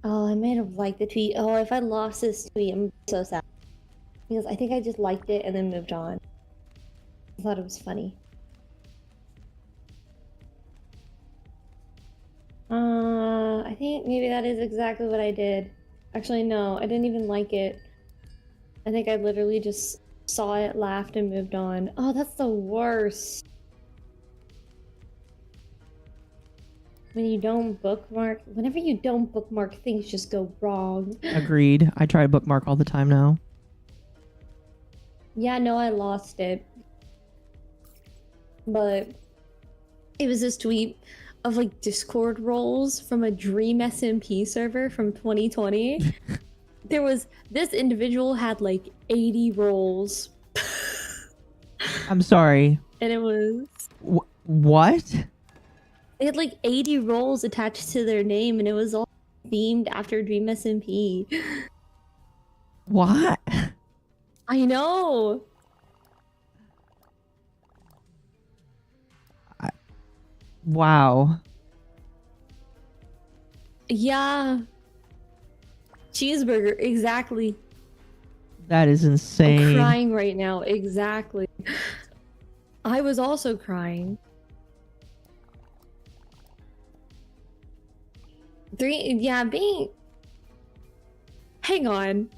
I might have liked the tweet. Oh, if I lost this tweet, I'm so sad. Because I think I just liked it and then moved on. I thought it was funny. I think maybe that is exactly what I did. Actually, no, I didn't even like it. I think I literally just saw it, laughed, and moved on. Oh, that's the worst. Whenever you don't bookmark, things just go wrong. Agreed. I try to bookmark all the time now. Yeah, no, I lost it. But It was this tweet of like Discord roles from a Dream SMP server from 2020. There was this individual had like 80 roles. I'm sorry. And it was What? they had like 80 roles attached to their name, and it was all themed after Dream SMP. What? I know. Wow. Yeah. Cheeseburger, exactly. That is I'm insane. crying right now, exactly. I was also crying. Hang on.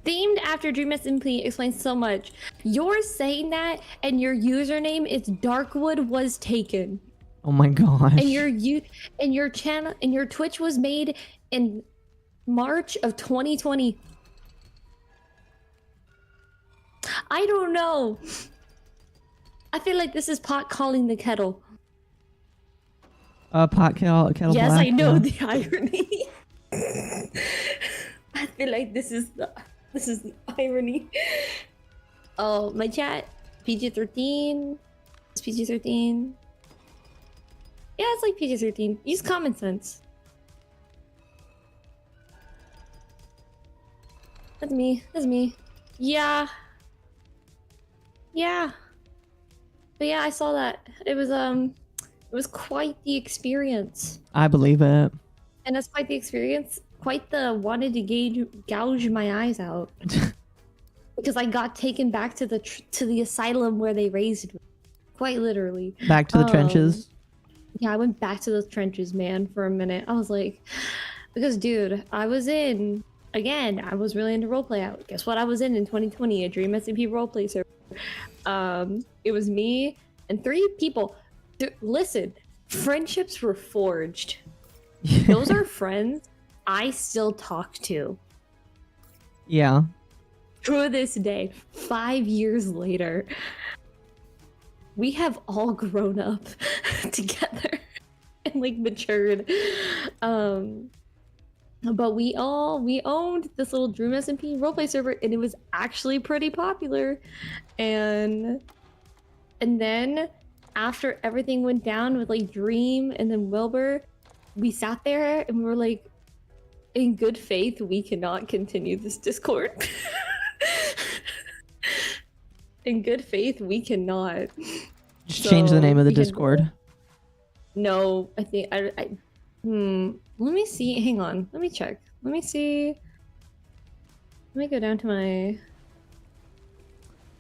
Themed after Dream SMP explains so much. You're saying that, and your username is Darkwood was taken. Oh my gosh. And your channel and your Twitch was made in March of 2020. I don't know. I feel like this is pot calling the kettle. Pot kettle Yes, black, I know yeah. the irony. I feel like this is the irony. Oh, my chat. PG-13. It's PG-13. Yeah, it's like PG-13. Use common sense. That's me. That's me. Yeah. Yeah. But yeah, I saw that. It was quite the experience. I believe it. And that's quite the experience. Quite the wanted to gouge my eyes out. Because I got taken back to the asylum where they raised me. Quite literally. Back to the trenches. Yeah, I went back to the trenches, man, for a minute. I was like, because dude, I was really into roleplay. Guess what I was in 2020? A Dream SMP roleplay server. It was me and 3 people. Listen, friendships were forged. Those are friends I still talk to. Yeah. To this day, 5 years later, we have all grown up together and like matured. But we owned this little Dream SMP roleplay server, and it was actually pretty popular. And then after everything went down with like Dream and then Wilbur, we sat there and we were like, in good faith, we cannot continue this Discord. In good faith, we cannot. Just change the name of the we can- Discord. No, I think let me see. Hang on. Let me check. Let me see. Let me go down to my.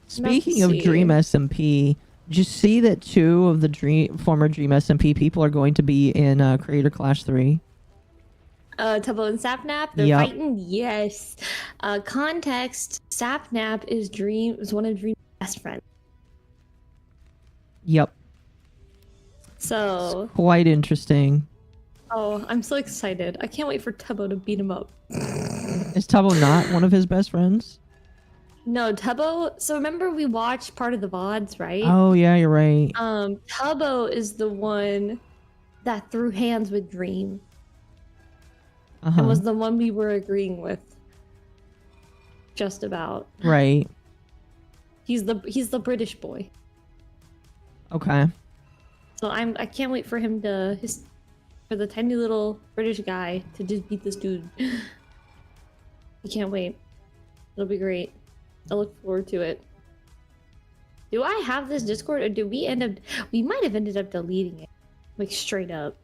Speaking of see. Dream SMP, did you see that 2 of the former Dream SMP people are going to be in Creator Clash 3? Tubbo and Sapnap, they're Yep. fighting. Yes. Context: Sapnap is one of Dream's best friends. Yep. So, Quite interesting. oh, I'm so excited! I can't wait for Tubbo to beat him up. Is Tubbo not one of his best friends? No, Tubbo. So remember, we watched part of the VODs, right? Oh yeah, you're right. Tubbo is the one that threw hands with Dream. And Uh-huh. was the one we were agreeing with. Just about. Right. He's the British boy. Okay. So I can't wait for him for the tiny little British guy to just beat this dude. I can't wait. It'll be great. I look forward to it. Do I have this Discord, or did we we might have ended up deleting it. Like straight up.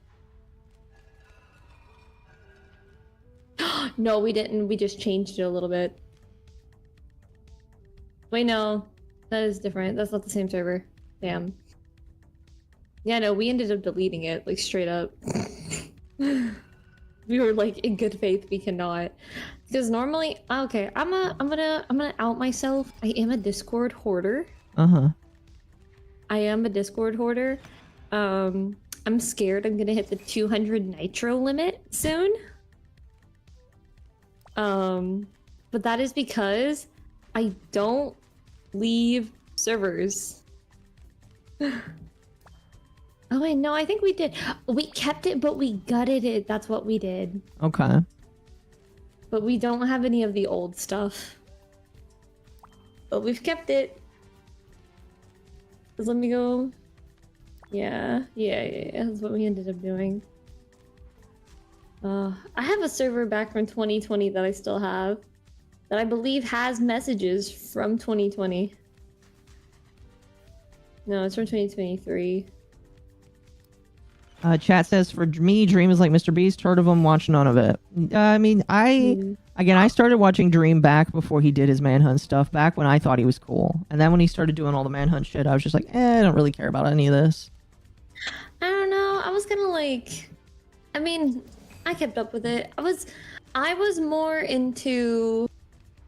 No, we didn't. We just changed it a little bit. Wait, no. That is different. That's not the same server. Damn. Yeah, no, we ended up deleting it, like straight up. We were like, in good faith, we cannot. Because normally, okay, I'm gonna out myself. I am a Discord hoarder. Uh-huh. I am a Discord hoarder. I'm scared I'm gonna hit the 200 nitro limit soon. But that is because I don't leave servers. Oh wait, no, I think we did. We kept it, but we gutted it. That's what we did. Okay. But we don't have any of the old stuff. But we've kept it. Let me go. Yeah. That's what we ended up doing. I have a server back from 2020 that I still have. That I believe has messages from 2020. No, it's from 2023. Chat says, for me, Dream is like Mr. Beast. Heard of him, watch none of it. I mean, I started watching Dream back before he did his Manhunt stuff, back when I thought he was cool. And then when he started doing all the Manhunt shit, I was just like, I don't really care about any of this. I don't know. I was gonna like, I mean, I kept up with it. I was more into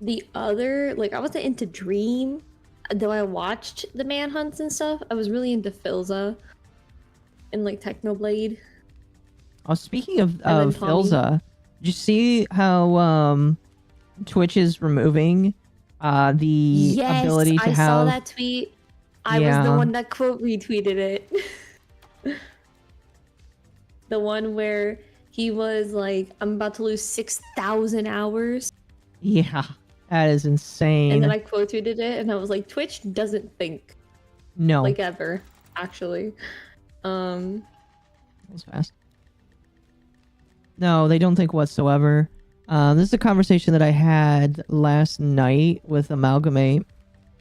the other, like I wasn't into Dream, though I watched the Manhunts and stuff. I was really into Filza and like Technoblade. Oh, speaking of then Tommy. Filza, did you see how Twitch is removing the Yes, ability to I have... saw that tweet. I was the Yeah. one that quote retweeted it. The one where he was like, I'm about to lose 6,000 hours. Yeah, that is insane. And then I quote tweeted it and I was like, Twitch doesn't think. No. Like ever, actually. That was fast. No, they don't think whatsoever. This is a conversation that I had last night with Amalgamate,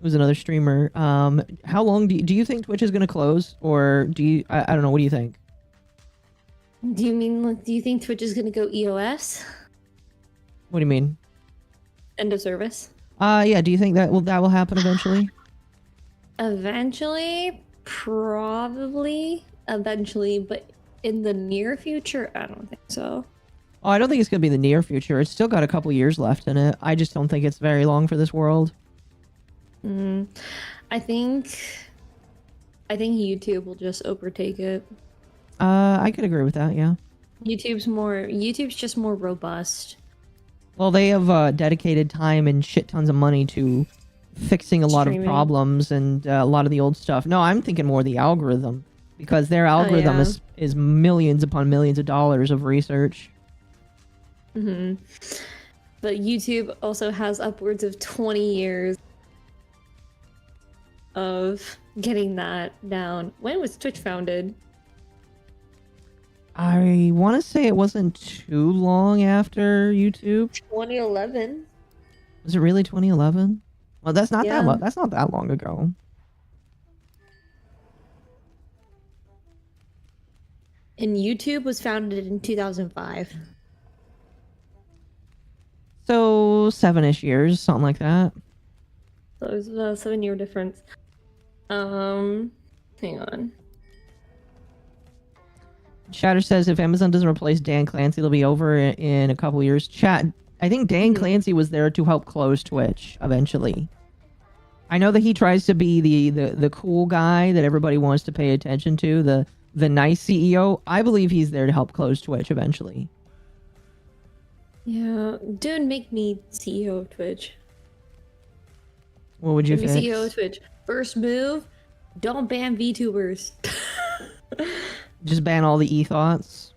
who's another streamer. How long do you think Twitch is going to close? Or do you... I don't know, what do you think? Do you mean, like, do you think Twitch is gonna go EOS? What do you mean? End of service? Yeah, do you think that will happen eventually? Eventually, probably. Eventually, but in the near future, I don't think so. Oh, I don't think it's going to be the near future. It's still got a couple years left in it. I just don't think it's very long for this world. I think YouTube will just overtake it. I could agree with that, yeah. YouTube's just more robust. Well, they have dedicated time and shit tons of money to fixing a lot of Streaming. problems and a lot of the old stuff. No, I'm thinking more the algorithm, because their algorithm yeah. is millions upon millions of dollars of research. But YouTube also has upwards of 20 years of getting that down. When was Twitch founded? I want to say it wasn't too long after YouTube. 2011. Was it really 2011? Well, that's not Yeah. that's not that long ago. And YouTube was founded in 2005. So 7-ish years, something like that. So it was a 7-year difference. Hang on. Shatter says if Amazon doesn't replace Dan Clancy, it'll be over in a couple years. Chat, I think Dan Clancy was there to help close Twitch eventually. I know that he tries to be the cool guy that everybody wants to pay attention to, the nice CEO. I believe he's there to help close Twitch eventually. Yeah, dude, make me CEO of Twitch. What would you Make me fix? CEO of Twitch. First move, don't ban VTubers. Just ban all the e-thoughts?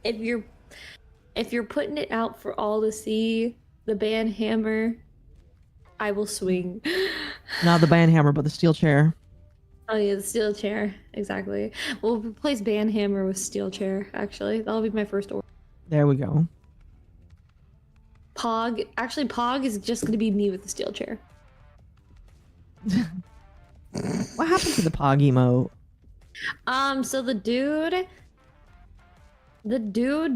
If you're putting it out for all to see, the ban hammer, I will swing. Not the ban hammer, but the steel chair. Oh yeah, the steel chair. Exactly. We'll replace ban hammer with steel chair, actually. That'll be my first order. There we go. Pog. Actually, Pog is just gonna be me with the steel chair. What happened to the Pog emote? So the dude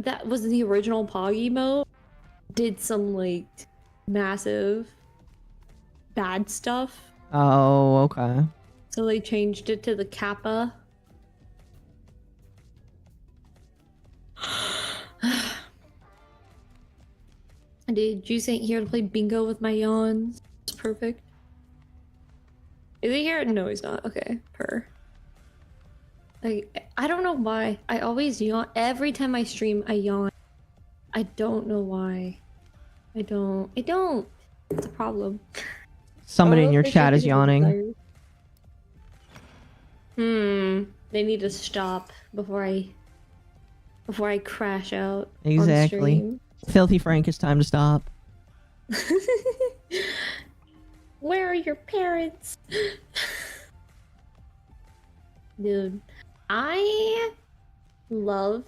that was the original Pog emote did some like massive bad stuff. Oh, okay. So they changed it to the Kappa. Dude, Juice ain't here to play bingo with my yawns. It's perfect. Is he here? No, he's not. Okay, per. Like, I don't know why. I always yawn. Every time I stream, I yawn. I don't know why. I don't. It's a problem. Somebody in Oh, your they chat should is be yawning. tired. They need to stop before I crash out. Exactly. On stream. Filthy Frank, it's time to stop. Where are your parents? Dude, I love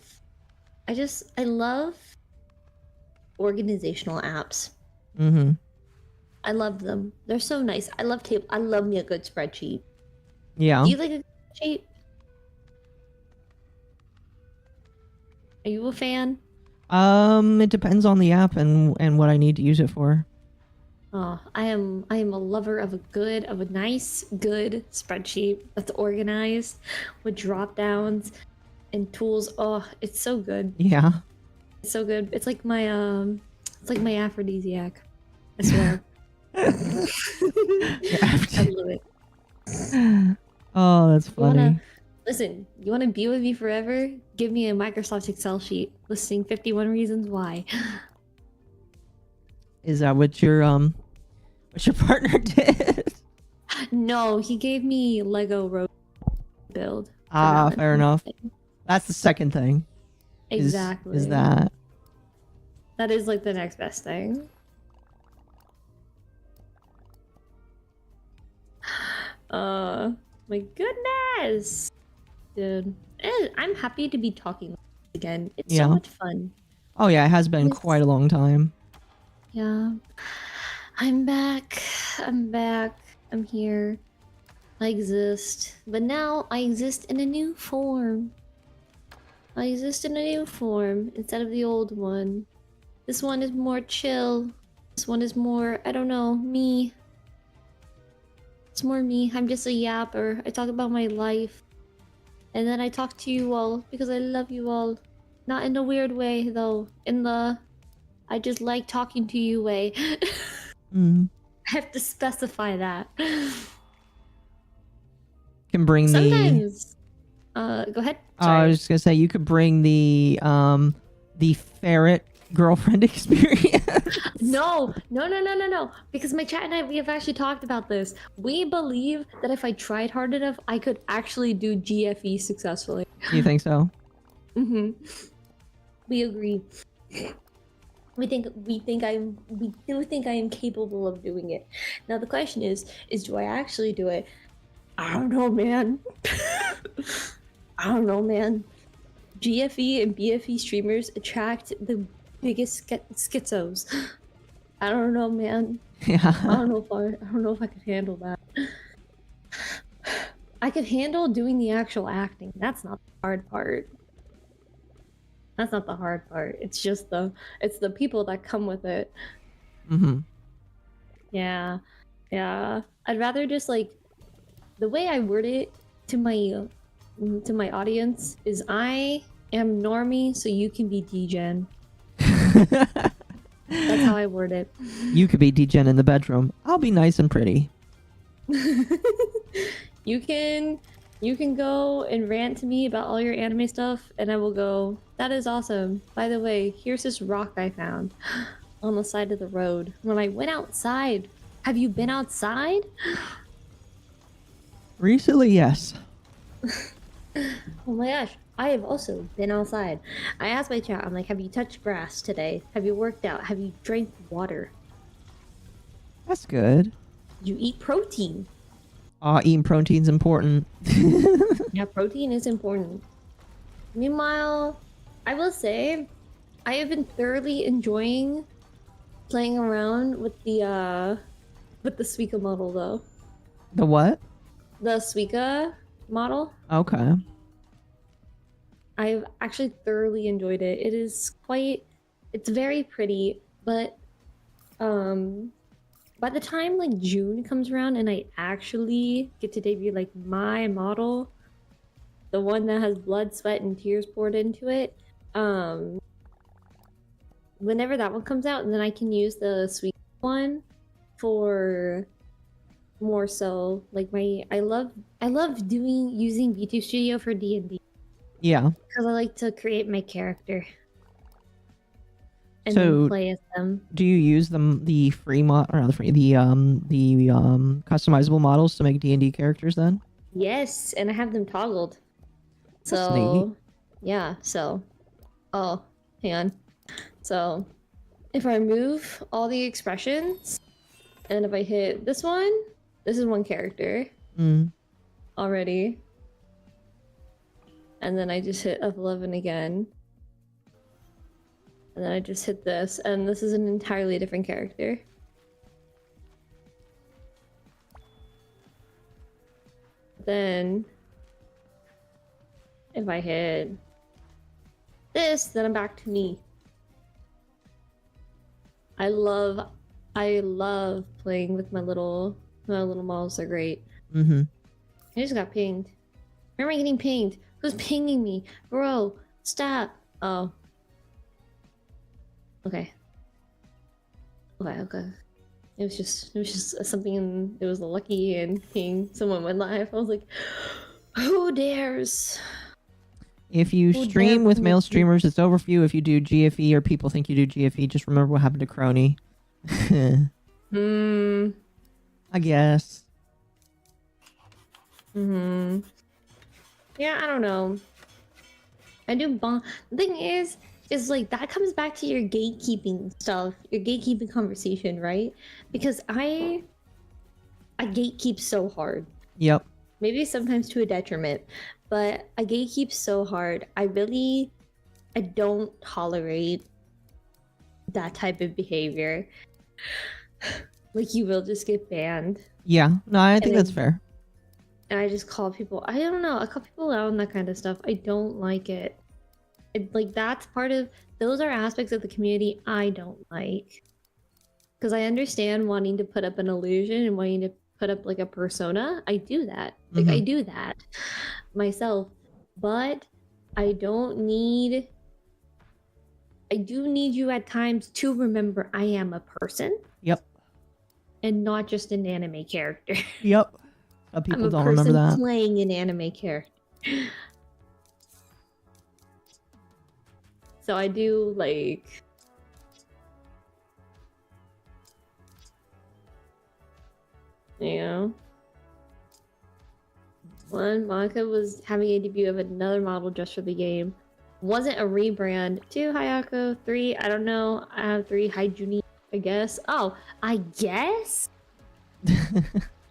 organizational apps. Mm-hmm. I love them. They're so nice. I love me a good spreadsheet. Yeah. Do you like a good spreadsheet? Are you a fan? It depends on the app and what I need to use it for. Oh, I am a lover of a nice, good spreadsheet that's organized with drop downs and tools. Oh, it's so good. Yeah. It's so good. It's like my aphrodisiac. I swear. I love it. Oh, that's funny. You wanna be with me forever? Give me a Microsoft Excel sheet listing 51 reasons why. Is that what your partner did? No, he gave me Lego road build. Ah, fair enough. That's the second thing. Exactly. Is that? That is like the next best thing. My goodness, dude. I'm happy to be talking again. It's so much fun. Oh yeah, it has been quite a long time. Yeah. I'm back. I'm here. I exist. But now I exist in a new form. Instead of the old one. This one is more chill. This one is more, I don't know, me. It's more me. I'm just a yapper. I talk about my life. And then I talk to you all because I love you all. Not in a weird way, though. In the I just like talking to you way. Mm. I have to specify that. Can bring Sometimes. Go ahead. I was just gonna say you could bring the ferret girlfriend experience. No. Because my chat and I, we have actually talked about this. We believe that if I tried hard enough, I could actually do GFE successfully. You think so? Mm-hmm. We agree. We do think I am capable of doing it. Now the question is do I actually do it? I don't know, man. GFE and BFE streamers attract the biggest schizos. I don't know, man. Yeah. I don't know if I could handle that. I could handle doing the actual acting. That's not the hard part. It's just the people that come with it. Mm-hmm. Yeah. I'd rather just like the way I word it to my audience is I am normie, so you can be degen. That's how I word it. You could be degen in the bedroom. I'll be nice and pretty. You can go and rant to me about all your anime stuff, and I will go, that is awesome. By the way, here's this rock I found on the side of the road. When I went outside, have you been outside? Recently, yes. Oh my gosh, I have also been outside. I asked my chat, I'm like, have you touched grass today? Have you worked out? Have you drank water? That's good. Did you eat protein? Eating protein's important. Yeah, protein is important. Meanwhile, I will say, I have been thoroughly enjoying playing around with the Suica model though. The what? The Suica model. Okay. I've actually thoroughly enjoyed it. It's very pretty, but by the time like June comes around and I actually get to debut like my model, the one that has blood, sweat, and tears poured into it, whenever that one comes out, and then I can use the sweet one for more so like I love using VTube Studio for D&D. Yeah. Because I like to create my character and So, then play as them. Do you use the customizable models to make D&D characters then? Yes, and I have them toggled. That's neat. So, yeah, so. Oh, hang on. So, if I remove all the expressions, and if I hit this one, this is one character Mm. already. And then I just hit F11 again. And then I just hit this, and this is an entirely different character. Then, if I hit this, then I'm back to me. I love playing with my little models. They're great. Mm-hmm. I just got pinged. Where am I getting pinged? Who's pinging me? Bro, stop. Oh. Okay. Okay. It was just something in, it was lucky and ping someone went live. I was like, who dares? If you Who stream dare with ping male me? streamers, it's over for you. If you do GFE or people think you do GFE, just remember what happened to Crony. Hmm. I guess. Mm-hmm. Yeah, I don't know. I do bond. The thing is like that comes back to your gatekeeping stuff, your gatekeeping conversation, right? Because I gatekeep so hard. Yep. Maybe sometimes to a detriment, but I gatekeep so hard. I don't tolerate that type of behavior. Like you will just get banned. Yeah. No, I think And that's then- fair. And I just call people. I don't know. I call people out on that kind of stuff. I don't like it. Like that's part of. Those are aspects of the community I don't like. Because I understand wanting to put up an illusion and wanting to put up like a persona. I do that. Like I do that myself. But I don't need. I do need you at times to remember I am a person. Yep. And not just an anime character. Yep. Some people I'm a don't person remember that. playing an anime character. So I do like. You know? One, Monica was having a debut of another model just for the game. Wasn't a rebrand. 2, Hayako. 3, I don't know. I have 3, Haijuni, I guess. Oh, I guess?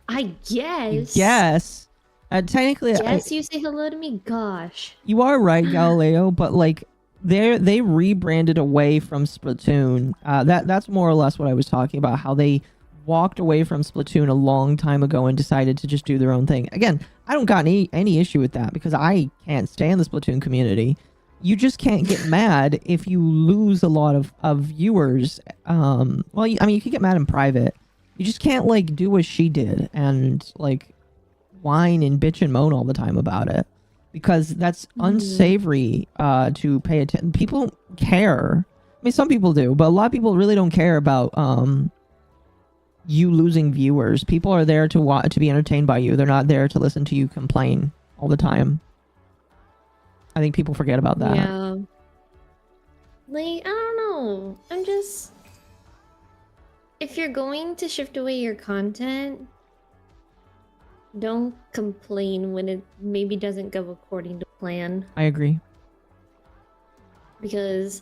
I guess. Yes. Technically, Yes, you say hello to me? Gosh. you are right, Galileo, but like they rebranded away from Splatoon. That's more or less what I was talking about, how they walked away from Splatoon a long time ago and decided to just do their own thing. Again, I don't got any issue with that because I can't stand the Splatoon community. You just can't get mad if you lose a lot of viewers. Well, I mean, you can get mad in private. You just can't like do what she did and like whine and bitch and moan all the time about it, because that's unsavory to pay attention. People care. I mean, some people do, but a lot of people really don't care about you losing viewers. People are there to be entertained by you. They're not there to listen to you complain all the time. I think people forget about that. Yeah. Like, I don't know. I'm just. If you're going to shift away your content, don't complain when it maybe doesn't go according to plan. I agree. Because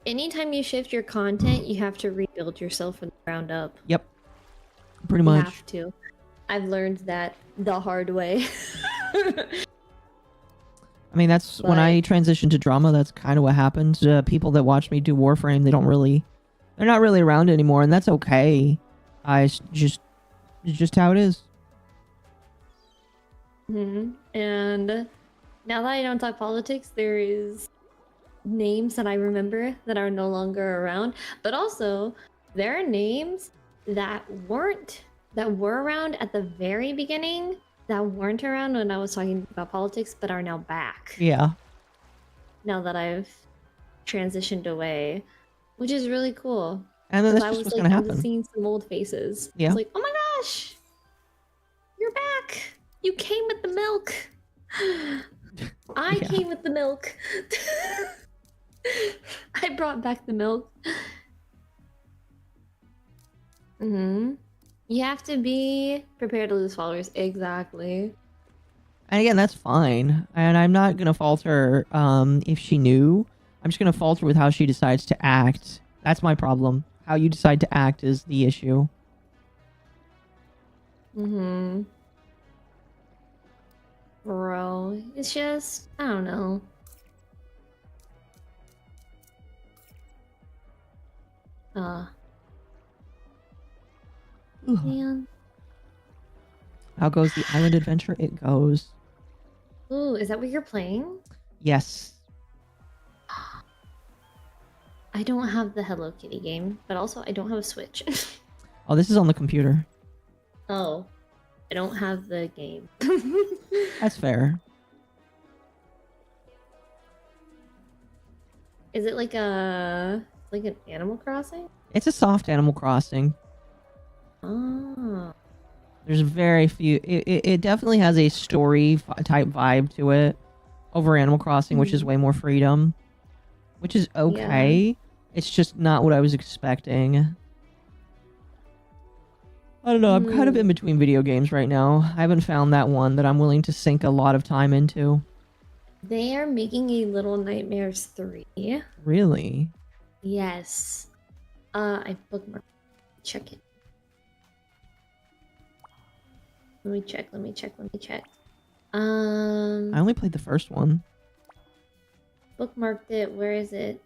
anytime you shift your content, you have to rebuild yourself from the ground up. Yep. Pretty You much. have to. I've learned that the hard way. I mean, that's when I transitioned to drama. That's kind of what happened. People that watch me do Warframe, they're not really around anymore, and that's okay. It's just how it is. And now that I don't talk politics, there is names that I remember that are no longer around. But also, there are names that were around at the very beginning that weren't around when I was talking about politics, but are now back. Yeah. Now that I've transitioned away, which is really cool. And then that's I just was what's like, gonna I was happen. seeing some old faces. Yeah. It's like, oh my gosh, you're back. You came with the milk. I Yeah. came with the milk. I brought back the milk. You have to be prepared to lose followers. Exactly. And again, that's fine. And I'm not gonna fault her if she knew. I'm just gonna falter with how she decides to act. That's my problem. How you decide to act is the issue. Mm-hmm. Bro, it's just, I don't know. Man. How goes the island adventure? It goes. Ooh, is that what you're playing? Yes. I don't have the Hello Kitty game, but also I don't have a Switch. Oh, this is on the computer. Oh, I don't have the game. That's fair. Is it like like an Animal Crossing? It's a soft Animal Crossing. Oh. There's very few. It definitely has a story type vibe to it over Animal Crossing, which is way more freedom, which is okay. Yeah. It's just not what I was expecting. I don't know. I'm kind of in between video games right now. I haven't found that one that I'm willing to sink a lot of time into. They are making a Little Nightmares 3. Really? Yes. I bookmarked. Check it. Let me check. I only played the first one. Bookmarked it. Where is it?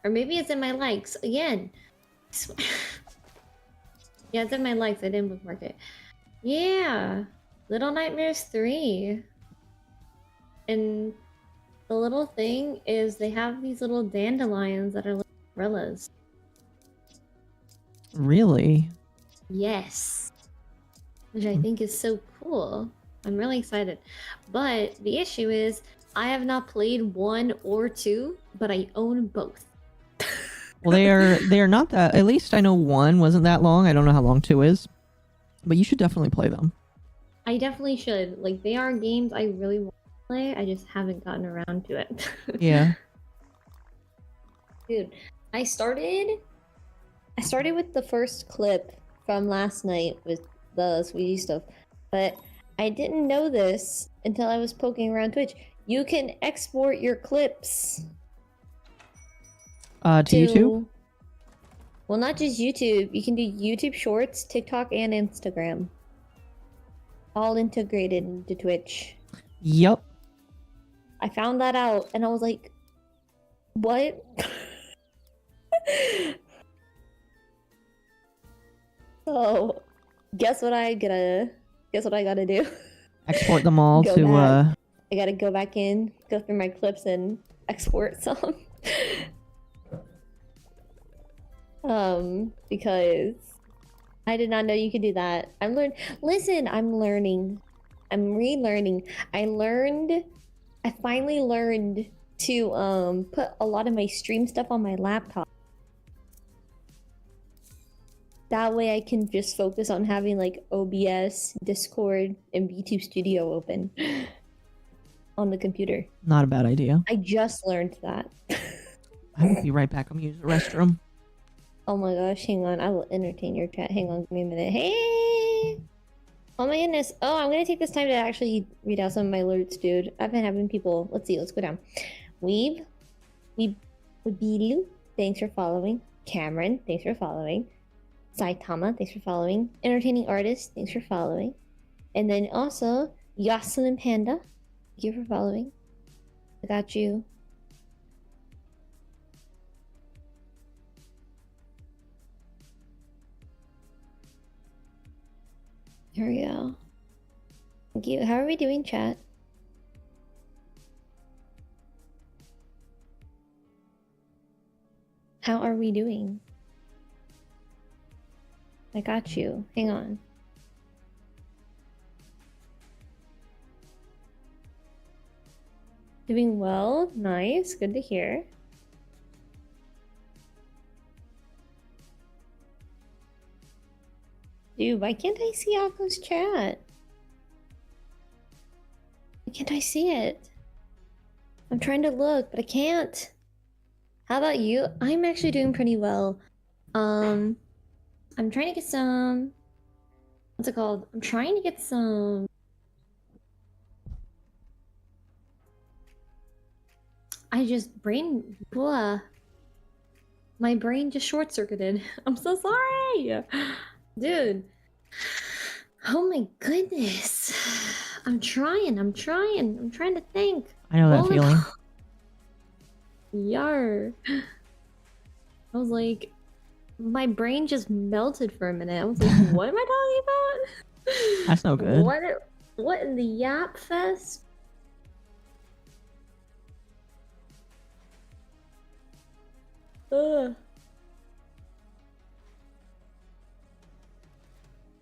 Or maybe it's in my likes again. Yeah, it's in my likes. I didn't bookmark it. Yeah, Little Nightmares 3. And the little thing is they have these little dandelions that are like umbrellas. Really? Yes. Which I think is so cool. I'm really excited. But the issue is I have not played 1 or 2, but I own both. Well, they are not that. At least I know 1 wasn't that long. I don't know how long 2 is, but you should definitely play them. I definitely should. Like, they are games I really want to play. I just haven't gotten around to it. Yeah. Dude, I started with the first clip from last night with the sweetie stuff, but I didn't know this until I was poking around Twitch. You can export your clips To YouTube? Well, not just YouTube. You can do YouTube Shorts, TikTok, and Instagram. All integrated into Twitch. Yep. I found that out, and I was like, what? So, guess what I gotta do? Export them all Go to back. I gotta go back in, go through my clips, and export some. Because I did not know you could do that. I'm learning. I'm relearning. I finally learned to put a lot of my stream stuff on my laptop. That way I can just focus on having like OBS, Discord, and VTube Studio open on the computer. Not a bad idea. I just learned that. I will be right back. I'm gonna use the restroom. Oh my gosh, hang on. I will entertain your chat. Hang on, give me a minute. Hey! Oh my goodness. Oh, I'm gonna take this time to actually read out some of my alerts, dude. I've been having people... Let's see, let's go down. Weebilu, thanks for following. Cameron, thanks for following. Saitama, thanks for following. Entertaining Artist, thanks for following. And then also, Yoselin Panda, thank you for following. I got you. Here we go. Thank you. How are we doing, chat? How are we doing? I got you. Hang on. Doing well. Nice. Good to hear. Dude, why can't I see Akko's chat? Why can't I see it? I'm trying to look, but I can't. How about you? I'm actually doing pretty well. I'm trying to get some. What's it called? I'm trying to get some. I just brain. Blah. My brain just short circuited. I'm so sorry, dude. Oh my goodness. I'm trying to think. I know that Holy feeling. Yar. I was like, my brain just melted for a minute. I was like, what am I talking about? That's no good. What in the yap fest? Ugh.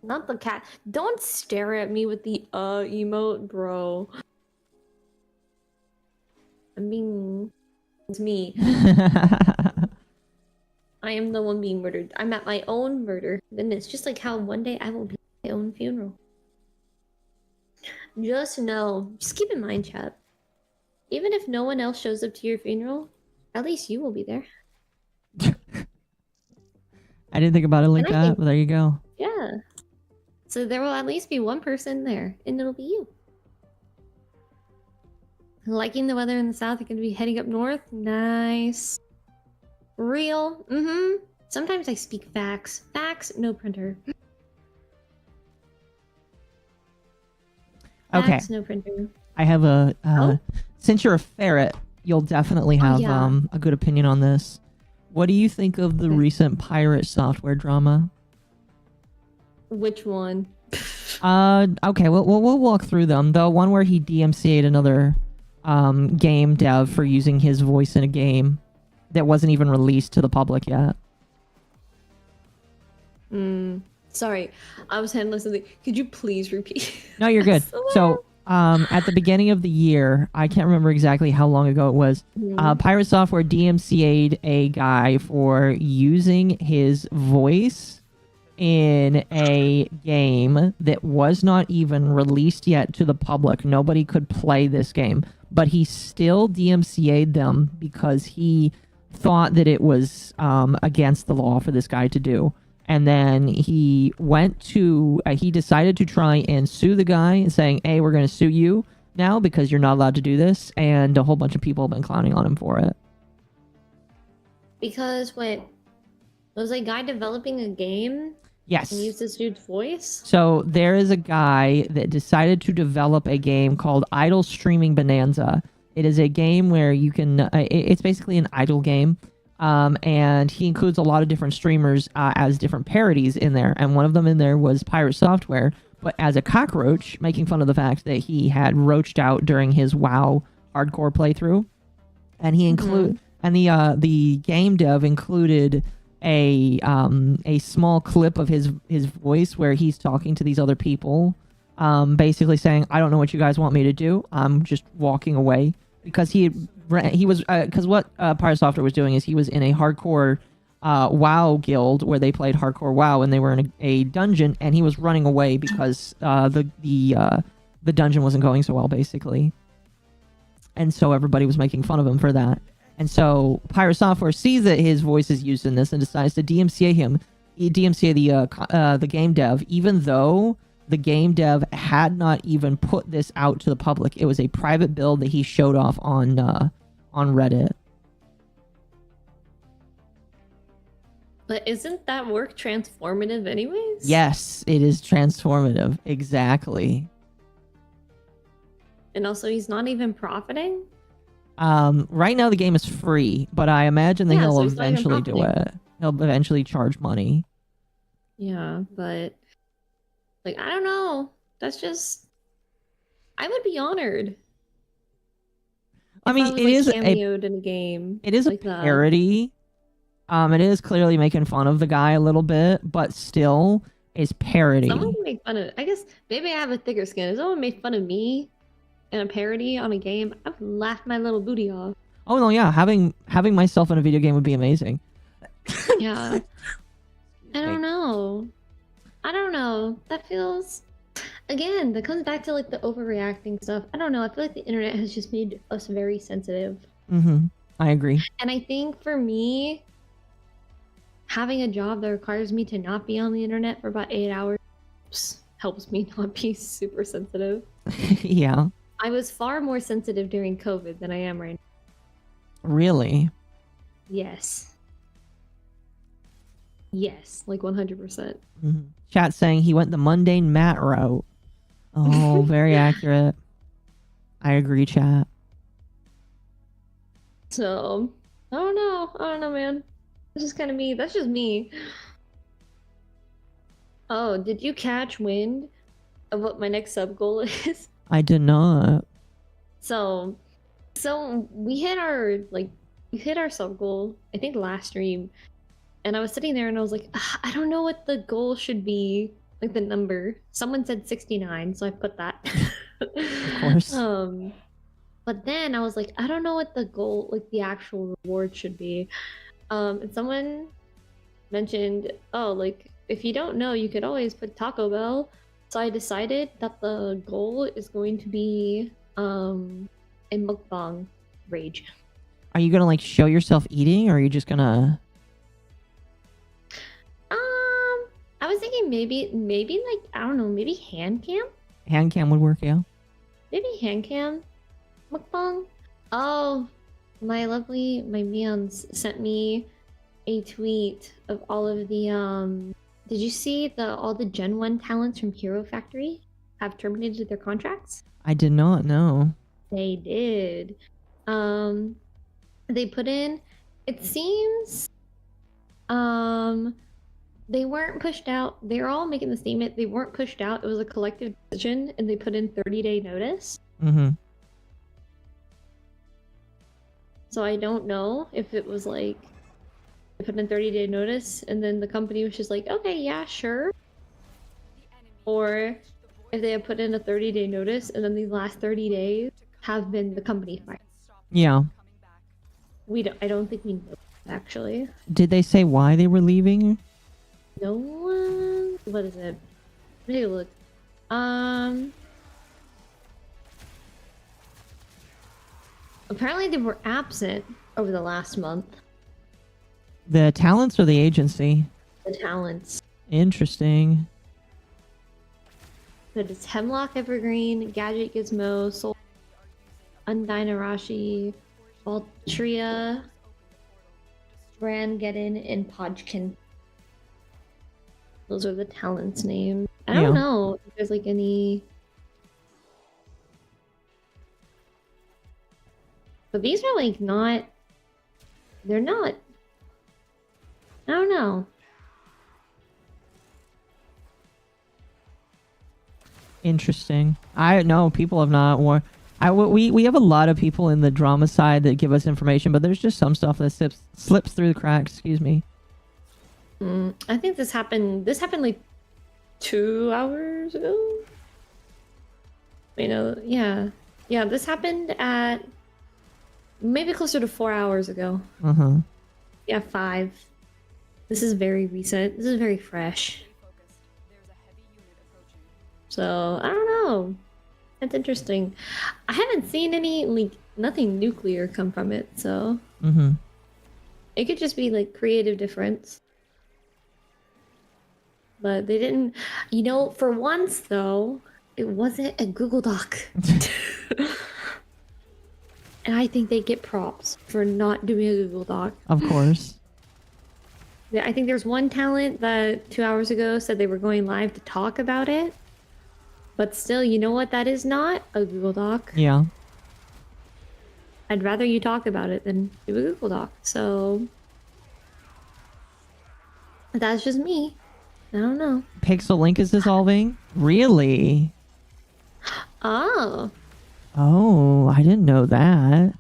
Not the cat. Don't stare at me with the emote, bro. I mean, it's me. I am the one being murdered. I'm at my own murder. Goodness, just like how one day I will be at my own funeral. Just know, just keep in mind, chat. Even if no one else shows up to your funeral, at least you will be there. I didn't think about it like And I that, think- but there you go. Yeah. So there will at least be one person there, and it'll be you. Liking the weather in the south, you're gonna be heading up north. Nice. Real. Mm-hmm. Sometimes I speak facts. Facts, no printer. Okay. Facts, no printer. I have a Oh? since you're a ferret, you'll definitely have yeah. a good opinion on this. What do you think of the Okay. recent pirate software drama? Which one? Okay, we'll walk through them. The one where he DMCA'd another game dev for using his voice in a game that wasn't even released to the public yet. Sorry, I was handling something. Could you please repeat? No, you're good. So- So, at the beginning of the year, I can't remember exactly how long ago it was, Pirate Software DMCA'd a guy for using his voice in a game that was not even released yet to the public. Nobody could play this game, but he still DMCA'd them because he thought that it was against the law for this guy to do. And then he he decided to try and sue the guy, saying, hey, we're going to sue you now because you're not allowed to do this. And a whole bunch of people have been clowning on him for it. Because wait, was a guy developing a game Yes. and used this dude's voice? So there is a guy that decided to develop a game called Idle Streaming Bonanza. It is a game where you can, it's basically an idle game. And he includes a lot of different streamers as different parodies in there. And one of them in there was Pirate Software, but as a cockroach, making fun of the fact that he had roached out during his WoW hardcore playthrough. And he and the game dev included a small clip of his voice where he's talking to these other people, basically saying, I don't know what you guys want me to do. I'm just walking away. Because because what Pirate Software was doing is he was in a hardcore WoW guild where they played hardcore WoW, and they were in a dungeon, and he was running away because the dungeon wasn't going so well, basically. And so everybody was making fun of him for that. And so Pirate Software sees that his voice is used in this and decides to DMCA him. DMCA the game dev, even though the game dev had not even put this out to the public. It was a private build that he showed off on Reddit. But isn't that work transformative anyways? Yes, it is transformative. Exactly. And also he's not even profiting? Right now the game is free, but I imagine that Yeah, he'll so he's not even eventually do profiting. it. He'll eventually charge money. Yeah, but like I don't know. That's just I would be honored. I if mean, was, it like, is a cameoed in a game. it is like a that. parody. It is clearly making fun of the guy a little bit, but still is parody. Someone can make fun of I guess maybe I have a thicker skin. If someone made fun of me in a parody on a game, I would laugh my little booty off. Oh no, yeah, having myself in a video game would be amazing. Yeah. I don't know. That feels again, that comes back to like the overreacting stuff. I don't know. I feel like the internet has just made us very sensitive. I agree. And I think for me, having a job that requires me to not be on the internet for about 8 hours helps me not be super sensitive. Yeah. I was far more sensitive during COVID than I am right now. Really? Yes. Yes, like 100%. Mhm. Chat saying he went the mundane Matt route. Oh, very accurate. I agree, chat. So, I don't know, man. That's just kind of me. That's just me. Oh, did you catch wind of what my next sub goal is? I did not. So we hit our sub goal, I think last stream, and I was sitting there and I was like, I don't know what the goal should be, like the number. Someone said 69, so I put that. Of course. But then I was like, I don't know what the goal, like the actual reward should be. And someone mentioned, oh, like if you don't know, you could always put Taco Bell. So I decided that the goal is going to be a mukbang rage. Are you gonna like show yourself eating, or are you just gonna? I was thinking maybe like I don't know, maybe hand cam. Hand cam would work, yeah. Maybe hand cam mukbang. Oh, my Mians sent me a tweet of all of the Did you see all the Gen 1 talents from Hero Factory have terminated their contracts? I did not know. They did. They put in, it seems, they weren't pushed out. They're all making the statement. They weren't pushed out. It was a collective decision, and they put in 30-day notice. Mm-hmm. So I don't know if it was like, they put in 30-day notice, and then the company was just like, okay, yeah, sure. Or if they have put in a 30-day notice, and then these last 30 days have been the company fight. Yeah. I don't think we know, actually. Did they say why they were leaving? No one. What is it? Take a look. Apparently they were absent over the last month. The talents or the agency? The talents. Interesting. But it's Hemlock Evergreen, Gadget Gizmo, Soul, Undyne Arashi, Valtria, Rangeddon, and Podgkin. Those are the talents' names. I don't know if there's like any. But these are like not. They're not. I don't know. Interesting. I know people have not we have a lot of people in the drama side that give us information, but there's just some stuff that slips through the cracks. Excuse me. I think this happened like 2 hours ago. You know, yeah. This happened at maybe closer to 4 hours ago. Yeah, 5. This is very recent. This is very fresh. So I don't know. That's interesting. I haven't seen any like nothing nuclear come from it, so it could just be like creative difference. But they didn't, you know, for once though, it wasn't a Google Doc. And I think they get props for not doing a Google Doc. Of course. Yeah, I think there's one talent that 2 hours ago said they were going live to talk about it. But still, you know what? That is not a Google Doc. Yeah. I'd rather you talk about it than do a Google Doc. So that's just me. I don't know. Pixel Link is dissolving? Really? Oh. Oh, I didn't know that.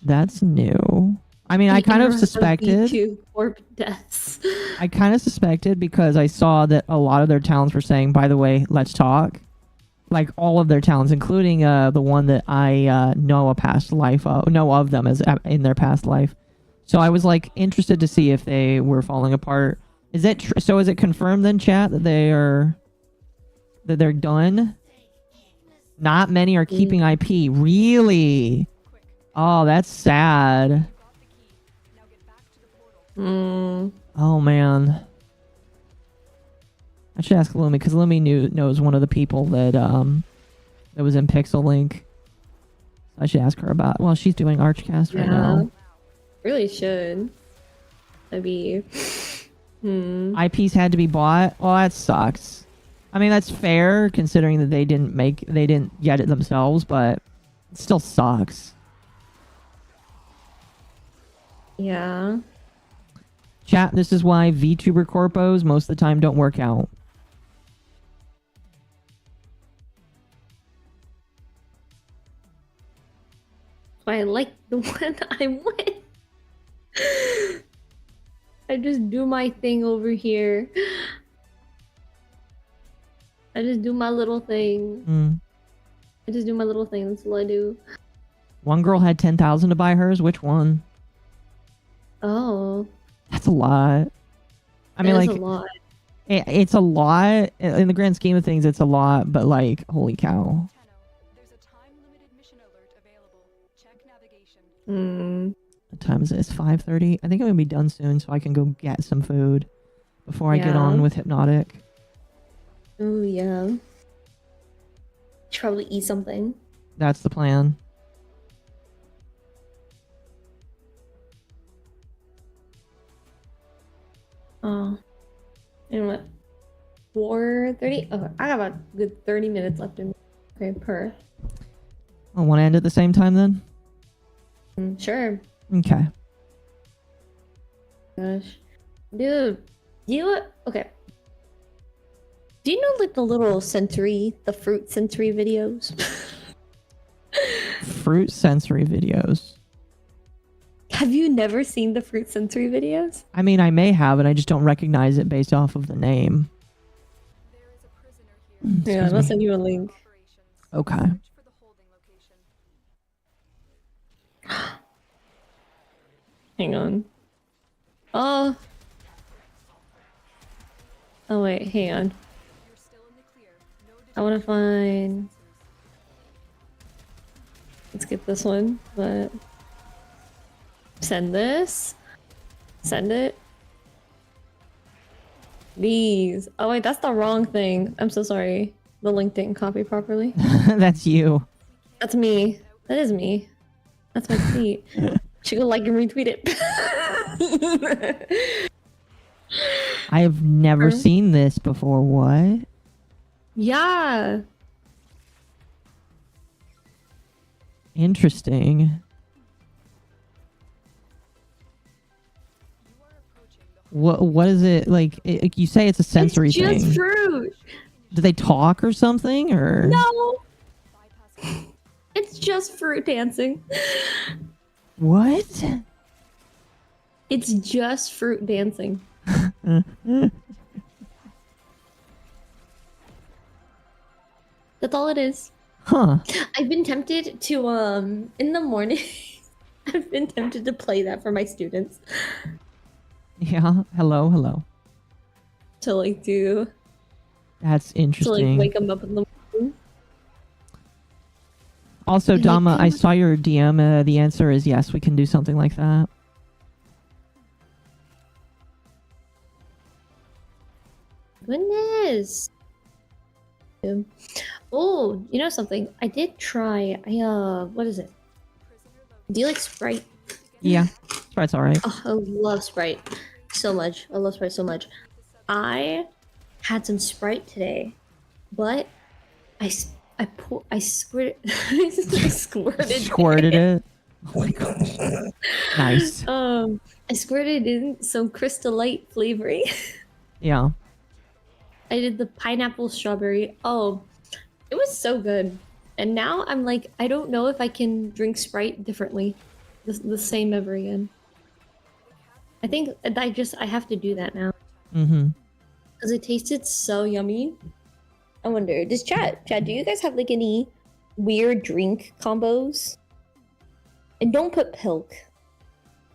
That's new. I mean, I kind of suspected. Corp deaths. I kind of suspected because I saw that a lot of their talents were saying, by the way, let's talk. Like all of their talents, including the one that I know of them as in their past life. So I was like interested to see if they were falling apart. Is it so? Is it confirmed then, chat, that they're done? Not many are keeping IP. Really? Oh, that's sad. Oh man. I should ask Lumi because Lumi knows one of the people that that was in Pixel Link. I should ask her about. Well, she's doing Archcast right now. Really should. That'd be. IPs had to be bought. Well, that sucks. I mean, that's fair considering that they didn't get it themselves, but it still sucks. Yeah. Chat, this is why VTuber corpos most of the time don't work out. I like the one I'm with. I just do my thing over here. I just do my little thing. I just do my little thing. That's all I do. One girl had 10,000 to buy hers. Which one? Oh. That's a lot. I mean, like, a lot. it's a lot in the grand scheme of things. It's a lot, but like, holy cow. There's a time-limited mission alert available. Check navigation. What time is it? It's 5:30. I think I'm gonna be done soon, so I can go get some food before I get on with Hypnotic. Oh yeah. Should probably eat something. That's the plan. Oh. And what? 4:30? Oh, I have a good 30 minutes left in. Okay, per. I want to end at the same time then? Sure. Okay. Gosh. Dude, okay. Do you know like the little the fruit sensory videos? Fruit sensory videos. Have you never seen the fruit sensory videos? I mean, I may have, and I just don't recognize it based off of the name. There is a prisoner here. Yeah, I'll send you a link. Okay. Search for the holding location. Hang on. Oh. Oh wait, hang on. You're still in the clear. No I want to find. Let's get this one, but send this. Send it. These. Oh wait, that's the wrong thing. I'm so sorry. The link didn't copy properly. That's you. That's me. That is me. That's my tweet. Should go like and retweet it. I have never seen this before. What? Yeah. Interesting. What is it like? You say it's a sensory It's just thing. fruit. Do they talk or something, or No. It's just fruit dancing. what? It's just fruit dancing. That's all it is. Huh? I've been tempted to in the morning I've been tempted to play that for my students. Yeah. Hello. To like do That's to interesting. like wake them up in the morning. Also, Like, Dama, I saw your DM. The answer is yes. We can do something like that. Goodness. Oh, you know something? I did try. What is it? Do you like Sprite? Yeah, Sprite's all right. Oh, I love Sprite so much. I love Sprite so much. I had some Sprite today, but I squirted I Squirted it. Oh my god. Nice. I squirted in some Crystal Light flavoring. Yeah. I did the pineapple strawberry. Oh, it was so good. And now I'm like, I don't know if I can drink Sprite differently, the same ever again. I think I have to do that now. Mm-hmm. Because it tasted so yummy. I wonder, Chad, do you guys have like any weird drink combos? And don't put Pilk.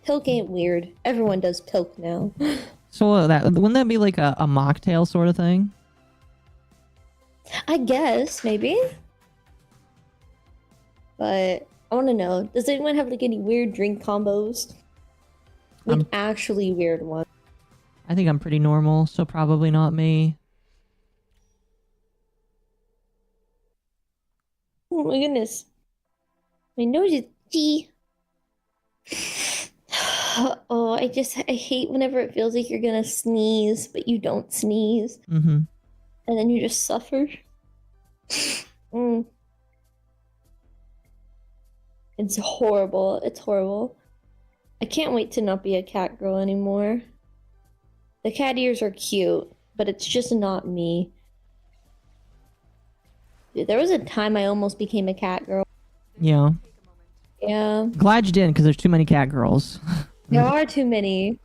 Pilk ain't weird. Everyone does Pilk now. So wouldn't that be like a mocktail sort of thing? I guess, maybe. But I want to know, does anyone have like any weird drink combos? Like actually weird ones. I think I'm pretty normal, so probably not me. Oh my goodness. My nose is itchy. Oh, I hate whenever it feels like you're gonna sneeze, but you don't sneeze, Mm-hmm. and then you just suffer. Mm. It's horrible. It's horrible. I can't wait to not be a cat girl anymore. The cat ears are cute, but it's just not me. Dude, there was a time I almost became a cat girl. Yeah. Yeah. Glad you didn't, because there's too many cat girls. There are too many.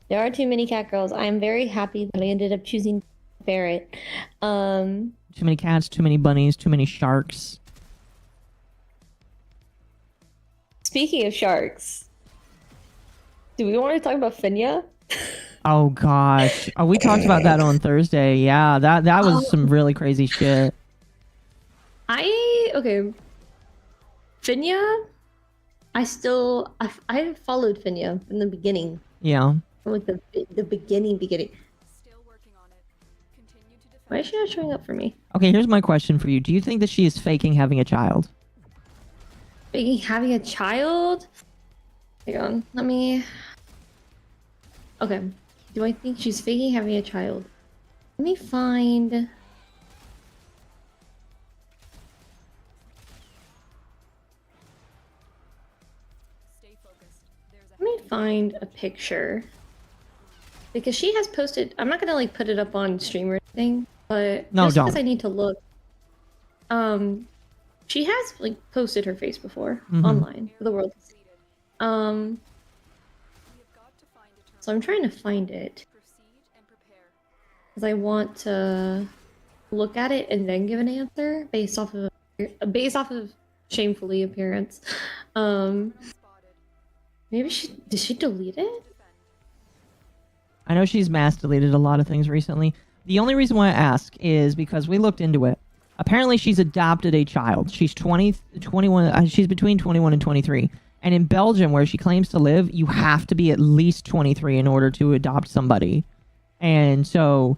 There are too many cat girls. I'm very happy that I ended up choosing ferret. Too many cats, too many bunnies, too many sharks. Speaking of sharks, do we want to talk about Finya? Oh gosh. Oh, we talked about that on Thursday. Yeah, that was some really crazy shit. Okay. Finya, I followed Finya from the beginning. Yeah. From like the beginning. Still working on it. Continue to defend. Why is she not showing up for me? Okay, here's my question for you. Do you think that she is faking having a child? Having a child? Hang on, let me... Okay, do I think she's faking having a child? Let me find... Stay focused. There's a Let me find a picture. Because she has posted... I'm not gonna like put it up on stream or anything, but No, just because don't. I need to look. She has like posted her face before Mhm. online for the world to see. we have got to find a So I'm trying to find it proceed and prepare. because I want to look at it and then give an answer based off of shamefully appearance. Spotted. Maybe did she delete it? Defend. I know she's mass deleted a lot of things recently. The only reason why I ask is because we looked into it. Apparently, she's adopted a child. She's 21. She's between 21 and 23. And in Belgium, where she claims to live, you have to be at least 23 in order to adopt somebody. And so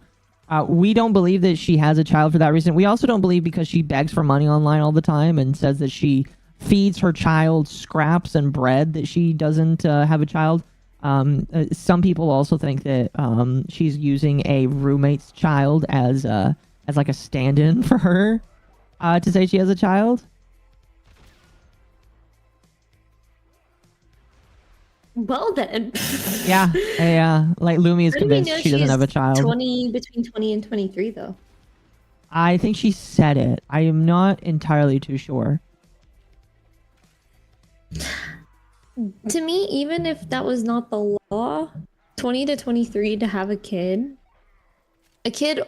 we don't believe that she has a child for that reason. We also don't believe because she begs for money online all the time and says that she feeds her child scraps and bread that she doesn't have a child. Some people also think that she's using a roommate's child as like a stand-in for her to say she has a child. Well then. Yeah. Like Lumi is How do we convinced know she doesn't have a child. between 20 and 23 though? I think she said it. I am not entirely too sure. To me, even if that was not the law, 20 to 23 to have a kid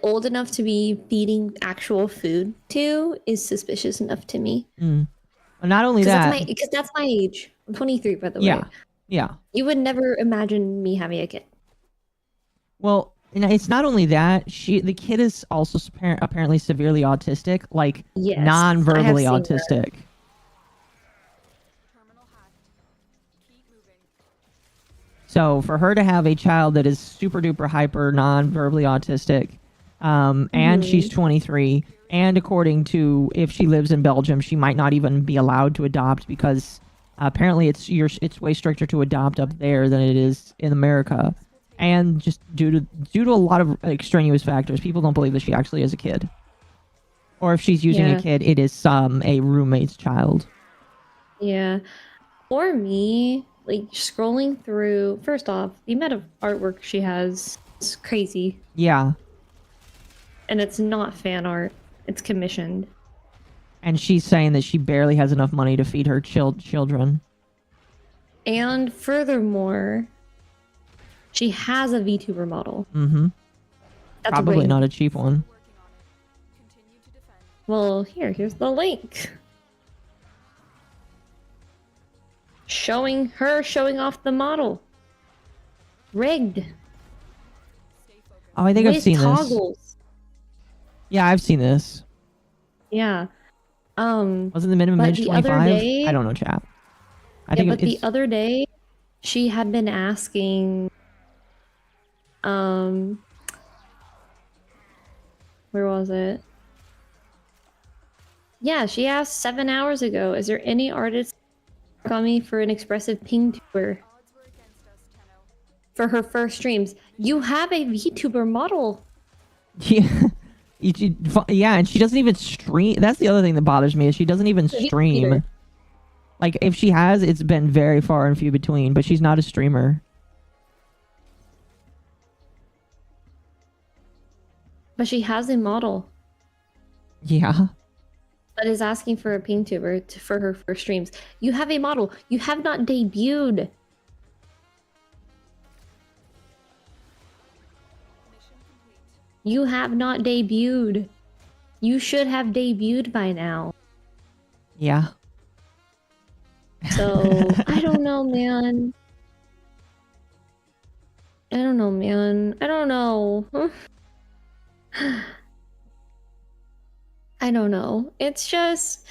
old enough to be feeding actual food to is suspicious enough to me. Not only that, Because that's my age. I'm 23, by the way. yeah. You would never imagine me having a kid. Well, and it's not only that. The kid is also apparently severely autistic, like Yes, I non-verbally have seen autistic. Terminal hacked. Keep moving. So for her to have a child that is super duper hyper non-verbally autistic, and she's 23, and according to if she lives in Belgium, she might not even be allowed to adopt because apparently it's way stricter to adopt up there than it is in America, and just due to a lot of extraneous factors, people don't believe that she actually has a kid, or if she's using a kid, it is a roommate's child. Yeah. For me, like scrolling through, first off, the amount of artwork she has is crazy. Yeah. And it's not fan art, it's commissioned. And she's saying that she barely has enough money to feed her children. And furthermore, she has a VTuber model. Mm-hmm. That's Probably ring. not a cheap one. Working on it. Continue to defend. Well, here's the link. Showing off the model. Rigged. Stay focused. Oh, I think I've With seen this. toggles. Yeah, I've seen this. Yeah. Wasn't the minimum But age the other 25? day- I don't know, chap. I Yeah, think but the it's... other day, she had been asking Where was it? Yeah, she asked 7 hours ago, is there any artist on me for an expressive ping tuber Odds were against us, Tenno. for her first streams? You have a VTuber model. Yeah. Yeah, and she doesn't even stream. That's the other thing that bothers me is she doesn't even stream. Like, if she has, it's been very far and few between, but she's not a streamer. But she has a model Yeah. that is asking for a ping tuber for her first streams. You have a model. You have not debuted. Mission complete. You have not debuted. You should have debuted by now. Yeah. So, I don't know, man. I don't know, man. I don't know. I don't know. It's just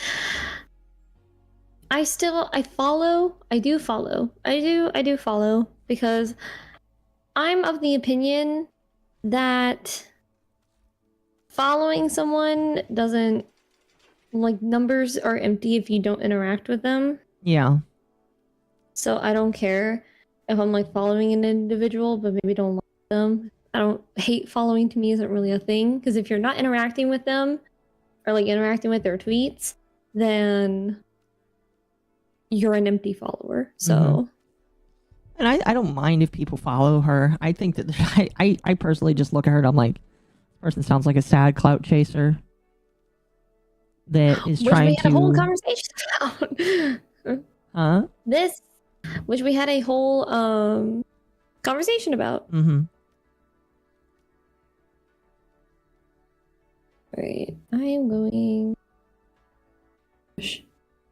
I follow. I do follow. I do follow because I'm of the opinion that following someone doesn't, like, numbers are empty if you don't interact with them. Yeah. So I don't care if I'm like following an individual, but maybe don't like them. I don't hate following. To me isn't really a thing because if you're not interacting with them or like interacting with their tweets, then you're an empty follower. So And I don't mind if people follow her. I think that I personally just look at her and I'm like, this person sounds like a sad clout chaser that is which trying we had a whole to. conversation about. Huh? This, which we had a whole conversation about. Mm-hmm. Right, I am going.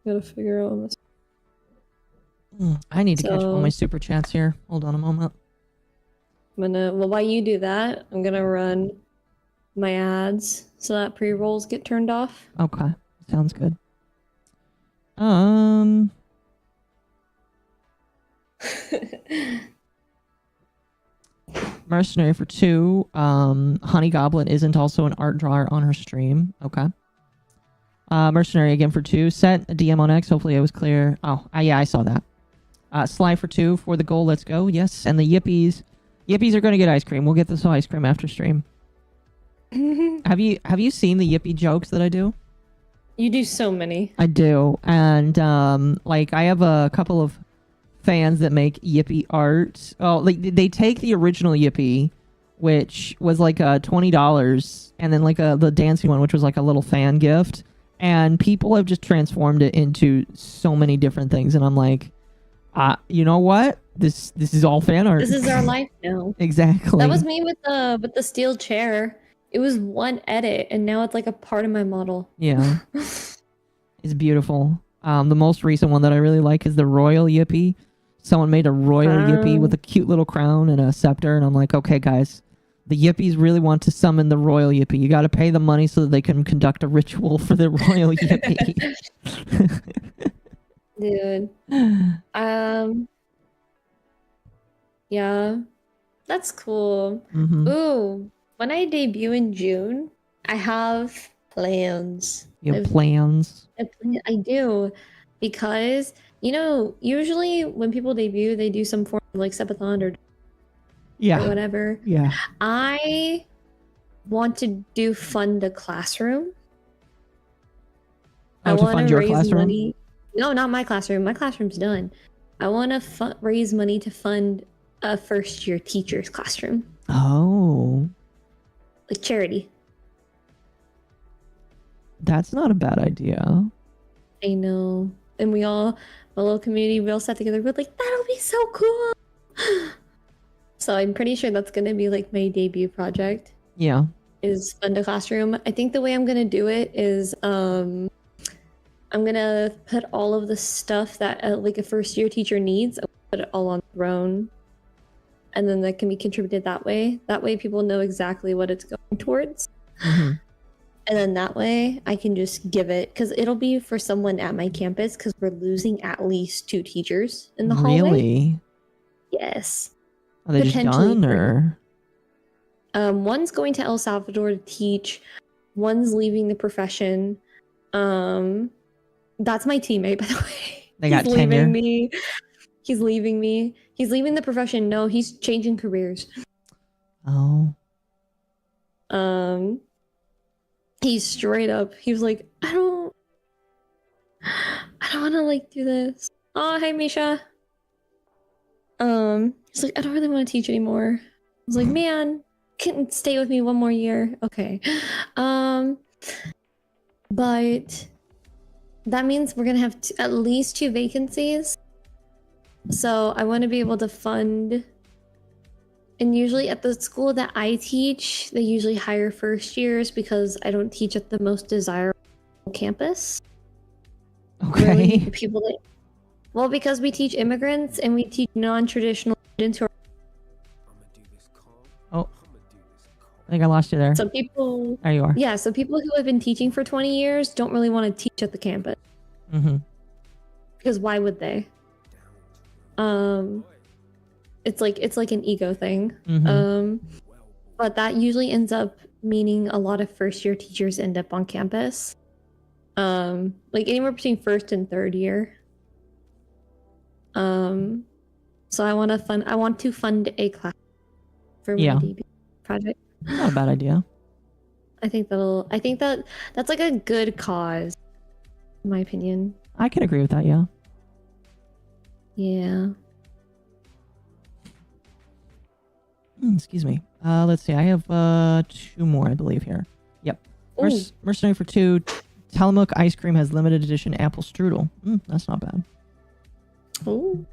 Gotta figure out this. I need to catch all So- my super chats here. Hold on a moment. I'm gonna. Well, while you do that, I'm gonna run my ads so that pre-rolls get turned off. Okay. Sounds good. Mercenary for 2. Honey Goblin isn't also an art drawer on her stream. Okay. Mercenary again for 2. Set a DM on X. Hopefully I was clear. Oh, yeah, I saw that. Sly for 2 for the goal. Let's go. Yes. And the Yippies. Yippies are going to get ice cream. We'll get this ice cream after stream. Have you seen the Yippie jokes that I do? You do so many. I do. And like I have a couple of fans that make Yippie art. Oh, like they take the original Yippie, which was like $20, and then like the dancing one, which was like a little fan gift. And people have just transformed it into so many different things. And I'm like, you know what? This is all fan art. This is our life now. Exactly. That was me with the steel chair. It was one edit, and now it's like a part of my model. Yeah. It's beautiful. The most recent one that I really like is the Royal Yippie. Someone made a Royal Yippie with a cute little crown and a scepter, and I'm like, okay, guys, the Yippies really want to summon the Royal Yippie. You got to pay the money so that they can conduct a ritual for the Royal Yippie. Dude. Yeah. That's cool. Mm-hmm. Ooh, when I debut in June, I have plans. You have plans? I do, because you know, usually when people debut, they do some form of like stepathon or Yeah. whatever. Yeah. I want to do fund a classroom. Oh, to fund your classroom? money. No, not my classroom. My classroom's done. I want to raise money to fund a first-year teacher's classroom, Oh, like charity. that's not a bad idea. I know, and we all, my little community, we all sat together. We're like, that'll be so cool. So I'm pretty sure that's gonna be like my debut project. Yeah. Is fund a classroom. I think the way I'm gonna do it is I'm gonna put all of the stuff that like a first year teacher needs, I'll put it all on Throne, and then that can be contributed that way. That way people know exactly what it's going towards. Mm-hmm. And then that way I can just give it, because it'll be for someone at my campus, because we're losing at least 2 teachers in the hallway. Really? Yes. Are they just Potentially done, 3. or? One's going to El Salvador to teach. One's leaving the profession. That's my teammate, by the way. They got He's tenure. leaving me. He's leaving me. He's leaving the profession. No, he's changing careers. Oh. He's straight up. He was like, I don't want to like do this. Oh, hey, Misha. He's like, I don't really want to teach anymore. I was like, man, can stay with me one more year. Okay. But that means we're gonna have at least 2 vacancies. So I want to be able to fund. And usually at the school that I teach, they usually hire first years because I don't teach at the most desirable campus. Okay. Really, the people that, well, because we teach immigrants and we teach non-traditional students who are. Oh. I think I lost you there. Some people. There you are. Yeah, so people who have been teaching for 20 years don't really want to teach at the campus. Mm-hmm. Because why would they? It's like an ego thing. Mm-hmm. But that usually ends up meaning a lot of first year teachers end up on campus. Like anywhere between first and third year. So I want to fund a class for my DB project. Not a bad idea. I think that's like a good cause, in my opinion. I can agree with that, yeah. Yeah. Excuse me. Let's see. I have 2 more, I believe, here. Yep. Mercenary for 2. Tillamook ice cream has limited edition apple strudel. That's not bad. Oh.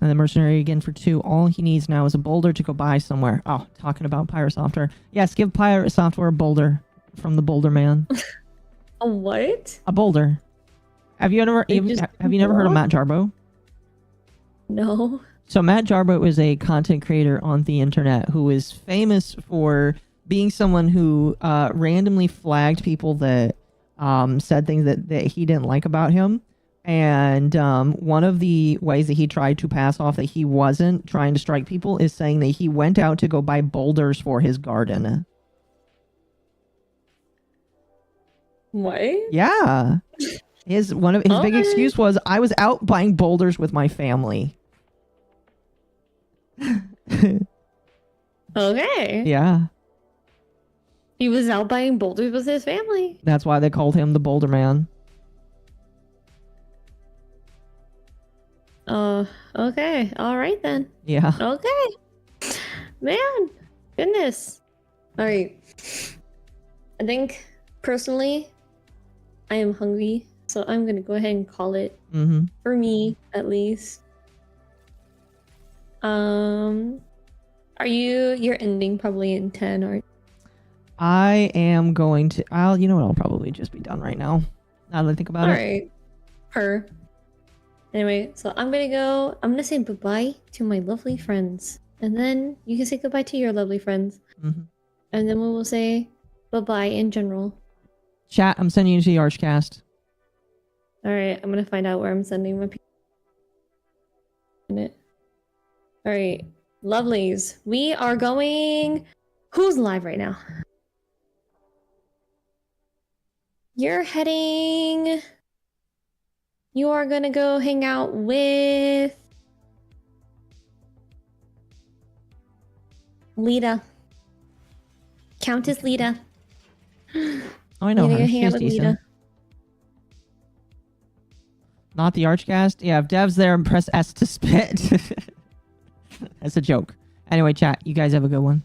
And then mercenary again for 2. All he needs now is a boulder to go buy somewhere. Oh, talking about Pirate Software. Yes, give Pirate Software a boulder from the Boulder Man. A what? A boulder. Have you never heard of Matt Jarbo? No. So Matt Jarbo is a content creator on the internet who is famous for being someone who randomly flagged people that said things that he didn't like about him. And one of the ways that he tried to pass off that he wasn't trying to strike people is saying that he went out to go buy boulders for his garden. What? Yeah. His big excuse was, I was out buying boulders with my family. Okay. Yeah. He was out buying boulders with his family. That's why they called him the Boulder Man. Okay. All right then. Yeah. Okay. Man, goodness. All right. I think personally, I am hungry, so I'm gonna go ahead and call it. Mm-hmm. For me, at least. You're ending probably in 10 or. I am going to. You know what? I'll probably just be done right now. Now that I think about it. All right. Anyway, so I'm gonna say goodbye to my lovely friends, and then you can say goodbye to your lovely friends, Mm-hmm. and then we will say bye-bye in general. Chat, I'm sending you to the Archcast. All right, I'm gonna find out where I'm sending my people. All right, lovelies, we are going. Who's live right now? You're heading. You are gonna go hang out with Lita. Countess Lita. Oh, I know You're her. gonna hang out She's with decent. Lita. Not the Archcast? Yeah, if Dev's there, press S to spit. That's a joke. Anyway, chat, you guys have a good one.